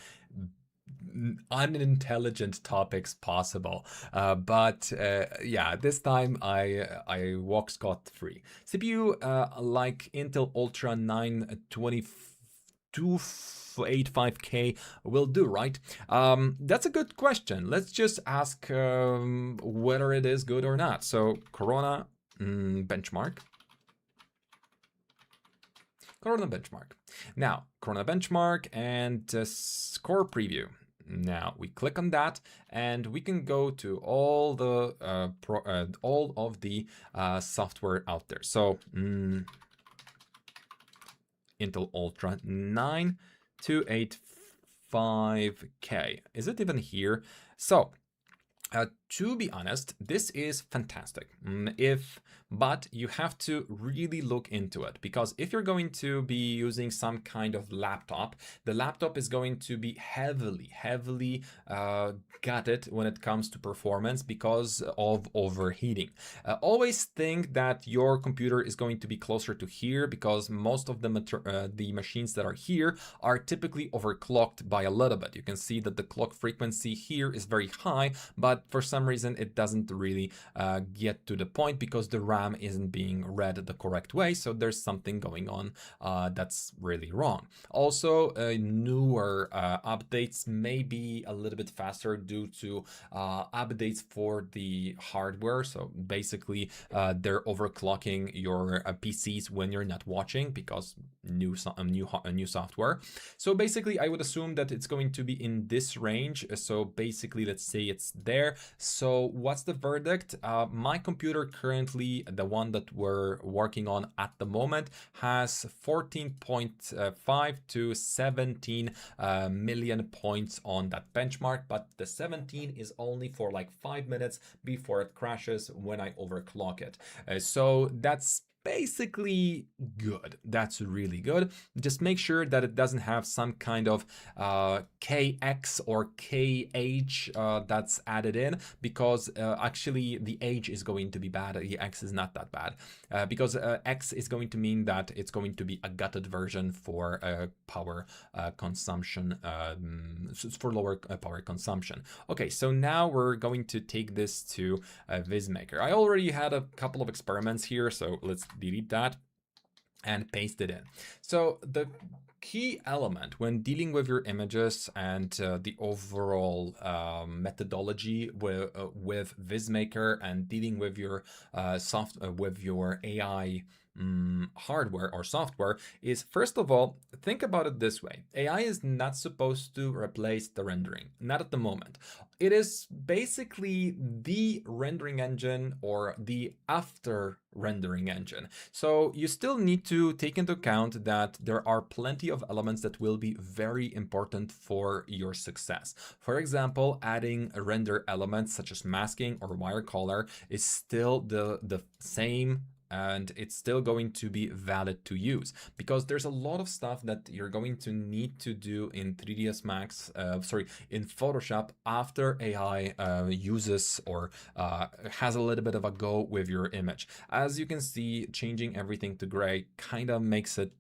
unintelligent topics possible, but yeah, this time I walk scot-free. CPU like Intel Ultra 92285K will do, right? That's a good question. Let's just ask whether it is good or not. So Corona benchmark. Corona benchmark. Now, Corona benchmark and score preview. Now we click on that, and we can go to all the all of the software out there. So Intel Ultra 9285K. Is it even here? So to be honest, this is fantastic. But you have to really look into it, because if you're going to be using some kind of laptop, the laptop is going to be heavily gutted when it comes to performance because of overheating. Always think that your computer is going to be closer to here, because most of the machines that are here are typically overclocked by a little bit. You can see that the clock frequency here is very high, but for some reason it doesn't really get to the point, because the RAM isn't being read the correct way. So there's something going on that's really wrong. Also, newer updates may be a little bit faster due to updates for the hardware. So basically they're overclocking your PCs when you're not watching, because new software. So basically I would assume that it's going to be in this range. So basically, let's say it's there. So what's the verdict? My computer currently, the one that we're working on at the moment, has 14.5 to 17 million points on that benchmark, but the 17 is only for like 5 minutes before it crashes when I overclock it. So that's basically good. That's really good. Just make sure that it doesn't have some kind of KX or KH that's added in, because actually the H is going to be bad. The X is not that bad, because X is going to mean that it's going to be a gutted version for power consumption, for lower power consumption. Okay, so now we're going to take this to VizMaker. I already had a couple of experiments here, so let's delete that and paste it in. So the key element when dealing with your images and the overall methodology with VizMaker and dealing with your with your AI hardware or software is, first of all, think about it this way. AI is not supposed to replace the rendering, not at the moment. It is basically the rendering engine or the after rendering engine. So you still need to take into account that there are plenty of elements that will be very important for your success. For example, adding a render elements such as masking or wire color is still the same, and it's still going to be valid to use, because there's a lot of stuff that you're going to need to do in 3ds Max, in Photoshop after AI uses or has a little bit of a go with your image. As you can see, changing everything to gray kind of makes it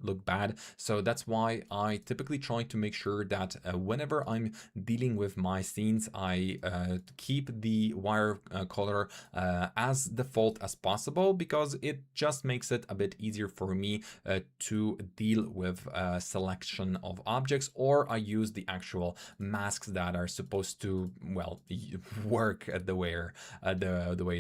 look bad. So that's why I typically try to make sure that whenever I'm dealing with my scenes, I keep the wire color as default as possible, because it just makes it a bit easier for me to deal with selection of objects, or I use the actual masks that are supposed to, well, work the way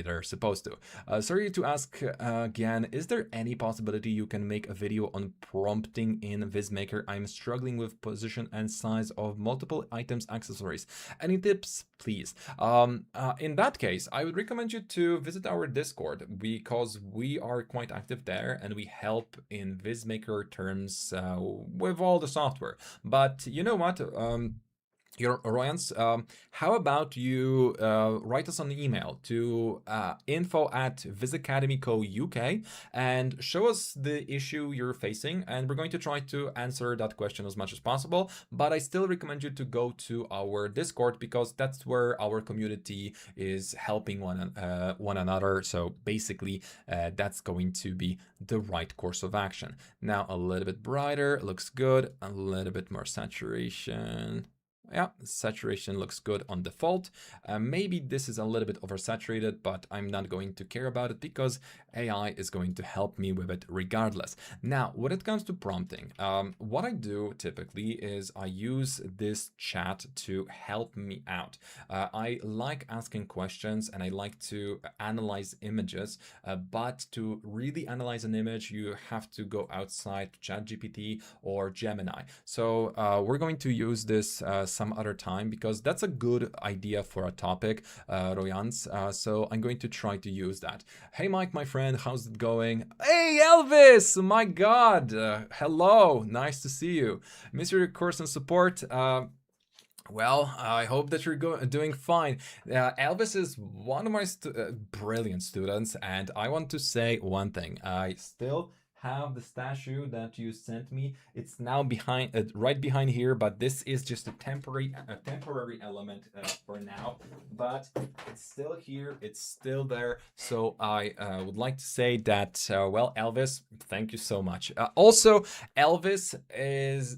they're supposed to. Sorry to ask again, is there any possibility you can make a video on prompting in VizMaker? I'm struggling with position and size of multiple items, accessories. Any tips, please? In that case, I would recommend you to visit our Discord, because we are quite active there and we help in VizMaker terms with all the software. But you know what? Royans, how about you write us an email to info@VizAcademy.co.uk and show us the issue you're facing, and we're going to try to answer that question as much as possible. But I still recommend you to go to our Discord, because that's where our community is helping one another. So basically, that's going to be the right course of action. Now a little bit brighter, looks good. A little bit more saturation. Yeah, saturation looks good on default. Maybe this is a little bit oversaturated, but I'm not going to care about it, because AI is going to help me with it regardless. Now, when it comes to prompting, what I do typically is I use this chat to help me out. I like asking questions and I like to analyze images, but to really analyze an image, you have to go outside ChatGPT or Gemini. So we're going to use this some other time, because that's a good idea for a topic, Royans. So I'm going to try to use that. Hey, Mike, my friend, how's it going? Hey, Elvis, my God. Hello, nice to see you. Miss your course and support. Well, I hope that you're doing fine. Elvis is one of my brilliant students, and I want to say one thing. I still have the statue that you sent me. It's now behind, right behind here, but this is just a temporary element for now. But it's still here. It's still there. So I would like to say that, well, Elvis, thank you so much. Also, Elvis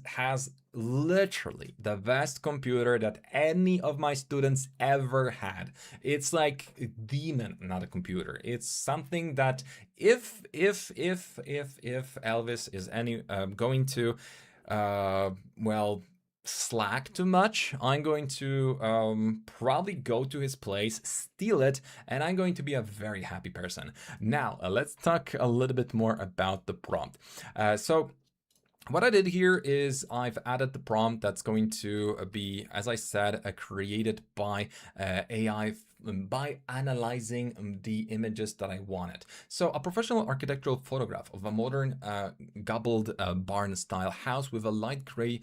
has literally the best computer that any of my students ever had. It's like a demon, not a computer. It's something that if Elvis is going to well, slack too much, I'm going to probably go to his place, steal it, and I'm going to be a very happy person. Now, let's talk a little bit more about the prompt. So what I did here is I've added the prompt that's going to be, as I said, created by AI by analyzing the images that I wanted. So a professional architectural photograph of a modern gabled barn style house with a light gray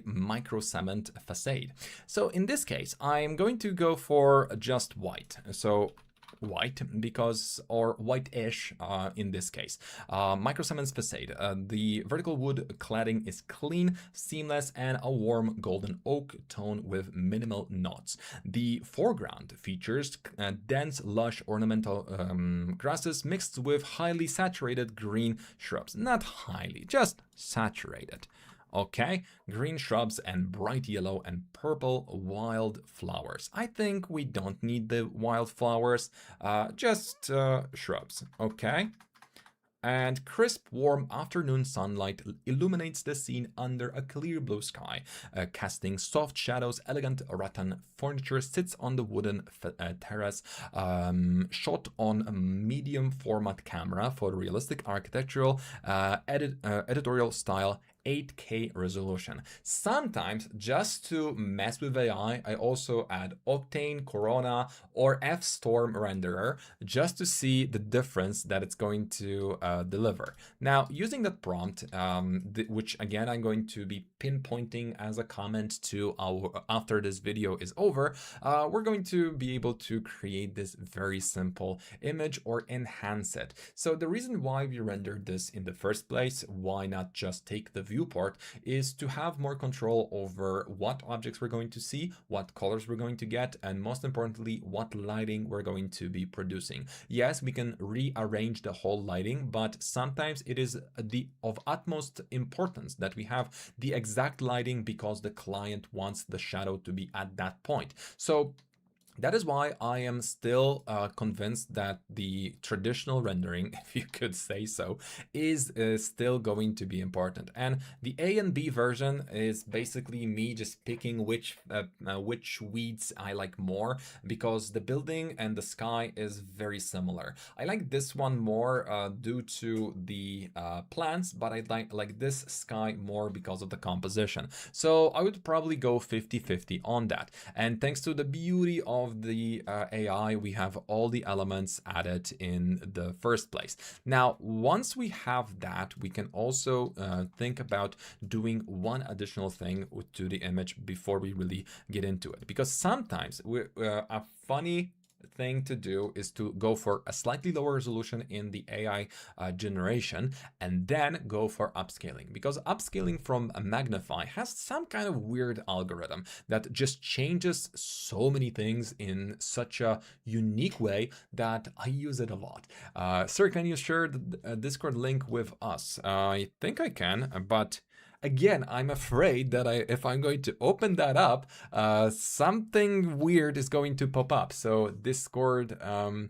micro cement facade. So in this case, I'm going to go for just white. So white because, or white-ish in this case. Microcement's facade. The vertical wood cladding is clean, seamless, and a warm golden oak tone with minimal knots. The foreground features dense, lush, ornamental grasses mixed with highly saturated green shrubs. Not highly, just saturated. Okay, green shrubs and bright yellow and purple wildflowers. I think we don't need the wildflowers, just shrubs, okay? And crisp, warm afternoon sunlight illuminates the scene under a clear blue sky, casting soft shadows. Elegant rattan furniture sits on the wooden terrace, shot on a medium format camera, photorealistic architectural, editorial style, 8K resolution. Sometimes, just to mess with AI, I also add Octane, Corona, or F-Storm renderer just to see the difference that it's going to deliver. Now, using that prompt, which again I'm going to be pinpointing as a comment to our after this video is over, we're going to be able to create this very simple image or enhance it. So the reason why we rendered this in the first place, why not just take the viewport, is to have more control over what objects we're going to see, what colors we're going to get, and most importantly, what lighting we're going to be producing. Yes, we can rearrange the whole lighting, but sometimes it is of utmost importance that we have the exact lighting because the client wants the shadow to be at that point. So that is why I am still convinced that the traditional rendering, if you could say so, is still going to be important. And the A and B version is basically me just picking which weeds I like more, because the building and the sky is very similar. I like this one more due to the plants, but I like this sky more because of the composition. So I would probably go 50-50 on that. And thanks to the beauty of the AI, we have all the elements added in the first place. Now, once we have that, we can also think about doing one additional thing to the image before we really get into it. Because sometimes a funny thing to do is to go for a slightly lower resolution in the AI generation and then go for upscaling, because upscaling from a magnify has some kind of weird algorithm that just changes so many things in such a unique way that I use it a lot. Sir, can you share the Discord link with us? I think I can, but again, I'm afraid that if I'm going to open that up, something weird is going to pop up. So Discord, 1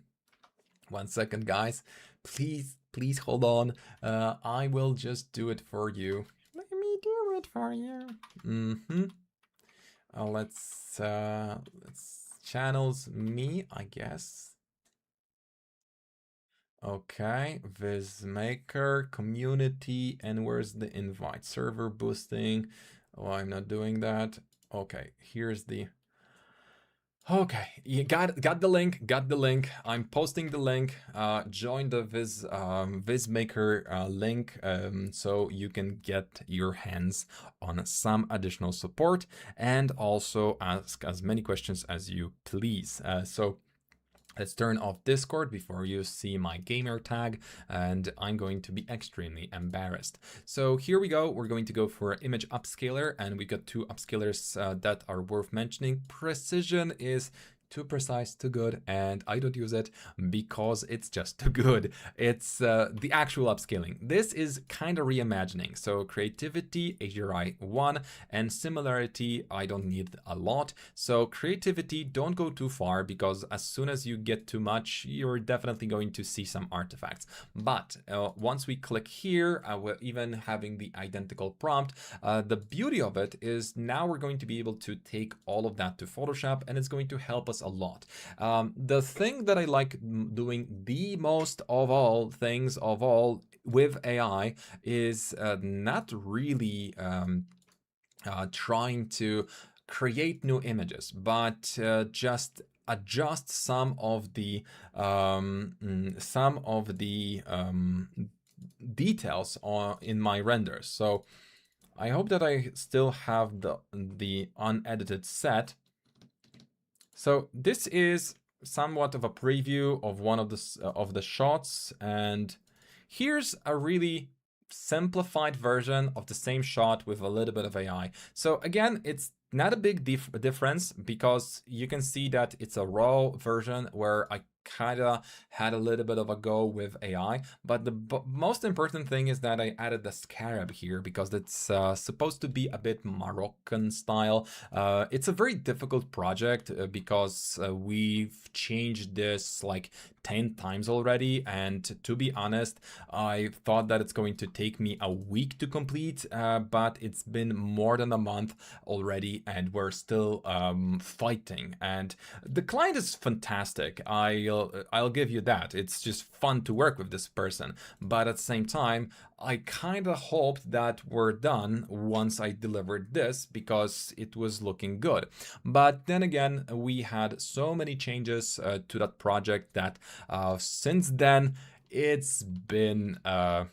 second, guys. Please hold on. I will just do it for you. Let me do it for you. Let's channels me, I guess. Okay, VizMaker, community, and where's the invite? Server boosting. Oh, I'm not doing that. Okay, here's the... Okay, you got the link, I'm posting the link. Join the VizMaker link so you can get your hands on some additional support and also ask as many questions as you please. So let's turn off Discord before you see my gamer tag, and I'm going to be extremely embarrassed. So here we go. We're going to go for image upscaler, and we got two upscalers that are worth mentioning. Precision is too precise, too good, and I don't use it because it's just too good. It's the actual upscaling. This is kind of reimagining. So creativity, HDRI 1, and similarity, I don't need a lot. So creativity, don't go too far, because as soon as you get too much, you're definitely going to see some artifacts. But once we click here, we're even having the identical prompt. The beauty of it is now we're going to be able to take all of that to Photoshop, and it's going to help us a lot. The thing that I like doing the most of all things of all with AI is not really trying to create new images, but just adjust some of the details in my renders. So I hope that I still have the unedited set. So this is somewhat of a preview of one of the shots, and here's a really simplified version of the same shot with a little bit of AI. So again, it's not a big difference because you can see that it's a raw version where I kind of had a little bit of a go with AI, but the most important thing is that I added the scarab here because it's supposed to be a bit Moroccan style. It's a very difficult project because we've changed this like 10 times already, and to be honest, I thought that it's going to take me a week to complete, but it's been more than a month already and we're still fighting. And the client is fantastic, I'll give you that. It's just fun to work with this person, but at the same time I kind of hoped that we're done once I delivered this because it was looking good. But then again, we had so many changes to that project that since then it's been a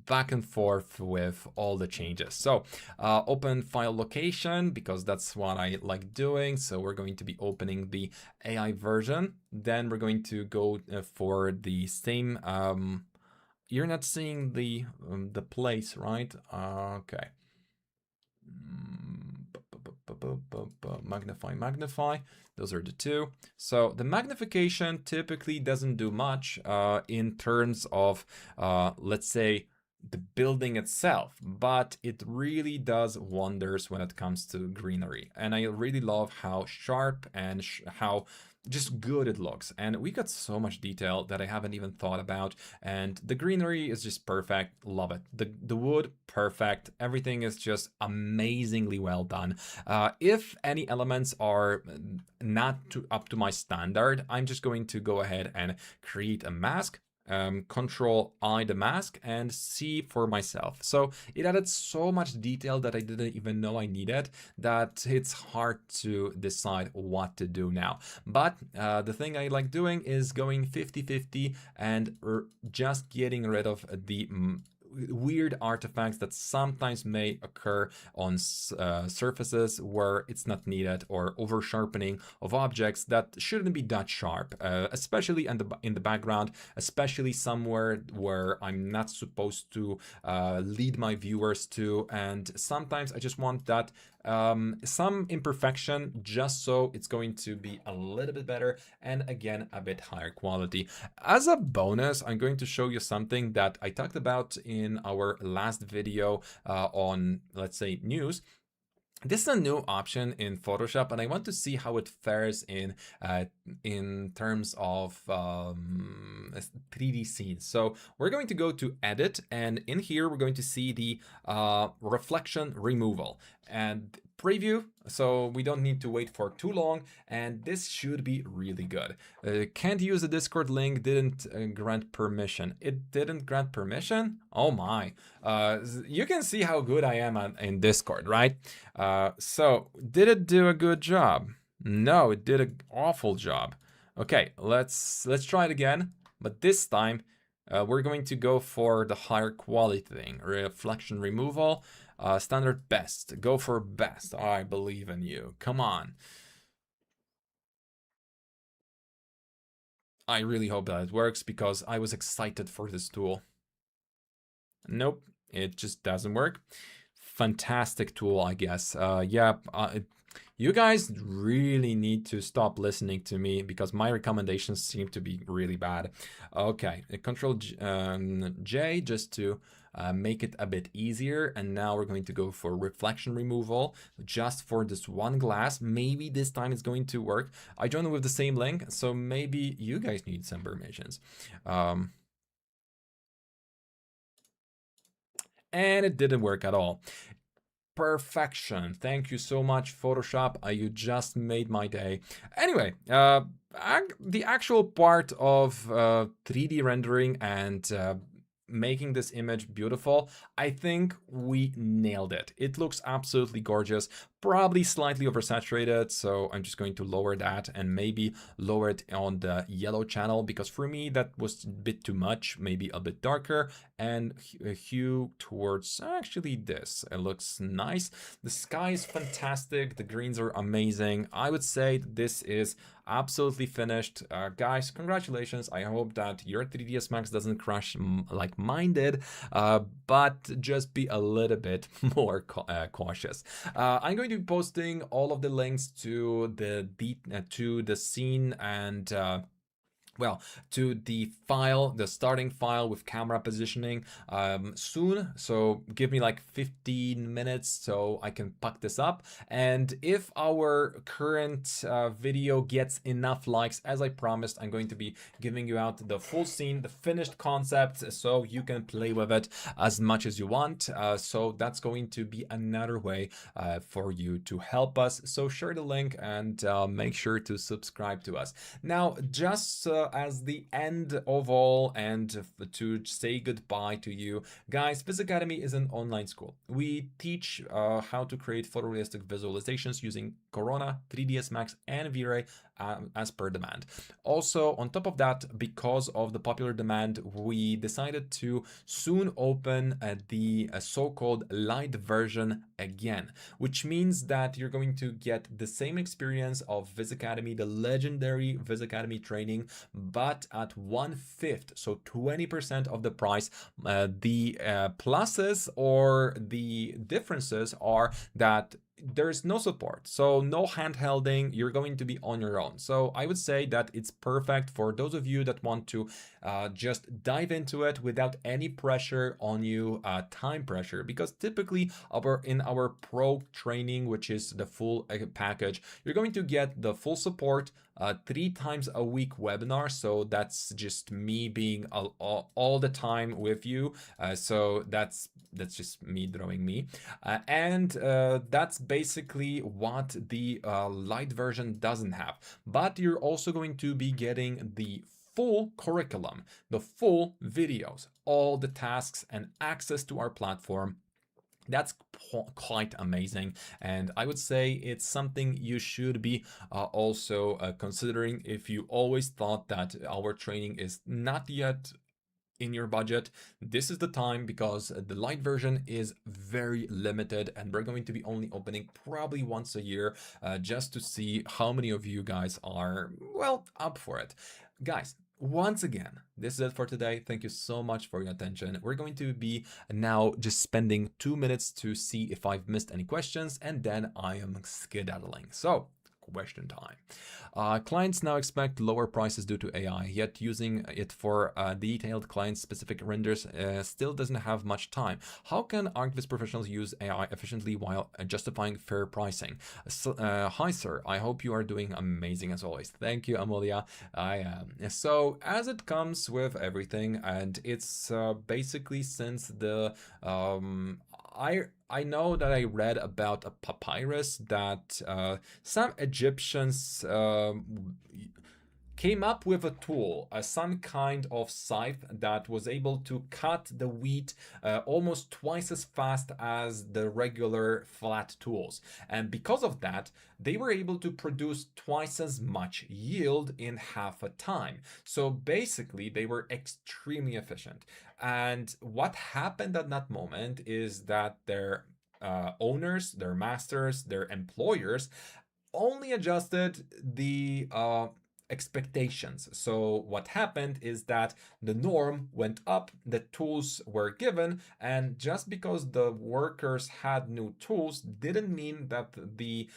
back and forth with all the changes. So open file location, because that's what I like doing. So we're going to be opening the AI version. Then we're going to go for the same. You're not seeing the place, right? Okay. Magnify. Those are the two. So the magnification typically doesn't do much in terms of, let's say, the building itself, but it really does wonders when it comes to greenery. And I really love how sharp and how just good it looks. And we got so much detail that I haven't even thought about. And the greenery is just perfect. Love it. The wood, perfect. Everything is just amazingly well done. If any elements are not up to my standard, I'm just going to go ahead and create a mask. Control I the mask and see for myself. So it added so much detail that I didn't even know I needed that it's hard to decide what to do now. But the thing I like doing is going 50-50 and just getting rid of the weird artifacts that sometimes may occur on surfaces where it's not needed, or over sharpening of objects that shouldn't be that sharp, especially in the background, especially somewhere where I'm not supposed to lead my viewers to. And sometimes I just want that some imperfection just so it's going to be a little bit better and again a bit higher quality. As a bonus, I'm going to show you something that I talked about in our last video on, let's say, news. This is a new option in Photoshop, and I want to see how it fares in terms of 3D scenes. So we're going to go to Edit, and in here we're going to see the reflection removal and preview, so we don't need to wait for too long, and this should be really good. Can't use the Discord link, didn't grant permission. It didn't grant permission? Oh my. You can see how good I am in Discord, right? So did it do a good job? No, it did an awful job. Okay, let's try it again, but this time we're going to go for the higher quality thing. Reflection removal, standard best. Go for best. I believe in you. Come on. I really hope that it works because I was excited for this tool. Nope, it just doesn't work. Fantastic tool, I guess. You guys really need to stop listening to me because my recommendations seem to be really bad. Okay, Control J just to make it a bit easier. And now we're going to go for reflection removal just for this one glass. Maybe this time it's going to work. I joined with the same link, so maybe you guys need some permissions. And it didn't work at all. Perfection. Thank you so much, Photoshop. You just made my day. Anyway, the actual part of 3D rendering and making this image beautiful, I think we nailed it. It looks absolutely gorgeous, probably slightly oversaturated, so I'm just going to lower that and maybe lower it on the yellow channel, because for me that was a bit too much, maybe a bit darker, and hue towards actually this. It looks nice. The sky is fantastic, the greens are amazing. I would say this is absolutely finished. Guys, congratulations. I hope that your 3ds Max doesn't crash like mine did, but just be a little bit more cautious. I'm going to be posting all of the links to the scene and well, to the file, the starting file with camera positioning soon. So give me like 15 minutes so I can pack this up. And if our current video gets enough likes, as I promised, I'm going to be giving you out the full scene, the finished concept, so you can play with it as much as you want. So that's going to be another way for you to help us. So share the link and make sure to subscribe to us. Now, just as the end of all and to say goodbye to you guys, VizAcademy is an online school. We teach how to create photorealistic visualizations using Corona, 3ds Max, and vray as per demand. Also, on top of that, because of the popular demand, we decided to soon open the so-called light version again, which means that you're going to get the same experience of VizAcademy, the legendary VizAcademy training, but at 1/5, so 20% of the price. The pluses or the differences are that there's no support, so no handholding. You're going to be on your own. So I would say that it's perfect for those of you that want to just dive into it without any pressure on you, time pressure, because typically in our pro training, which is the full package, you're going to get the full support, 3 times a week webinar. So that's just me being all the time with you. So that's just me throwing me. And that's basically what the light version doesn't have. But you're also going to be getting the full curriculum, the full videos, all the tasks, and access to our platform. That's quite amazing, and I would say it's something you should be also considering if you always thought that our training is not yet in your budget. This is the time, because the light version is very limited and we're going to be only opening probably once a year, just to see how many of you guys are, well, up for it. Guys, once again, this is it for today. Thank you so much for your attention. We're going to be now just spending 2 minutes to see if I've missed any questions, and then I am skedaddling. So, question time. Clients now expect lower prices due to AI, yet using it for detailed client-specific renders still doesn't have much time. How can ArcViz professionals use AI efficiently while justifying fair pricing? So, hi, sir. I hope you are doing amazing as always. Thank you, Amelia. I am. So, as it comes with everything, and it's basically since the I know that I read about a papyrus that some Egyptians came up with a tool, some kind of scythe that was able to cut the wheat almost twice as fast as the regular flat tools. And because of that, they were able to produce twice as much yield in half a time. So basically, they were extremely efficient. And what happened at that moment is that their owners, their masters, their employers only adjusted the expectations. So what happened is that the norm went up, the tools were given, and just because the workers had new tools didn't mean that the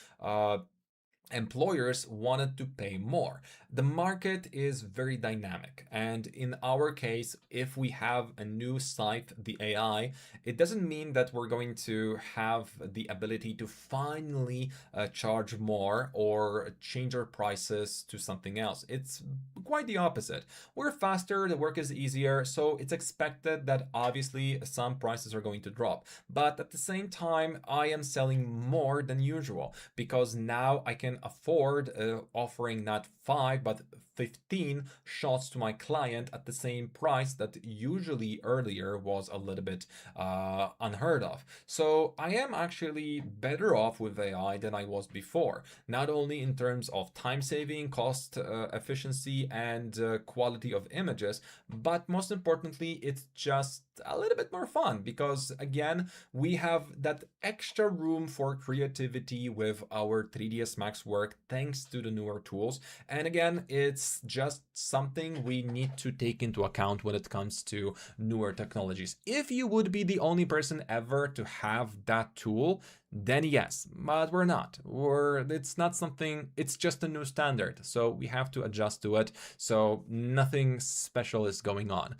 employers wanted to pay more. The market is very dynamic, and in our case, if we have a new site, the AI, it doesn't mean that we're going to have the ability to finally charge more or change our prices to something else. It's quite the opposite. We're faster, the work is easier, so it's expected that obviously some prices are going to drop. But at the same time, I am selling more than usual because now I can afford offering not 5 but 15 shots to my client at the same price that usually earlier was a little bit unheard of. So I am actually better off with AI than I was before, not only in terms of time saving, cost efficiency, and quality of images, but most importantly, it's just a little bit more fun because, again, we have that extra room for creativity with our 3ds Max work thanks to the newer tools. And again, it's just something we need to take into account when it comes to newer technologies. If you would be the only person ever to have that tool, then yes, but we're not. It's not something, it's just a new standard, so we have to adjust to it. So nothing special is going on.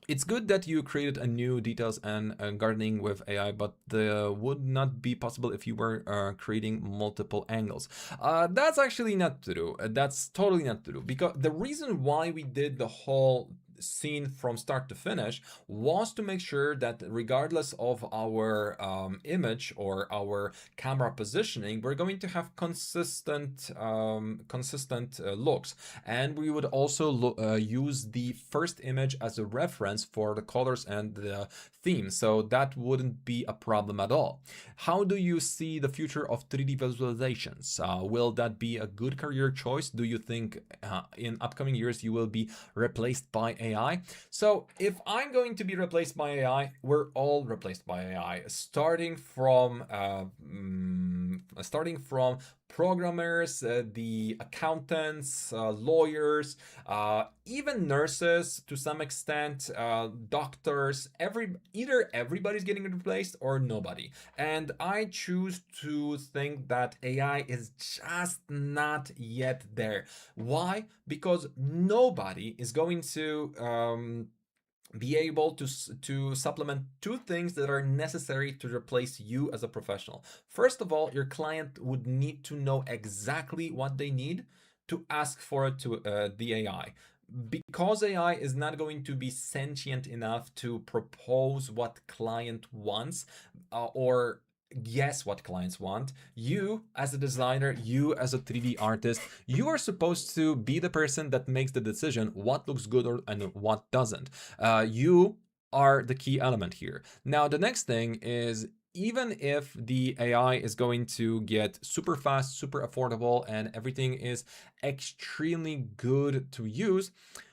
It's good that you created a new details and gardening with AI, but would not be possible if you were creating multiple angles. That's actually not true. That's totally not true, because the reason why we did the whole scene from start to finish was to make sure that regardless of our image or our camera positioning, we're going to have consistent looks. And we would also use the first image as a reference for the colors and the theme, so that wouldn't be a problem at all. How do you see the future of 3D visualizations? Will that be a good career choice? Do you think in upcoming years you will be replaced by AI? So if I'm going to be replaced by AI, we're all replaced by AI, starting from programmers, the accountants, lawyers, even nurses to some extent, doctors. Either everybody's getting replaced or nobody. And I choose to think that AI is just not yet there. Why? Because nobody is going to be able to supplement two things that are necessary to replace you as a professional. First of all, your client would need to know exactly what they need to ask for it to the AI. Because AI is not going to be sentient enough to propose what client wants or guess what clients want, you as a designer, you as a 3D artist, you are supposed to be the person that makes the decision what looks good and what doesn't. You are the key element here. Now, the next thing is, even if the AI is going to get super fast, super affordable, and everything is extremely good to use,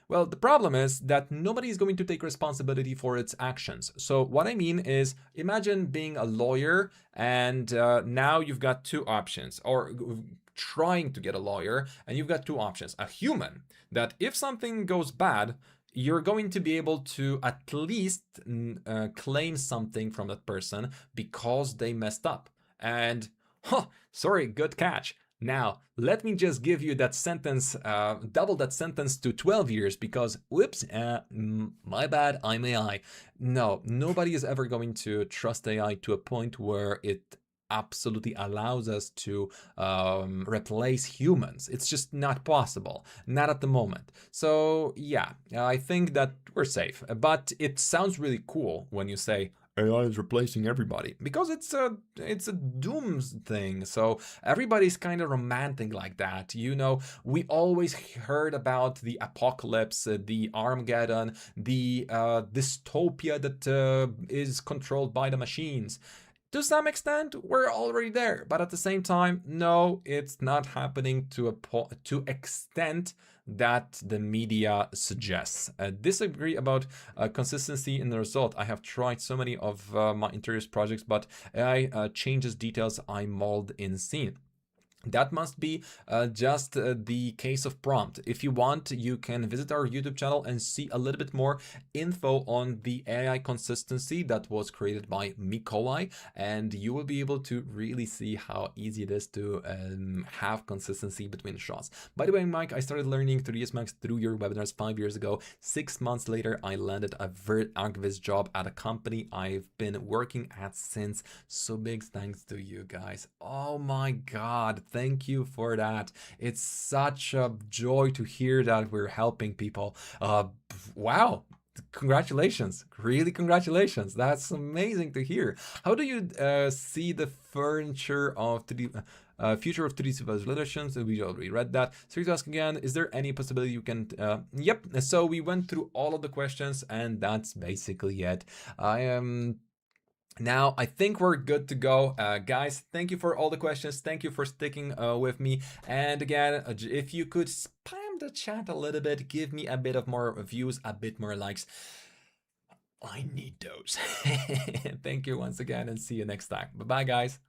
well, the problem is that nobody is going to take responsibility for its actions. So what I mean is, imagine being a lawyer and now you've got two options, or trying to get a lawyer, and you've got two options. A human, that if something goes bad, you're going to be able to at least claim something from that person because they messed up. And, sorry, good catch. Now, let me just give you that sentence, double that sentence to 12 years because, whoops, my bad, I'm AI. No, nobody is ever going to trust AI to a point where it absolutely allows us to replace humans. It's just not possible, not at the moment. So yeah, I think that we're safe, but it sounds really cool when you say AI is replacing everybody, because it's a doom thing. So everybody's kind of romantic like that. You know, we always heard about the apocalypse, the Armageddon, the dystopia that is controlled by the machines. To some extent, we're already there, but at the same time, no, it's not happening to extent that the media suggests. Disagree about consistency in the result. I have tried so many of my interiors projects, but AI changes details I mold in scene. That must be just the case of prompt. If you want, you can visit our YouTube channel and see a little bit more info on the AI consistency that was created by Mikołaj, and you will be able to really see how easy it is to have consistency between shots. By the way, Mike, I started learning 3ds Max through your webinars 5 years ago. 6 months later, I landed a very ArcViz job at a company I've been working at since. So big thanks to you guys. Oh my God. Thank you for that. It's such a joy to hear that we're helping people. Wow. Congratulations. Really, congratulations. That's amazing to hear. How do you see the future of 3D visualizations? We already read that. So you ask again, is there any possibility you can... Yep. So we went through all of the questions and that's basically it. I am... Now, I think we're good to go. Guys, thank you for all the questions. Thank you for sticking with me. And again, if you could spam the chat a little bit, give me a bit of more views, a bit more likes. I need those. Thank you once again, and see you next time. Bye-bye, guys.